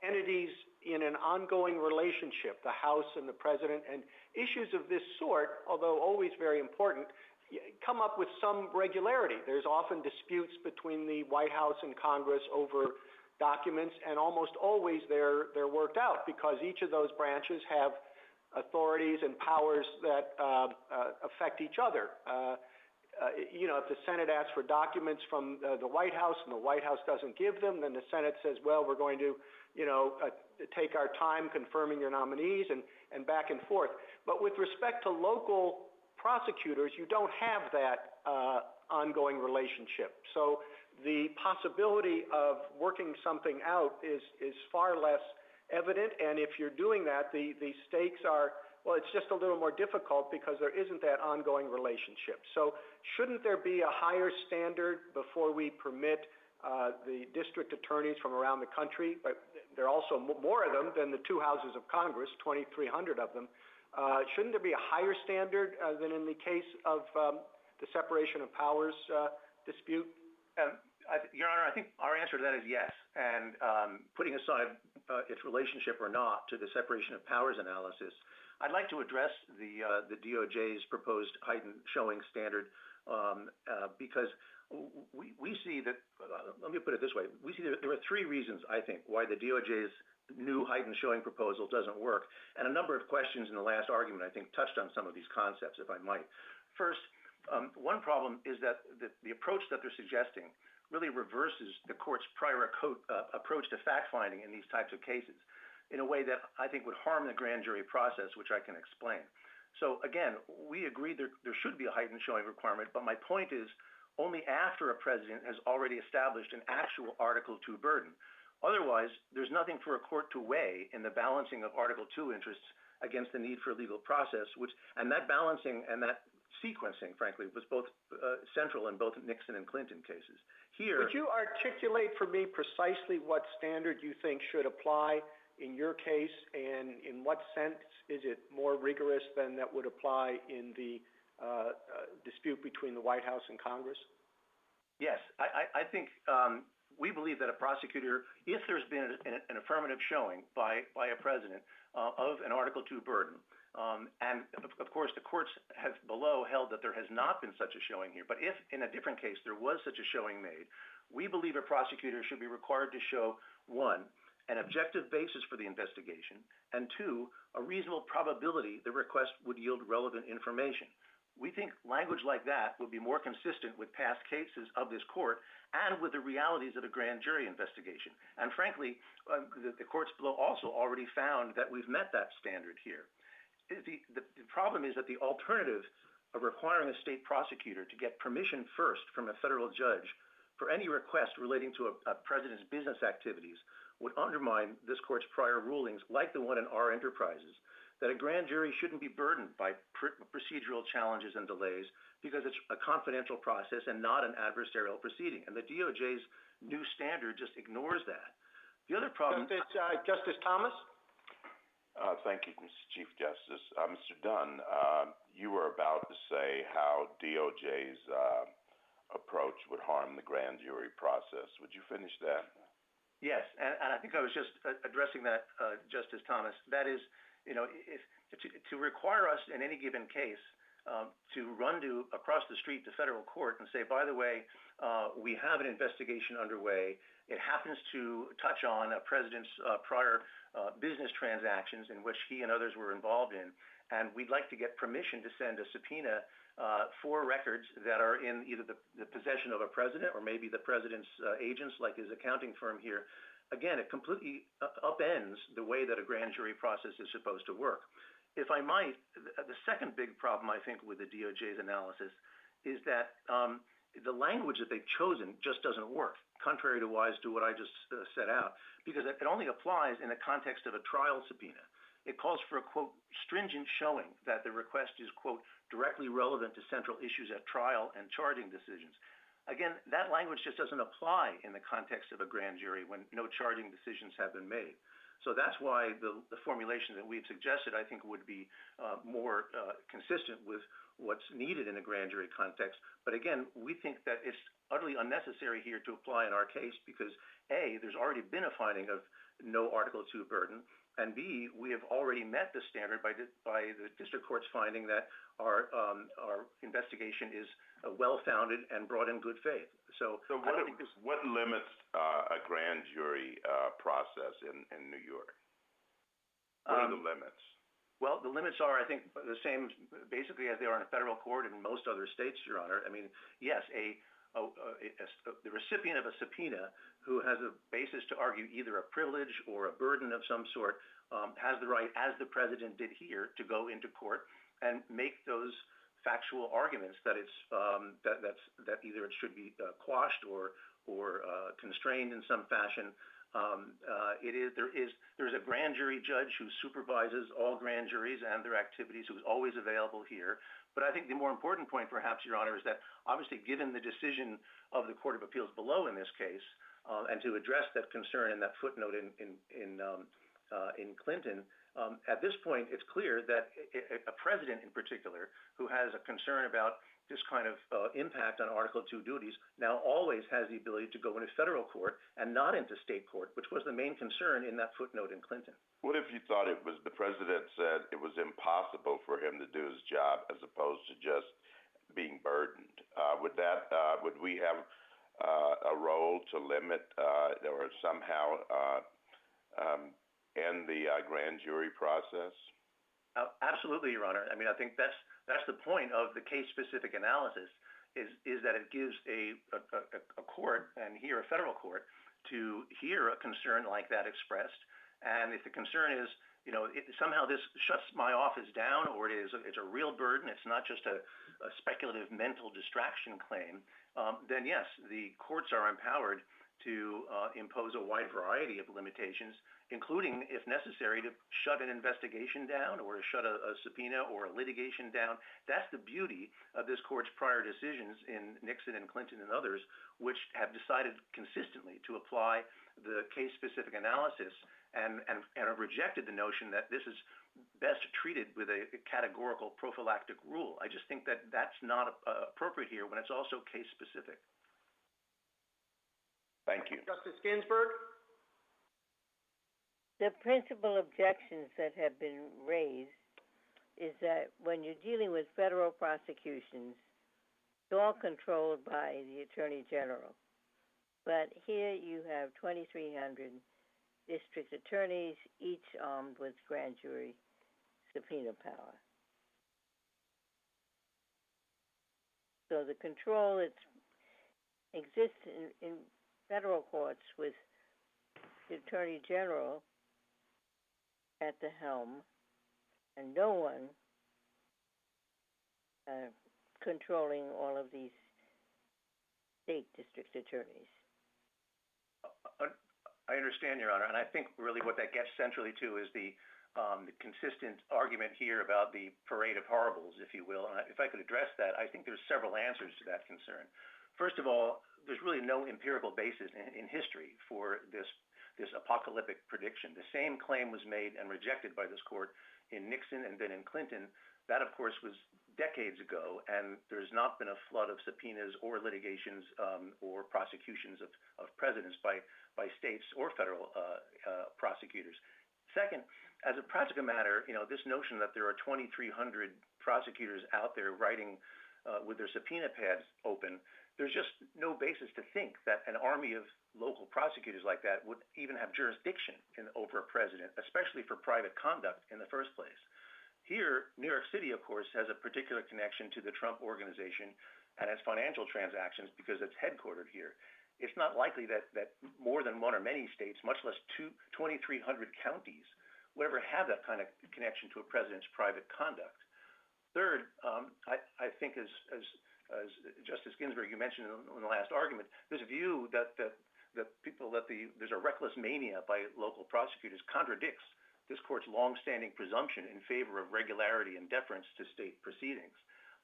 entities in an ongoing relationship, the House and the President, and issues of this sort, although always very important, come up with some regularity. There's often disputes between the White House and Congress over documents, and almost always they're worked out because each of those branches have authorities and powers that affect each other. If the Senate asks for documents from the White House and the White House doesn't give them, then the Senate says, well, we're going to, take our time confirming your nominees and back and forth. But with respect to local prosecutors, you don't have that ongoing relationship. So the possibility of working something out is far less evident. And if you're doing that, the stakes are, well, it's just a little more difficult because there isn't that ongoing relationship. So shouldn't there be a higher standard before we permit the district attorneys from around the country, but there are also more of them than the two houses of Congress, 2,300 of them. Shouldn't there be a higher standard than in the case of the separation of powers dispute? Your Honor, I think our answer to that is yes. And putting aside its relationship or not to the separation of powers analysis, I'd like to address the DOJ's proposed heightened showing standard because we see that, let me put it this way, we see that there are three reasons, I think, why the DOJ's new heightened showing proposal doesn't work. And a number of questions in the last argument, I think, touched on some of these concepts, if I might. First, one problem is that the approach that they're suggesting really reverses the court's prior approach to fact-finding in these types of cases in a way that I think would harm the grand jury process, which I can explain. So again, we agree there should be a heightened showing requirement, but my point is only after a president has already established an actual Article II burden. Otherwise, there's nothing for a court to weigh in the balancing of Article II interests against the need for a legal process, and that balancing and that sequencing, frankly, was both central in both Nixon and Clinton cases. Here, would you articulate for me precisely what standard you think should apply in your case, and in what sense is it more rigorous than that would apply in the dispute between the White House and Congress? Yes, I think we believe that a prosecutor, if there's been an affirmative showing by a president of an Article II burden, and of course the courts have below held that there has not been such a showing here, but if in a different case there was such a showing made, we believe a prosecutor should be required to show, one, an objective basis for the investigation, and two, a reasonable probability the request would yield relevant information. We think language like that would be more consistent with past cases of this court and with the realities of a grand jury investigation. And frankly, the courts below also already found that we've met that standard here. The problem is that the alternative of requiring a state prosecutor to get permission first from a federal judge for any request relating to a president's business activities would undermine this court's prior rulings, like the one in our enterprises, that a grand jury shouldn't be burdened by procedural challenges and delays because it's a confidential process and not an adversarial proceeding. And the DOJ's new standard just ignores that. The other problem... Justice Thomas? Thank you, Mr. Chief Justice. Mr. Dunn, you were about to say how DOJ's approach would harm the grand jury process. Would you finish that? Yes, and I think I was just addressing that, Justice Thomas. That is, to require us in any given case to run across the street to federal court and say, by the way, we have an investigation underway. It happens to touch on a president's prior business transactions in which he and others were involved in, and we'd like to get permission to send a subpoena for records that are in either the possession of a president or maybe the president's agents, like his accounting firm here. Again, it completely upends the way that a grand jury process is supposed to work. If I might, the second big problem, I think, with the DOJ's analysis is that the language that they've chosen just doesn't work, contrary to what I just set out, because it only applies in the context of a trial subpoena. It calls for a, quote, stringent showing that the request is, quote, directly relevant to central issues at trial and charging decisions. Again, that language just doesn't apply in the context of a grand jury when no charging decisions have been made. So that's why the formulation that we've suggested, I think, would be more consistent with what's needed in a grand jury context. But again, we think that it's utterly unnecessary here to apply in our case because, A, there's already been a finding of no Article II burden, and B, we have already met the standard by the district court's finding that our investigation is well-founded and brought in good faith. So what limits a grand jury process in New York? What are the limits? Well, the limits are, I think, the same basically as they are in a federal court in most other states, Your Honor. I mean, yes, the recipient of a subpoena who has a basis to argue either a privilege or a burden of some sort has the right, as the president did here, to go into court and make those factual arguments that that either it should be quashed or constrained in some fashion. There's a grand jury judge who supervises all grand juries and their activities, who's always available here. But I think the more important point, perhaps, Your Honor, is that obviously, given the decision of the Court of Appeals below in this case, and to address that concern in that footnote in Clinton, at this point, it's clear that a president in particular who has a concern about this kind of impact on Article II duties now always has the ability to go into federal court and not into state court, which was the main concern in that footnote in Clinton. What if you thought it was the president said it was impossible for him to do his job as opposed to just being burdened? Would we have a role to limit or somehow end the grand jury process? Absolutely, Your Honor. I mean, I think that's the point of the case-specific analysis is that it gives a court, and here a federal court, to hear a concern like that expressed. And if the concern is, somehow this shuts my office down, or it's a real burden, it's not just a speculative mental distraction claim, then yes, the courts are empowered to impose a wide variety of limitations, including, if necessary, to shut an investigation down or to shut a subpoena or a litigation down. That's the beauty of this court's prior decisions in Nixon and Clinton and others, which have decided consistently to apply the case-specific analysis and have rejected the notion that this is best treated with a categorical prophylactic rule. I just think that that's not appropriate here when it's also case-specific. Thank you. Justice Ginsburg? The principal objections that have been raised is that when you're dealing with federal prosecutions, it's all controlled by the Attorney General. But here you have 2,300 district attorneys, each armed with grand jury subpoena power. So the control exists in federal courts with the Attorney General at the helm and no one controlling all of these state district attorneys. I understand, Your Honor, and I think really what that gets centrally to is the consistent argument here about the parade of horribles, if you will. And if I could address that, I think there's several answers to that concern. First of all, there's really no empirical basis in history for this apocalyptic prediction. The same claim was made and rejected by this court in Nixon and then in Clinton. That, of course, was decades ago, and there's not been a flood of subpoenas or litigations or prosecutions of presidents by states or federal prosecutors. Second, as a practical matter, this notion that there are 2,300 prosecutors out there writing with their subpoena pads open, there's just no basis to think that an army of local prosecutors like that would even have jurisdiction over a president, especially for private conduct in the first place. Here, New York City, of course, has a particular connection to the Trump organization and its financial transactions because it's headquartered here. It's not likely that more than one or many states, much less 2,300 counties, would ever have that kind of connection to a president's private conduct. Third, I think as Justice Ginsburg, you mentioned in the last argument, there's a view that there's a reckless mania by local prosecutors contradicts this court's longstanding presumption in favor of regularity and deference to state proceedings.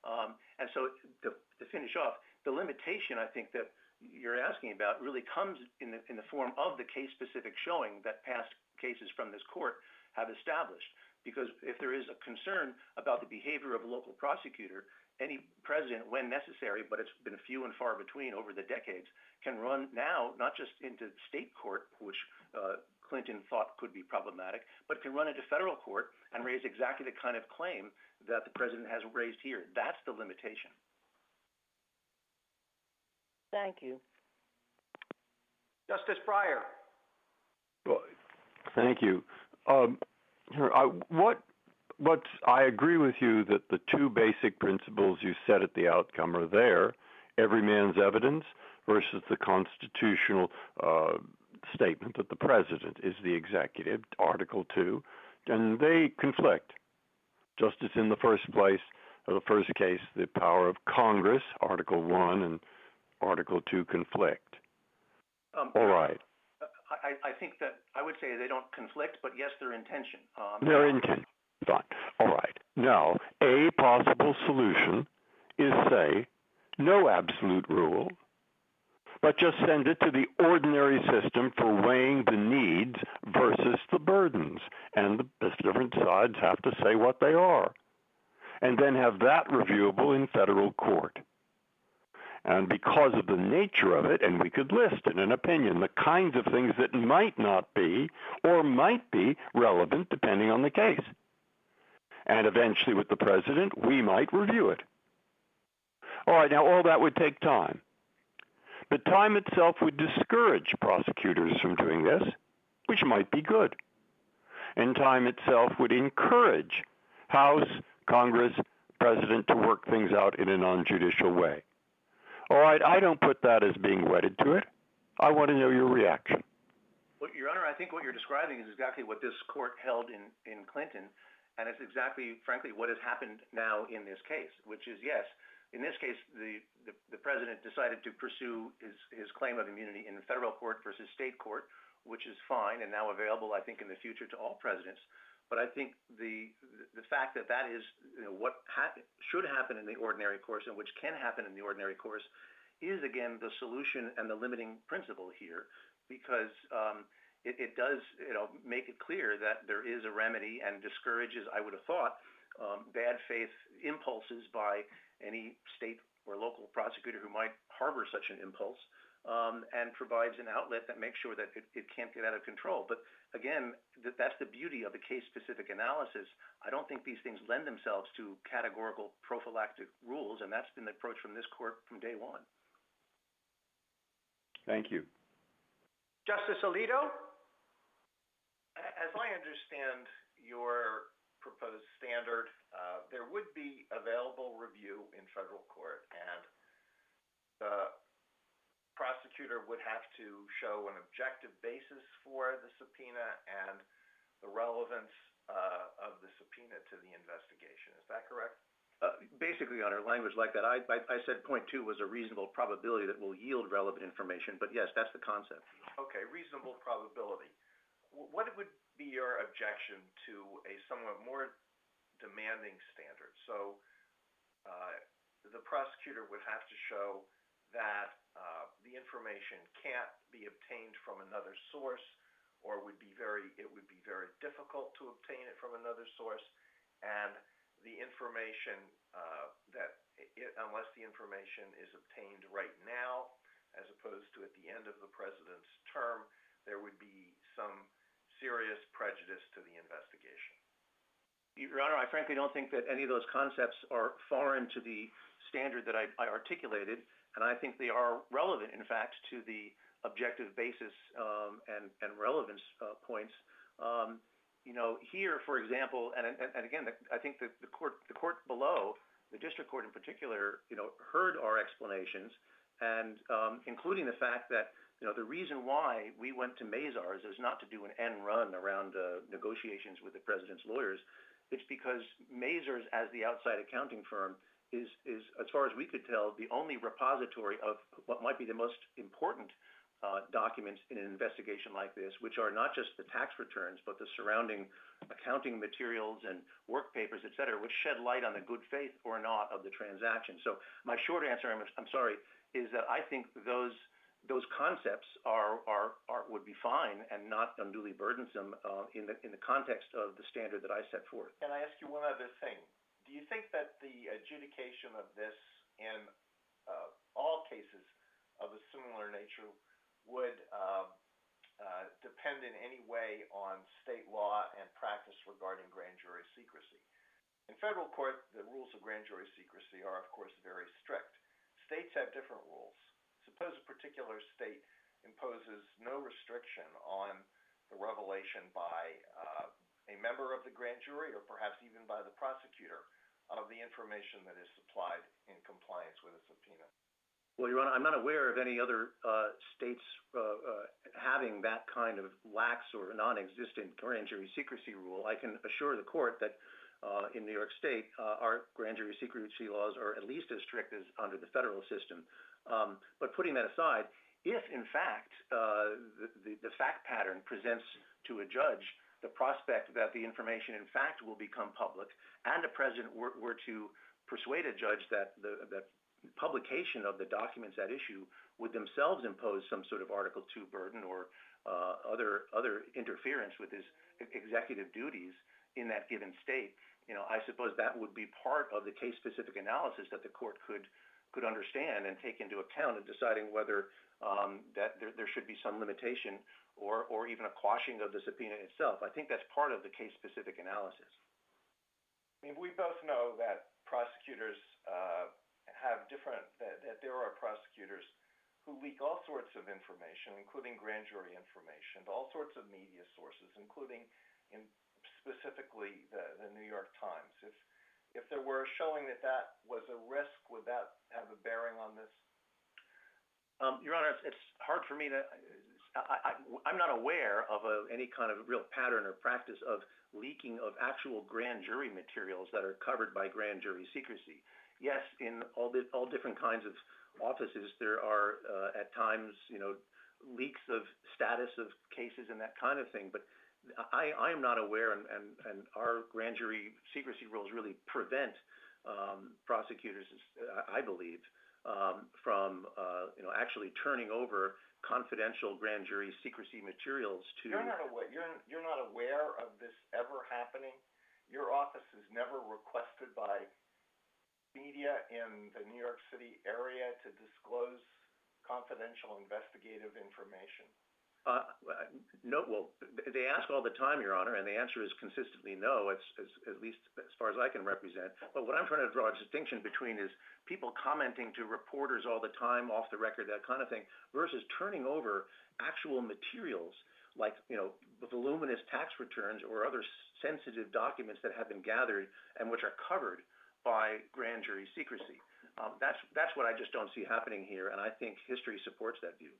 And so to finish off, the limitation I think that you're asking about really comes in the form of the case-specific showing that past cases from this court have established. Because if there is a concern about the behavior of a local prosecutor, any president, when necessary, but it's been few and far between over the decades, can run now not just into state court, which Clinton thought could be problematic, but can run into federal court and raise exactly the kind of claim that the president has raised here. That's the limitation. Thank you. Justice Breyer. Well, thank you. I agree with you that the two basic principles you set at the outcome are there: every man's evidence versus the constitutional statement that the president is the executive, Article 2, and they conflict. Just as in the first case, the power of Congress, Article 1 and Article 2 conflict. All right. I think that I would say they don't conflict, but yes, they're in tension. They're in tension. Fine. All right. Now, a possible solution is, say, no absolute rule, but just send it to the ordinary system for weighing the needs versus the burdens. And the different sides have to say what they are. And then have that reviewable in federal court. And because of the nature of it, and we could list in an opinion the kinds of things that might not be or might be relevant depending on the case. And eventually with the president, we might review it. All right, now all that would take time. But time itself would discourage prosecutors from doing this, which might be good. And time itself would encourage House, Congress, President to work things out in a non-judicial way. All right, I don't put that as being wedded to it. I want to know your reaction. Well, Your Honor, I think what you're describing is exactly what this court held in Clinton, and it's exactly, frankly, what has happened now in this case, which is, yes, in this case, the president decided to pursue his claim of immunity in federal court versus state court, which is fine and now available, I think, in the future to all presidents. But I think the fact that is what should happen in the ordinary course and which can happen in the ordinary course is, again, the solution and the limiting principle here, because it does make it clear that there is a remedy and discourages, I would have thought, bad faith impulses by any state or local prosecutor who might harbor such an impulse, and provides an outlet that makes sure that it can't get out of control. But again, that's the beauty of the case-specific analysis. I don't think these things lend themselves to categorical prophylactic rules, and that's been the approach from this court from day one. Thank you. Justice Alito? As I understand your proposed standard, there would be available review in federal court, and the prosecutor would have to show an objective basis for the subpoena and the relevance of the subpoena to the investigation. Is that correct? Basically, under language like that, I said point 2 was a reasonable probability that will yield relevant information, but yes, that's the concept. Okay, reasonable probability. What would be your objection to a somewhat more demanding standard? So the prosecutor would have to show that the information can't be obtained from another source, or it would be very difficult to obtain it from another source, and the information unless the information is obtained right now, as opposed to at the end of the president's term, there would be some serious prejudice to the investigation. Your Honor, I frankly don't think that any of those concepts are foreign to the standard that I articulated, and I think they are relevant, in fact, to the objective basis and relevance points. Here, for example, and again, I think the court below, the district court in particular, heard our explanations, and including the fact that the reason why we went to Mazars is not to do an end run around negotiations with the president's lawyers. It's because Mazars, as the outside accounting firm, is, as far as we could tell, the only repository of what might be the most important documents in an investigation like this, which are not just the tax returns, but the surrounding accounting materials and work papers, et cetera, which shed light on the good faith or not of the transaction. So my short answer, I'm sorry, is that I think those concepts would be fine and not unduly burdensome in the context of the standard that I set forth. Can I ask you one other thing? Do you think that the adjudication of this in all cases of a similar nature would depend in any way on state law and practice regarding grand jury secrecy? In federal court, the rules of grand jury secrecy are, of course, very strict. States have different rules. Suppose a particular state imposes no restriction on the revelation by a member of the grand jury or perhaps even by the prosecutor of the information that is supplied in compliance with a subpoena. Well, Your Honor, I'm not aware of any other states having that kind of lax or non-existent grand jury secrecy rule. I can assure the court that in New York State, our grand jury secrecy laws are at least as strict as under the federal system. But putting that aside, if in fact the fact pattern presents to a judge the prospect that the information in fact will become public, and the president were to persuade a judge that that publication of the documents at issue would themselves impose some sort of Article II burden or other interference with his executive duties in that given state, I suppose that would be part of the case-specific analysis that the court could understand and take into account in deciding whether that there should be some limitation or even a quashing of the subpoena itself. I think that's part of the case-specific analysis. I mean, we both know that prosecutors that there are prosecutors who leak all sorts of information, including grand jury information, to all sorts of media sources, including specifically the New York Times. If there were a showing that was a risk, would that have a bearing on this? Your Honor, it's hard for me to. I'm not aware of any kind of real pattern or practice of leaking of actual grand jury materials that are covered by grand jury secrecy. Yes, in all different kinds of offices, there are at times, leaks of status of cases and that kind of thing. But I am not aware, and our grand jury secrecy rules really prevent prosecutors, I believe, from actually turning over confidential grand jury secrecy materials to. You're not aware of this ever happening? Your office is never requested by media in the New York City area to disclose confidential investigative information? No. Well, they ask all the time, Your Honor, and the answer is consistently no, at least as far as I can represent. But what I'm trying to draw a distinction between is people commenting to reporters all the time, off the record, that kind of thing, versus turning over actual materials like, voluminous tax returns or other sensitive documents that have been gathered and which are covered by grand jury secrecy. That's what I just don't see happening here, and I think history supports that view.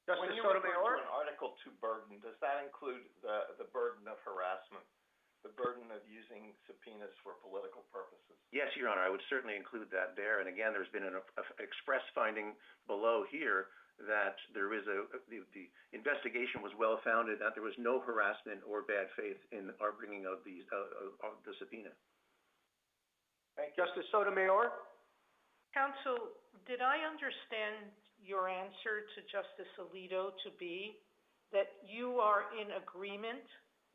When you refer to an Article II burden, does that include the burden of harassment, the burden of using subpoenas for political purposes? Yes, Your Honor, I would certainly include that there. And again, there's been an express finding below here that there is the investigation was well-founded, that there was no harassment or bad faith in our bringing of the subpoena. Thank you. Justice Sotomayor? Counsel, did I understand your answer to Justice Alito to be that you are in agreement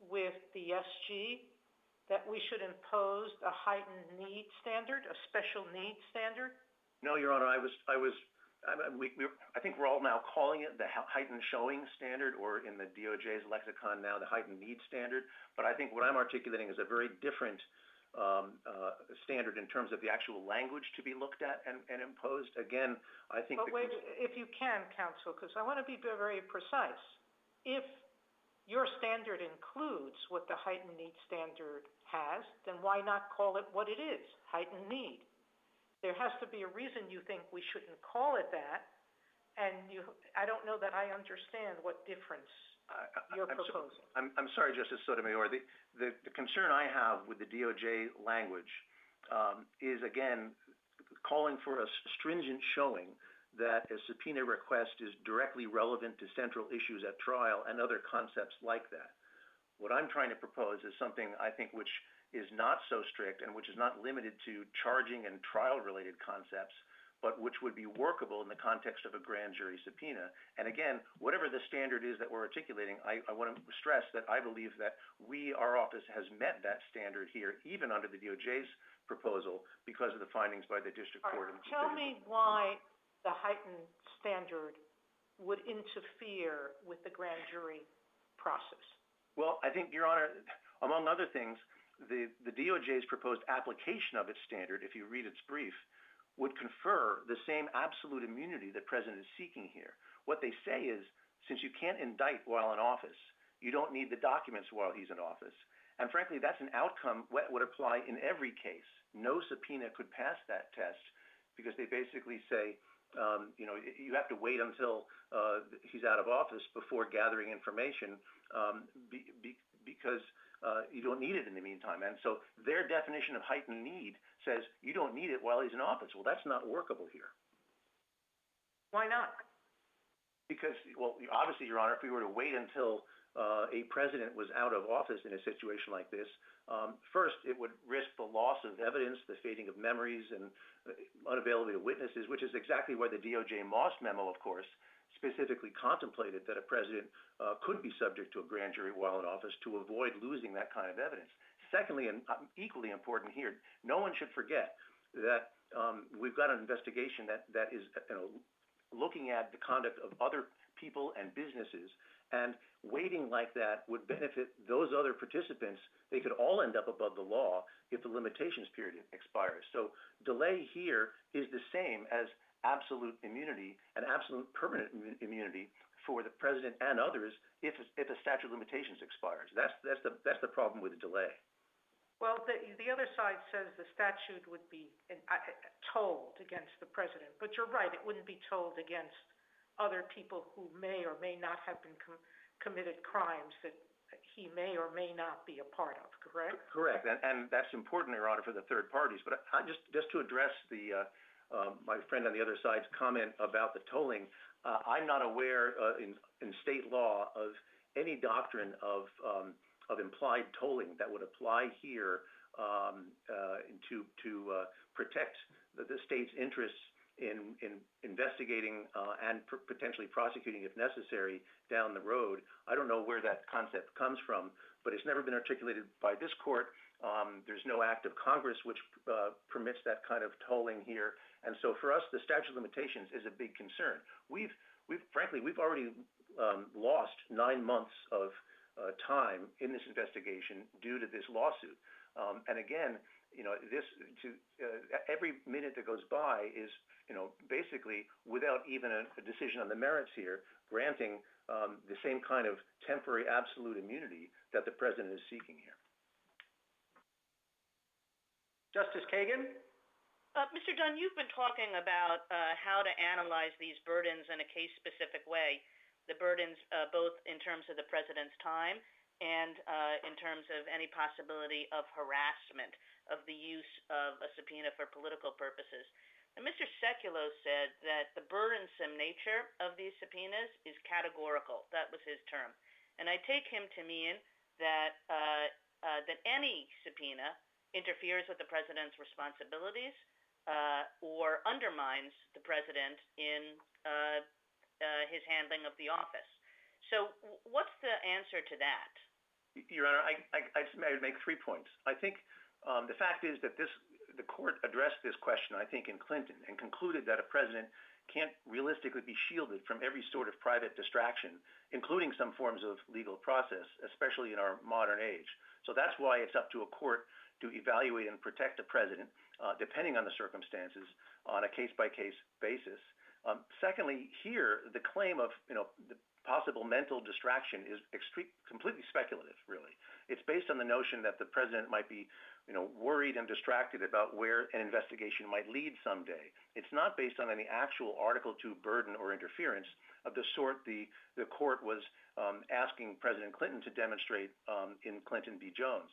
with the SG that we should impose a heightened need standard, a special need standard? No, Your Honor, I think we're all now calling it the heightened showing standard, or in the DOJ's lexicon now, the heightened need standard. But I think what I'm articulating is a very different standard in terms of the actual language to be looked at and imposed. Again, I think... But wait, if you can, counsel, because I want to be very precise. If your standard includes what the heightened need standard has, then why not call it what it is, heightened need? There has to be a reason you think we shouldn't call it that, and I don't know that I understand what difference you're proposing. I'm sorry, Justice Sotomayor. The concern I have with the DOJ language is, again, calling for a stringent showing that a subpoena request is directly relevant to central issues at trial and other concepts like that. What I'm trying to propose is something, I think, which is not so strict and which is not limited to charging and trial-related concepts, but which would be workable in the context of a grand jury subpoena. And again, whatever the standard is that we're articulating, I want to stress that I believe that our office has met that standard here, even under the DOJ's proposal, because of the findings by the district court. Tell me why the heightened standard would interfere with the grand jury process. Well, I think, Your Honor, among other things, the DOJ's proposed application of its standard, if you read its brief, would confer the same absolute immunity the president is seeking here. What they say is, since you can't indict while in office, you don't need the documents while he's in office. And frankly, that's an outcome that would apply in every case. No subpoena could pass that test because they basically say, you have to wait until he's out of office before gathering information because you don't need it in the meantime. And so their definition of heightened need says you don't need it while he's in office. Well, that's not workable here. Why not? Because, well, obviously, Your Honor, if we were to wait until a president was out of office in a situation like this, first, it would risk the loss of evidence, the fading of memories, and unavailability of witnesses, which is exactly why the DOJ Moss memo, of course, specifically contemplated that a president could be subject to a grand jury while in office to avoid losing that kind of evidence. Secondly, and equally important here, no one should forget that we've got an investigation that is looking at the conduct of other people and businesses, and waiting like that would benefit those other participants. They could all end up above the law if the limitations period expires. So delay here is the same as absolute immunity and absolute permanent immunity for the president and others if a statute of limitations expires. That's the problem with the delay. Well, the other side says the statute would be told against the president, but you're right, it wouldn't be told against other people who may or may not have been committed crimes that he may or may not be a part of, correct? Correct, and that's important, Your Honor, for the third parties. But just to address my friend on the other side's comment about the tolling, I'm not aware in state law of any doctrine of implied tolling that would apply here to protect the state's interests in investigating and potentially prosecuting, if necessary, down the road. I don't know where that concept comes from, but it's never been articulated by this court. There's no act of Congress which permits that kind of tolling here. And so for us, the statute of limitations is a big concern. We've already lost 9 months of time in this investigation due to this lawsuit. And again, every minute that goes by is, basically without even a decision on the merits here, granting the same kind of temporary absolute immunity that the president is seeking here. Justice Kagan? Mr. Dunn, you've been talking about how to analyze these burdens in a case-specific way, the burdens both in terms of the president's time and in terms of any possibility of harassment of the use of a subpoena for political purposes. And Mr. Sekulow said that the burdensome nature of these subpoenas is categorical. That was his term. And I take him to mean that that any subpoena interferes with the president's responsibilities or undermines the president in his handling of the office. So what's the answer to that? Your Honor, I would make 3 points. I think the fact is that the court addressed this question, I think, in Clinton and concluded that a president can't realistically be shielded from every sort of private distraction, including some forms of legal process, especially in our modern age. So that's why it's up to a court to evaluate and protect a president, depending on the circumstances, on a case-by-case basis. Secondly, here, the claim of the possible mental distraction is completely speculative, really. It's based on the notion that the president might be worried and distracted about where an investigation might lead someday. It's not based on any actual Article II burden or interference of the sort the court was asking President Clinton to demonstrate in Clinton v. Jones.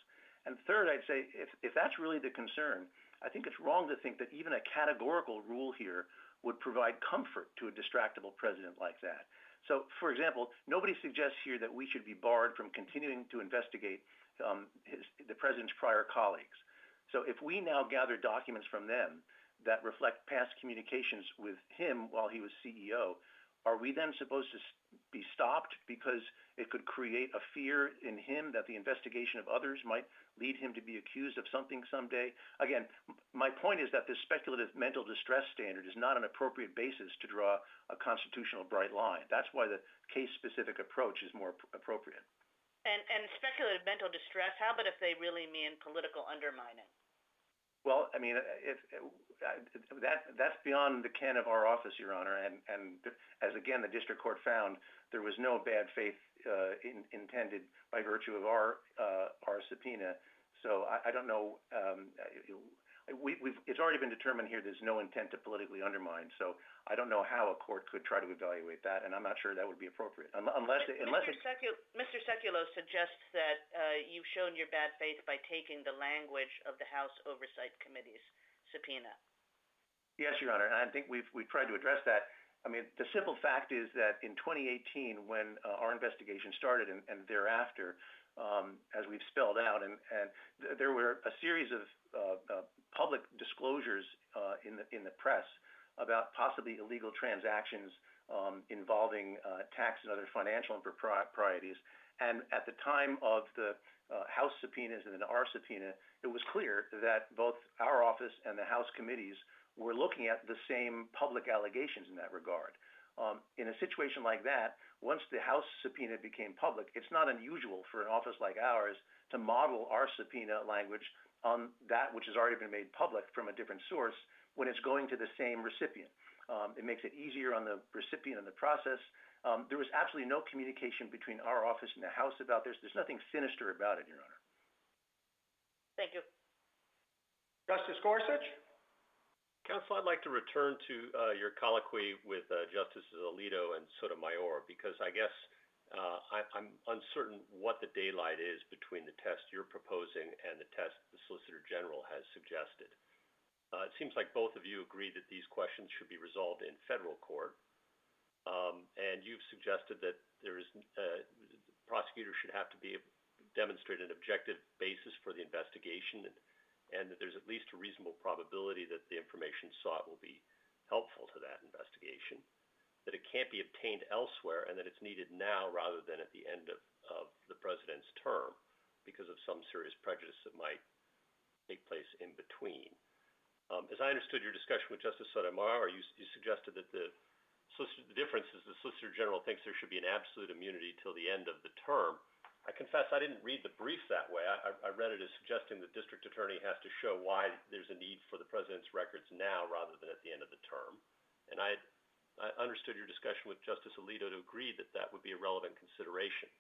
And third, I'd say if that's really the concern, I think it's wrong to think that even a categorical rule here would provide comfort to a distractible president like that. So, for example, nobody suggests here that we should be barred from continuing to investigate the president's prior colleagues. So if we now gather documents from them that reflect past communications with him while he was CEO, are we then supposed to be stopped because it could create a fear in him that the investigation of others might lead him to be accused of something someday? Again, my point is that this speculative mental distress standard is not an appropriate basis to draw a constitutional bright line. That's why the case-specific approach is more appropriate. And speculative mental distress, how about if they really mean political undermining? Well, I mean, that's beyond the ken of our office, Your Honor. And as, again, the district court found, there was no bad faith intended by virtue of our subpoena. So I don't know. It's already been determined here there's no intent to politically undermine. So I don't know how a court could try to evaluate that, and I'm not sure that would be appropriate. Mr. Sekulow suggests that you've shown your bad faith by taking the language of the House Oversight Committee's subpoena. Yes, Your Honor, and I think we've tried to address that. I mean, the simple fact is that in 2018, when our investigation started and thereafter, as we've spelled out, and there were a series of public disclosures in the press about possibly illegal transactions involving tax and other financial improprieties. And at the time of the House subpoenas and our subpoena, it was clear that both our office and the House committees were looking at the same public allegations in that regard. In a situation like that, once the House subpoena became public, it's not unusual for an office like ours to model our subpoena language on that which has already been made public from a different source when it's going to the same recipient. It makes it easier on the recipient in the process. There was absolutely no communication between our office and the House about this. There's nothing sinister about it, Your Honor. Thank you. Justice Gorsuch? Counsel, I'd like to return to your colloquy with Justices Alito and Sotomayor, because I guess I'm uncertain what the daylight is between the test you're proposing and the test the Solicitor General has suggested. It seems like both of you agree that these questions should be resolved in federal court, and you've suggested that the prosecutor should have to demonstrate an objective basis for the investigation, and that there's at least a reasonable probability that the information sought will be helpful to that investigation, that it can't be obtained elsewhere, and that it's needed now rather than at the end of the president's term because of some serious prejudice that might take place in between. As I understood your discussion with Justice Sotomayor, you suggested that the difference is the Solicitor General thinks there should be an absolute immunity till the end of the term. I confess I didn't read the brief that way. I read it as suggesting the district attorney has to show why there's a need for the president's records now rather than at the end of the term. And I understood your discussion with Justice Alito to agree that that would be a relevant consideration.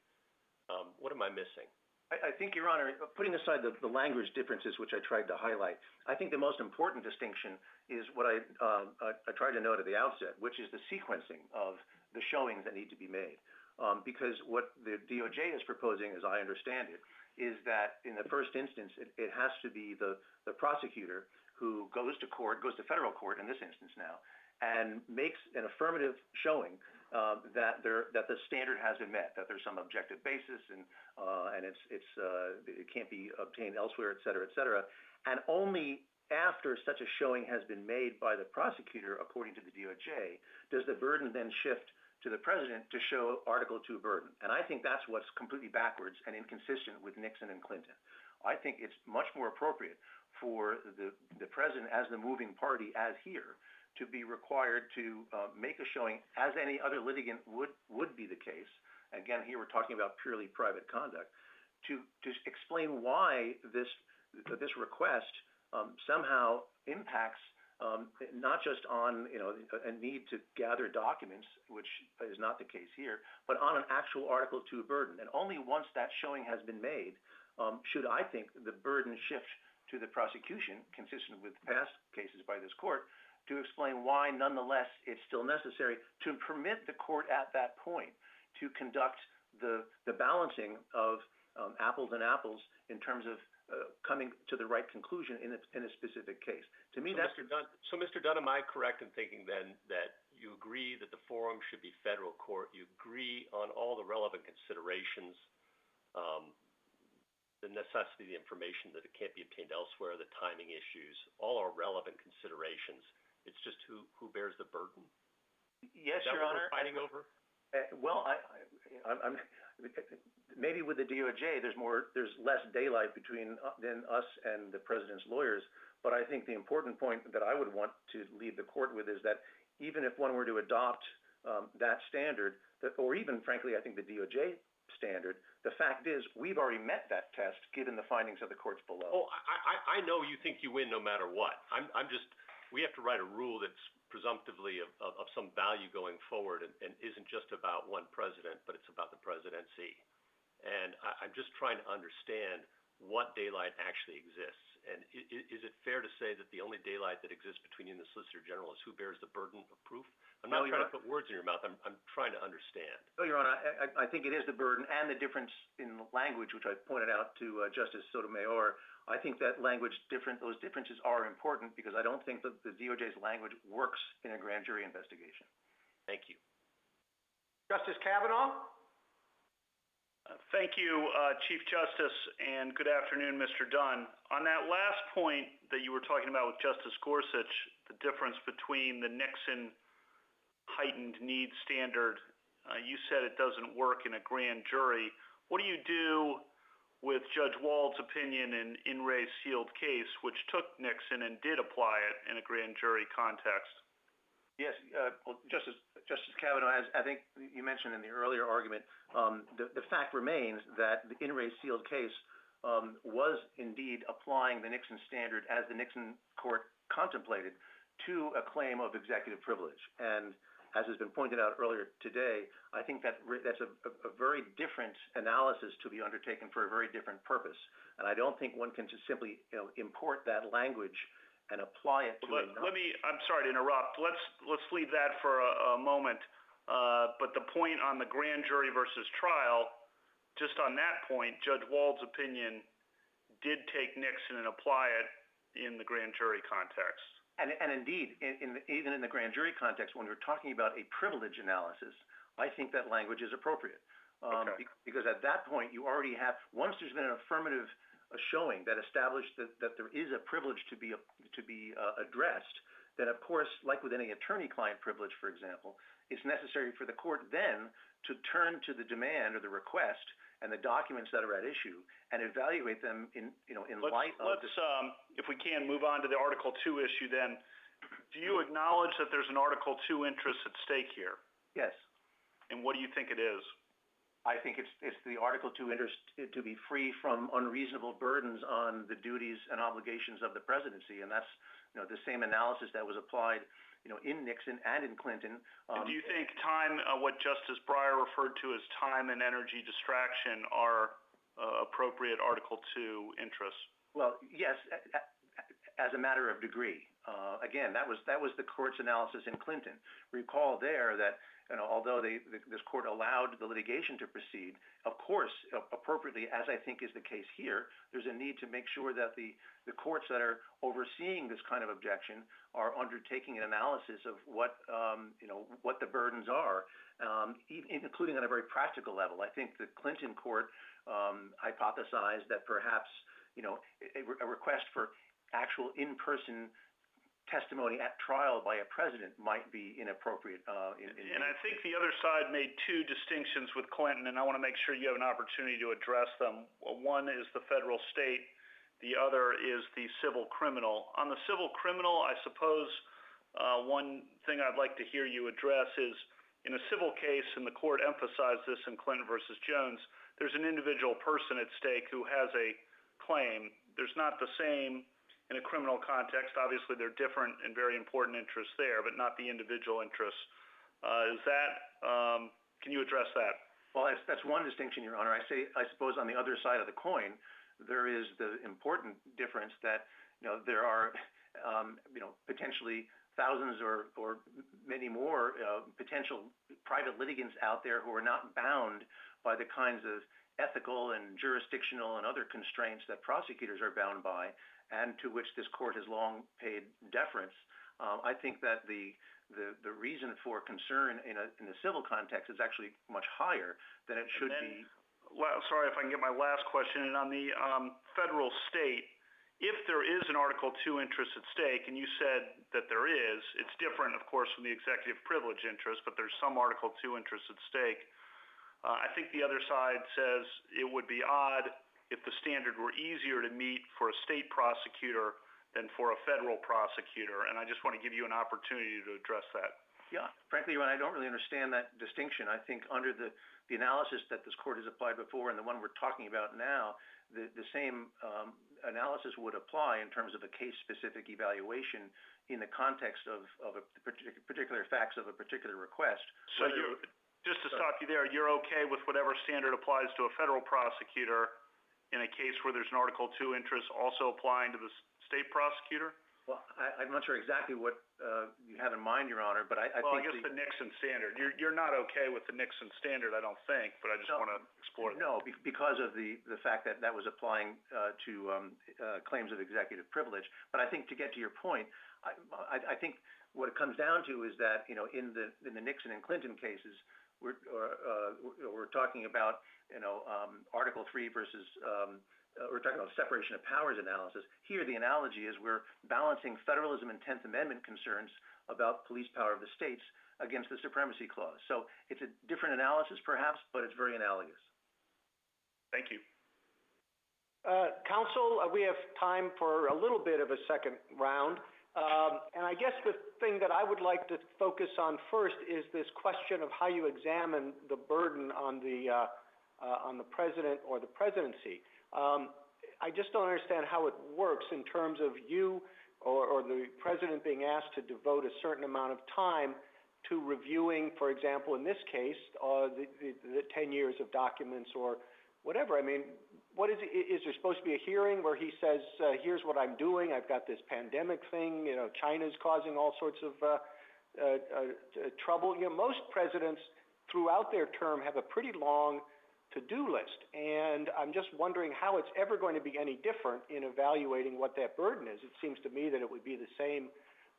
What am I missing? I think, Your Honor, putting aside the language differences, which I tried to highlight, I think the most important distinction is what I tried to note at the outset, which is the sequencing of the showings that need to be made. Because what the DOJ is proposing, as I understand it, is that in the first instance, it has to be the prosecutor who goes to federal court in this instance now, and makes an affirmative showing that the standard has been met, that there's some objective basis, and it can't be obtained elsewhere, et cetera, et cetera. And only after such a showing has been made by the prosecutor, according to the DOJ, does the burden then shift to the president to show Article 2 burden. And I think that's what's completely backwards and inconsistent with Nixon and Clinton. I think it's much more appropriate for the president, as the moving party, as here, to be required to make a showing, as any other litigant would be the case. Again, here we're talking about purely private conduct, to explain why this request somehow impacts not just on a need to gather documents, which is not the case here, but on an actual Article 2 burden. And only once that showing has been made should, I think, the burden shift to the prosecution, consistent with past cases by this court, to explain why, nonetheless, it's still necessary to permit the court at that point to conduct the balancing of apples and apples in terms of coming to the right conclusion in a specific case. To me, that's... Mr. Dunn, am I correct in thinking then that you agree that the forum should be federal court? You agree on all the relevant considerations, the necessity of the information, that it can't be obtained elsewhere, the timing issues, all are relevant considerations. It's just who bears the burden? Yes, Your Honor. Fighting over? Well, I'm maybe with the DOJ, there's less daylight between than us and the president's lawyers. But I think the important point that I would want to leave the court with is that even if one were to adopt that standard, or even frankly, I think the DOJ standard, the fact is we've already met that test given the findings of the courts below. Oh, I know you think you win no matter what. We have to write a rule that's presumptively of some value going forward and isn't just about one president, but it's about the presidency. And I'm just trying to understand what daylight actually exists. And is it fair to say that the only daylight that exists between you and the Solicitor General is who bears the burden of proof? I'm not trying to put words in your mouth. I'm trying to understand. No, Your Honor, I think it is the burden and the difference in language, which I pointed out to Justice Sotomayor. I think that those differences are important because I don't think that the DOJ's language works in a grand jury investigation. Thank you. Justice Kavanaugh? Thank you, Chief Justice, and good afternoon, Mr. Dunn. On that last point that you were talking about with Justice Gorsuch, the difference between the Nixon heightened need standard, you said it doesn't work in a grand jury. What do you do with Judge Wald's opinion in Ray's sealed case, which took Nixon and did apply it in a grand jury context? Yes, well, Justice Kavanaugh, as I think you mentioned in the earlier argument, the fact remains that the in Ray's sealed case was indeed applying the Nixon standard as the Nixon court contemplated to a claim of executive privilege. And as has been pointed out earlier today, I think that's a very different analysis to be undertaken for a very different purpose. And I don't think one can just simply import that language and apply it to I'm sorry to interrupt. Let's leave that for a moment. But the point on the grand jury versus trial, just on that point, Judge Wald's opinion did take Nixon and apply it in the grand jury context. And indeed, even in the grand jury context, when we're talking about a privilege analysis, I think that language is appropriate. Because at that point, you already have, once there's been an affirmative showing that established that there is a privilege to be addressed, then of course, like with any attorney-client privilege, for example, it's necessary for the court then to turn to the demand or the request and the documents that are at issue and evaluate them in light of. Let's, if we can, move on to the Article 2 issue then. Do you acknowledge that there's an Article 2 interest at stake here? Yes. And what do you think it is? I think it's the Article 2 interest to be free from unreasonable burdens on the duties and obligations of the presidency, and that's the same analysis that was applied in Nixon and in Clinton. Do you think time, what Justice Breyer referred to as time and energy distraction, are appropriate Article 2 interests? Well, yes, as a matter of degree. Again, that was the court's analysis in Clinton. Recall there that although this court allowed the litigation to proceed, of course, appropriately, as I think is the case here, there's a need to make sure that the courts that are overseeing this kind of objection are undertaking an analysis of what the burdens are, including on a very practical level. I think the Clinton court hypothesized that perhaps a request for actual in-person testimony at trial by a president might be inappropriate. And I think the other side made two distinctions with Clinton, and I want to make sure you have an opportunity to address them. One is the federal state. The other is the civil criminal. On the civil criminal, I suppose one thing I'd like to hear you address is, in a civil case, and the court emphasized this in Clinton versus Jones, there's an individual person at stake who has a claim. There's not the same in a criminal context. Obviously, there are different and very important interests there, but not the individual interests. Can you address that? Well, that's one distinction, Your Honor. I suppose on the other side of the coin, there is the important difference that there are potentially thousands or many more potential private litigants out there who are not bound by the kinds of ethical and jurisdictional and other constraints that prosecutors are bound by, and to which this court has long paid deference. I think that the reason for concern in the civil context is actually much higher than it should be. Sorry, if I can get my last question in on the federal state. If there is an Article II interest at stake, and you said that there is, it's different, of course, from the executive privilege interest, but there's some Article II interest at stake. I think the other side says it would be odd if the standard were easier to meet for a state prosecutor than for a federal prosecutor, and I just want to give you an opportunity to address that. Yeah, frankly, I don't really understand that distinction. I think under the analysis that this court has applied before and the one we're talking about now, the same analysis would apply in terms of a case-specific evaluation in the context of a particular facts of a particular request. So just to stop you there, you're okay with whatever standard applies to a federal prosecutor in a case where there's an Article II interest also applying to the state prosecutor? Well, I'm not sure exactly what you have in mind, Your Honor, but I think... Well, I guess the Nixon standard. You're not okay with the Nixon standard, I don't think, but I just want to explore that. No, because of the fact that was applying to claims of executive privilege. But I think to get to your point, I think what it comes down to is that, in the Nixon and Clinton cases, we're talking about, Article III versus... we're talking about separation of powers analysis. Here, the analogy is we're balancing federalism and 10th Amendment concerns about police power of the states against the Supremacy Clause. So it's a different analysis, perhaps, but it's very analogous. Thank you. Counsel, we have time for a little bit of a second round. And I guess the thing that I would like to focus on first is this question of how you examine the burden on the president or the presidency. I just don't understand how it works in terms of you or the president being asked to devote a certain amount of time to reviewing, for example, in this case, the 10 years of documents or whatever. I mean, is there supposed to be a hearing where he says, here's what I'm doing, I've got this pandemic thing, China's causing all sorts of trouble. Most presidents throughout their term have a pretty long to-do list, and I'm just wondering how it's ever going to be any different in evaluating what that burden is. It seems to me that it would be the same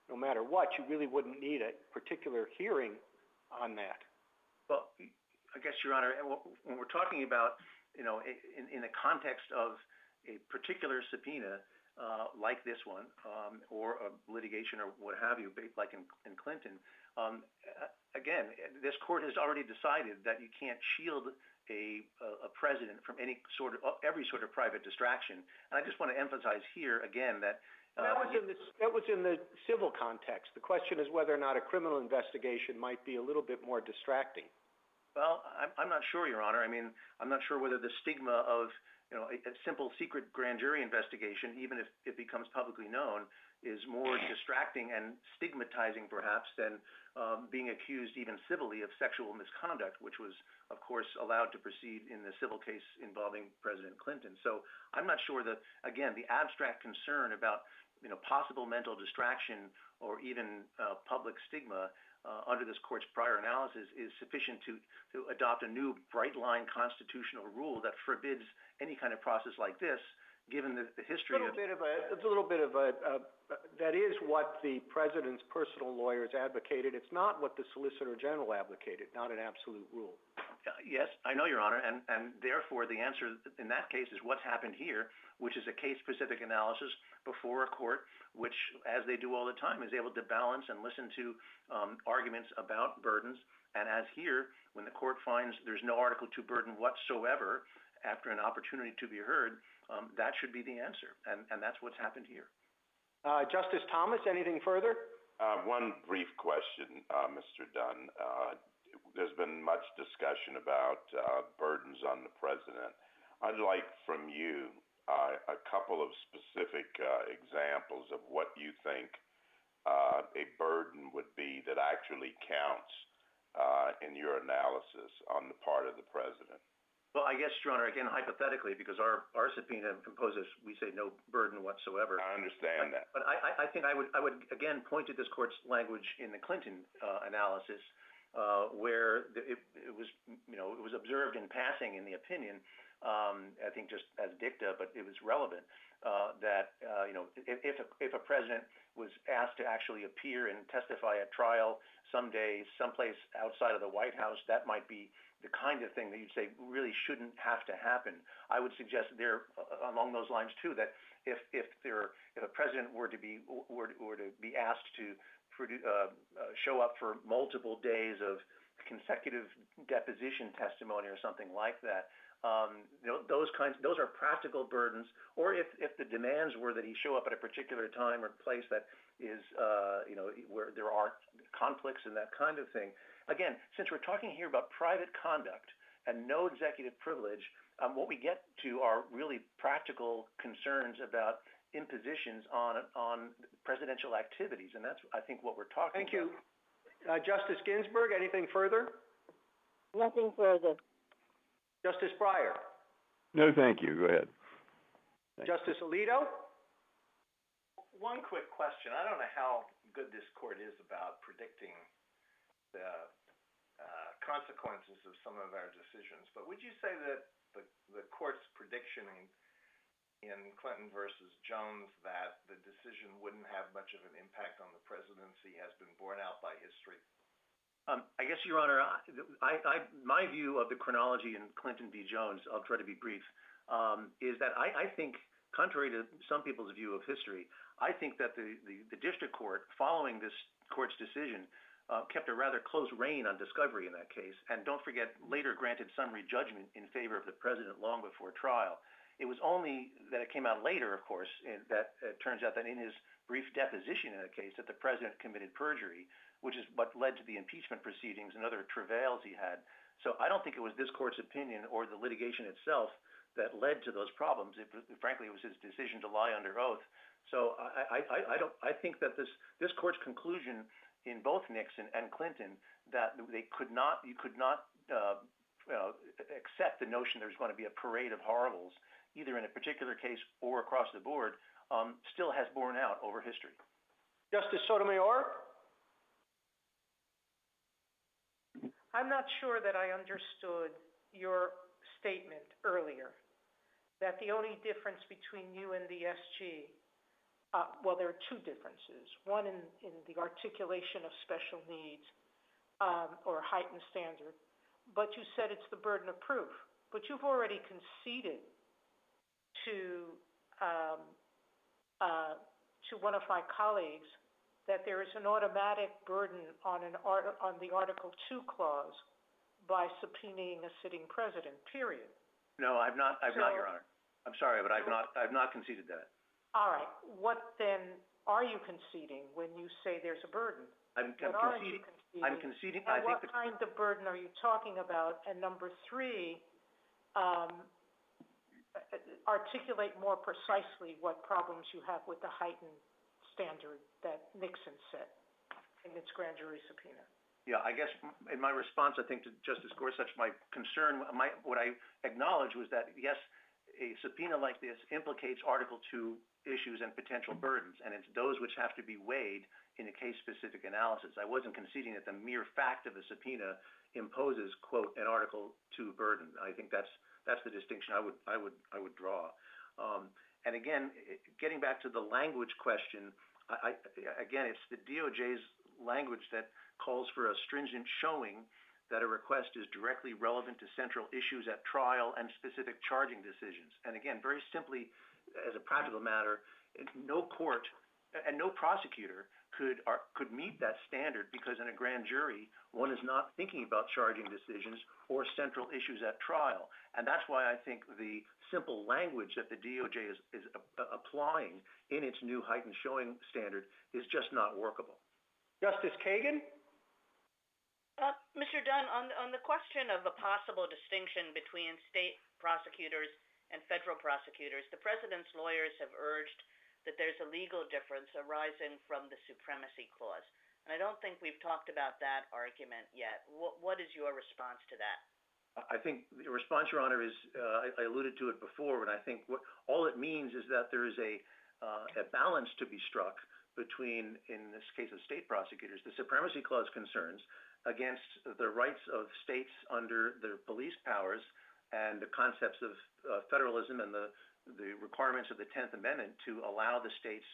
no matter what. You really wouldn't need a particular hearing on that. Well, I guess, Your Honor, when we're talking about, in the context of a particular subpoena like this one, or a litigation or what have you, like in Clinton, again, this court has already decided that you can't shield a president from every sort of private distraction. And I just want to emphasize here again that that was in the civil context. The question is whether or not a criminal investigation might be a little bit more distracting. Well, I'm not sure, Your Honor. I mean, I'm not sure whether the stigma of a simple secret grand jury investigation, even if it becomes publicly known, is more distracting and stigmatizing perhaps than being accused even civilly of sexual misconduct, which was, of course, allowed to proceed in the civil case involving President Clinton. So I'm not sure that, again, the abstract concern about possible mental distraction or even public stigma under this court's prior analysis is sufficient to adopt a new bright-line constitutional rule that forbids any kind of process like this, given the history of... That is what the president's personal lawyers advocated. It's not what the Solicitor General advocated, not an absolute rule. Yes, I know, Your Honor, and therefore the answer in that case is what's happened here, which is a case-specific analysis before a court, which, as they do all the time, is able to balance and listen to arguments about burdens. And as here, when the court finds there's no Article 2 burden whatsoever after an opportunity to be heard, that should be the answer, and that's what's happened here. Justice Thomas, anything further? One brief question, Mr. Dunn. There's been much discussion about burdens on the president. I'd like from you a couple of specific examples of what you think a burden would be that actually counts in your analysis on the part of the president. Well, I guess, Your Honor, again, hypothetically, because our subpoena imposes, we say, no burden whatsoever. I understand that. But I think I would again point to this court's language in the Clinton analysis, where it was observed in passing in the opinion, I think just as dicta, but it was relevant, that if a president was asked to actually appear and testify at trial someday, someplace outside of the White House, that might be the kind of thing that you'd say really shouldn't have to happen. I would suggest there, along those lines too, that if a president were to be asked to show up for multiple days of consecutive deposition testimony or something like that, those are practical burdens. Or if the demands were that he show up at a particular time or place that is where there are conflicts and that kind of thing. Again, since we're talking here about private conduct and no executive privilege, what we get to are really practical concerns about impositions on presidential activities, and that's, I think, what we're talking about. Thank you. Justice Ginsburg, anything further? Nothing further. Justice Breyer? No, thank you. Go ahead. Justice Alito? One quick question. I don't know how good this court is about predicting the consequences of some of our decisions, but would you say that the court's prediction in Clinton versus Jones that the decision wouldn't have much of an impact on the presidency has been borne out by history? I guess, Your Honor, my view of the chronology in Clinton v. Jones, I'll try to be brief, is that I think, contrary to some people's view of history, I think that the district court, following this court's decision, kept a rather close rein on discovery in that case, and don't forget, later granted summary judgment in favor of the president long before trial. It was only that it came out later, of course, that it turns out that in his brief deposition in a case that the president committed perjury, which is what led to the impeachment proceedings and other travails he had. So I don't think it was this court's opinion or the litigation itself that led to those problems. Frankly, it was his decision to lie under oath. So I think that this court's conclusion in both Nixon and Clinton that you could not accept the notion there's going to be a parade of horribles, either in a particular case or across the board, still has borne out over history. Justice Sotomayor? I'm not sure that I understood your statement earlier, that the only difference between you and the SG, well, there are two differences. One in the articulation of special needs or heightened standard, but you said it's the burden of proof. But you've already conceded to one of my colleagues that there is an automatic burden on the Article 2 clause by subpoenaing a sitting president, period. No, I've not, Your Honor. I'm sorry, but I've not conceded that. All right. What then are you conceding when you say there's a burden? I'm conceding. And what kind of burden are you talking about? And number three, articulate more precisely what problems you have with the heightened standard that Nixon set in its grand jury subpoena. Yeah, I guess in my response, I think to Justice Gorsuch, my concern, what I acknowledged was that, yes, a subpoena like this implicates Article 2 issues and potential burdens, and it's those which have to be weighed in a case-specific analysis. I wasn't conceding that the mere fact of the subpoena imposes, quote, an Article 2 burden. I think that's the distinction I would draw. And again, getting back to the language question, again, it's the DOJ's language that calls for a stringent showing that a request is directly relevant to central issues at trial and specific charging decisions. And again, very simply, as a practical matter, no court and no prosecutor could meet that standard because in a grand jury, one is not thinking about charging decisions or central issues at trial. And that's why I think the simple language that the DOJ is applying in its new heightened showing standard is just not workable. Justice Kagan? Mr. Dunn, on the question of a possible distinction between state prosecutors and federal prosecutors, the president's lawyers have urged that there's a legal difference arising from the supremacy clause. And I don't think we've talked about that argument yet. What is your response to that? I think the response, Your Honor, is I alluded to it before, and I think all it means is that there is a balance to be struck between, in this case of state prosecutors, the supremacy clause concerns against the rights of states under their police powers and the concepts of federalism and the requirements of the 10th Amendment to allow the states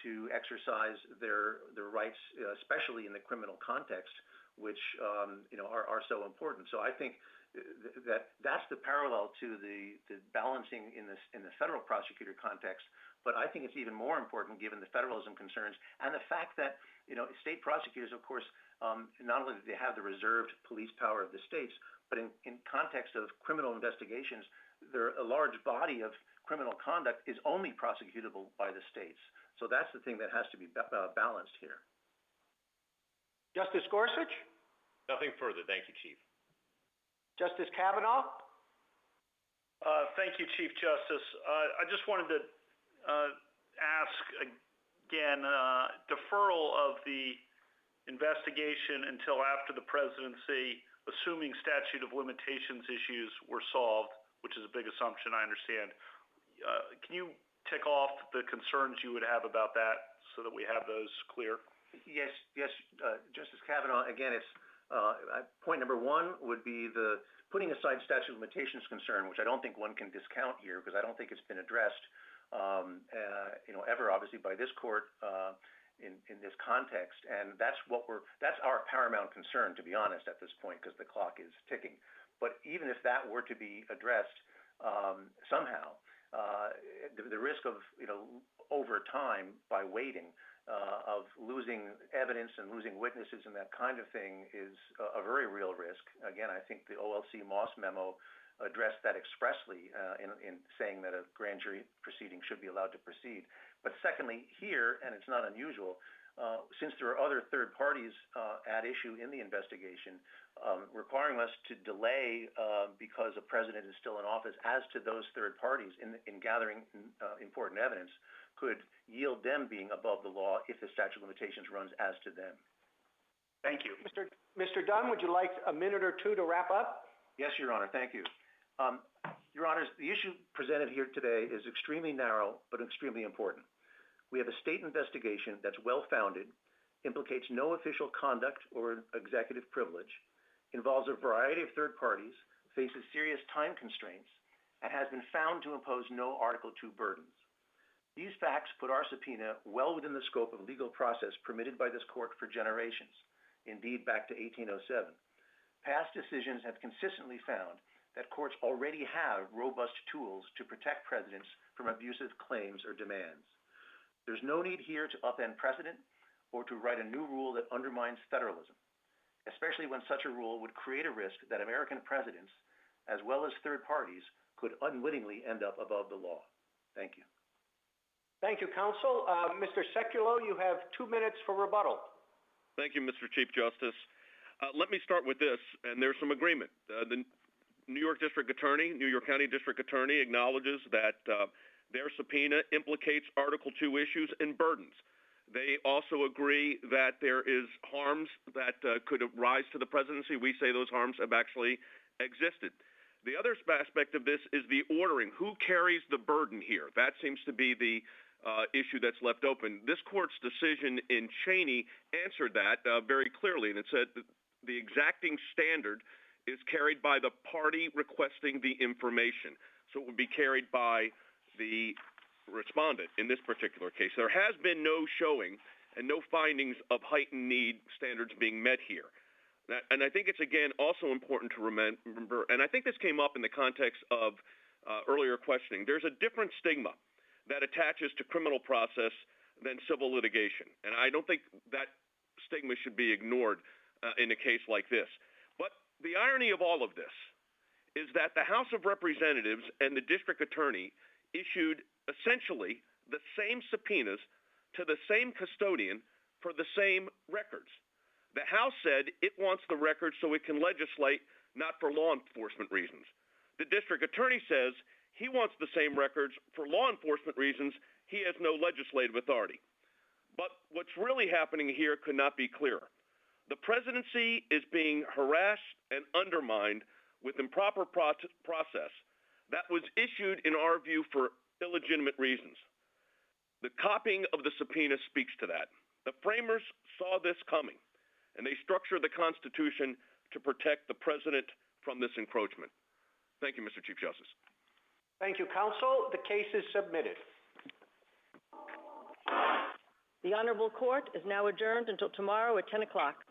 to exercise their rights, especially in the criminal context, which are so important. So I think that's the parallel to the balancing in the federal prosecutor context. But I think it's even more important given the federalism concerns and the fact that state prosecutors, of course, not only do they have the reserved police power of the states, but in context of criminal investigations, a large body of criminal conduct is only prosecutable by the states. So that's the thing that has to be balanced here. Justice Gorsuch? Nothing further. Thank you, Chief. Justice Kavanaugh? Thank you, Chief Justice. I just wanted to ask again, deferral of the investigation until after the presidency, assuming statute of limitations issues were solved, which is a big assumption, I understand. Can you tick off the concerns you would have about that so that we have those clear? Yes, Justice Kavanaugh. Again, it's point number one would be the putting aside statute of limitations concern, which I don't think one can discount here because I don't think it's been addressed, ever obviously by this court in this context, and that's our paramount concern, to be honest, at this point, because the clock is ticking. But even if that were to be addressed somehow, the risk of over time by waiting of losing evidence and losing witnesses and that kind of thing is a very real risk. Again, I think the OLC Moss memo addressed that expressly in saying that a grand jury proceeding should be allowed to proceed. But secondly, here, and it's not unusual, since there are other third parties at issue in the investigation, requiring us to delay because a president is still in office as to those third parties in gathering important evidence could yield them being above the law if the statute of limitations runs as to them. Thank you. Mr. Dunn, would you like a minute or two to wrap up? Yes, Your Honor. Thank you. Your Honors, the issue presented here today is extremely narrow but extremely important. We have a state investigation that's well-founded, implicates no official conduct or executive privilege, involves a variety of third parties, faces serious time constraints, and has been found to impose no Article II burdens. These facts put our subpoena well within the scope of legal process permitted by this court for generations, indeed back to 1807. Past decisions have consistently found that courts already have robust tools to protect presidents from abusive claims or demands. There's no need here to upend precedent or to write a new rule that undermines federalism, especially when such a rule would create a risk that American presidents, as well as third parties, could unwittingly end up above the law. Thank you. Thank you, counsel. Mr. Sekulow, you have 2 minutes for rebuttal. Thank you, Mr. Chief Justice. Let me start with this, and there's some agreement. The New York County District Attorney acknowledges that their subpoena implicates Article II issues and burdens. They also agree that there is harms that could rise to the presidency. We say those harms have actually existed. The other aspect of this is the ordering. Who carries the burden here? That seems to be the issue that's left open. This court's decision in Cheney answered that very clearly, and it said that the exacting standard is carried by the party requesting the information. So it would be carried by the respondent in this particular case. There has been no showing and no findings of heightened need standards being met here. And I think it's, again, also important to remember, and I think this came up in the context of earlier questioning, there's a different stigma that attaches to criminal process than civil litigation. And I don't think that stigma should be ignored in a case like this. But the irony of all of this is that the House of Representatives and the district attorney issued essentially the same subpoenas to the same custodian for the same records. The House said it wants the records so it can legislate, not for law enforcement reasons. The district attorney says he wants the same records for law enforcement reasons. He has no legislative authority. But what's really happening here could not be clearer. The presidency is being harassed and undermined with improper process that was issued, in our view, for illegitimate reasons. The copying of the subpoena speaks to that. The framers saw this coming, and they structured the Constitution to protect the president from this encroachment. Thank you, Mr. Chief Justice. Thank you, counsel. The case is submitted. The Honorable Court is now adjourned until tomorrow at 10 o'clock.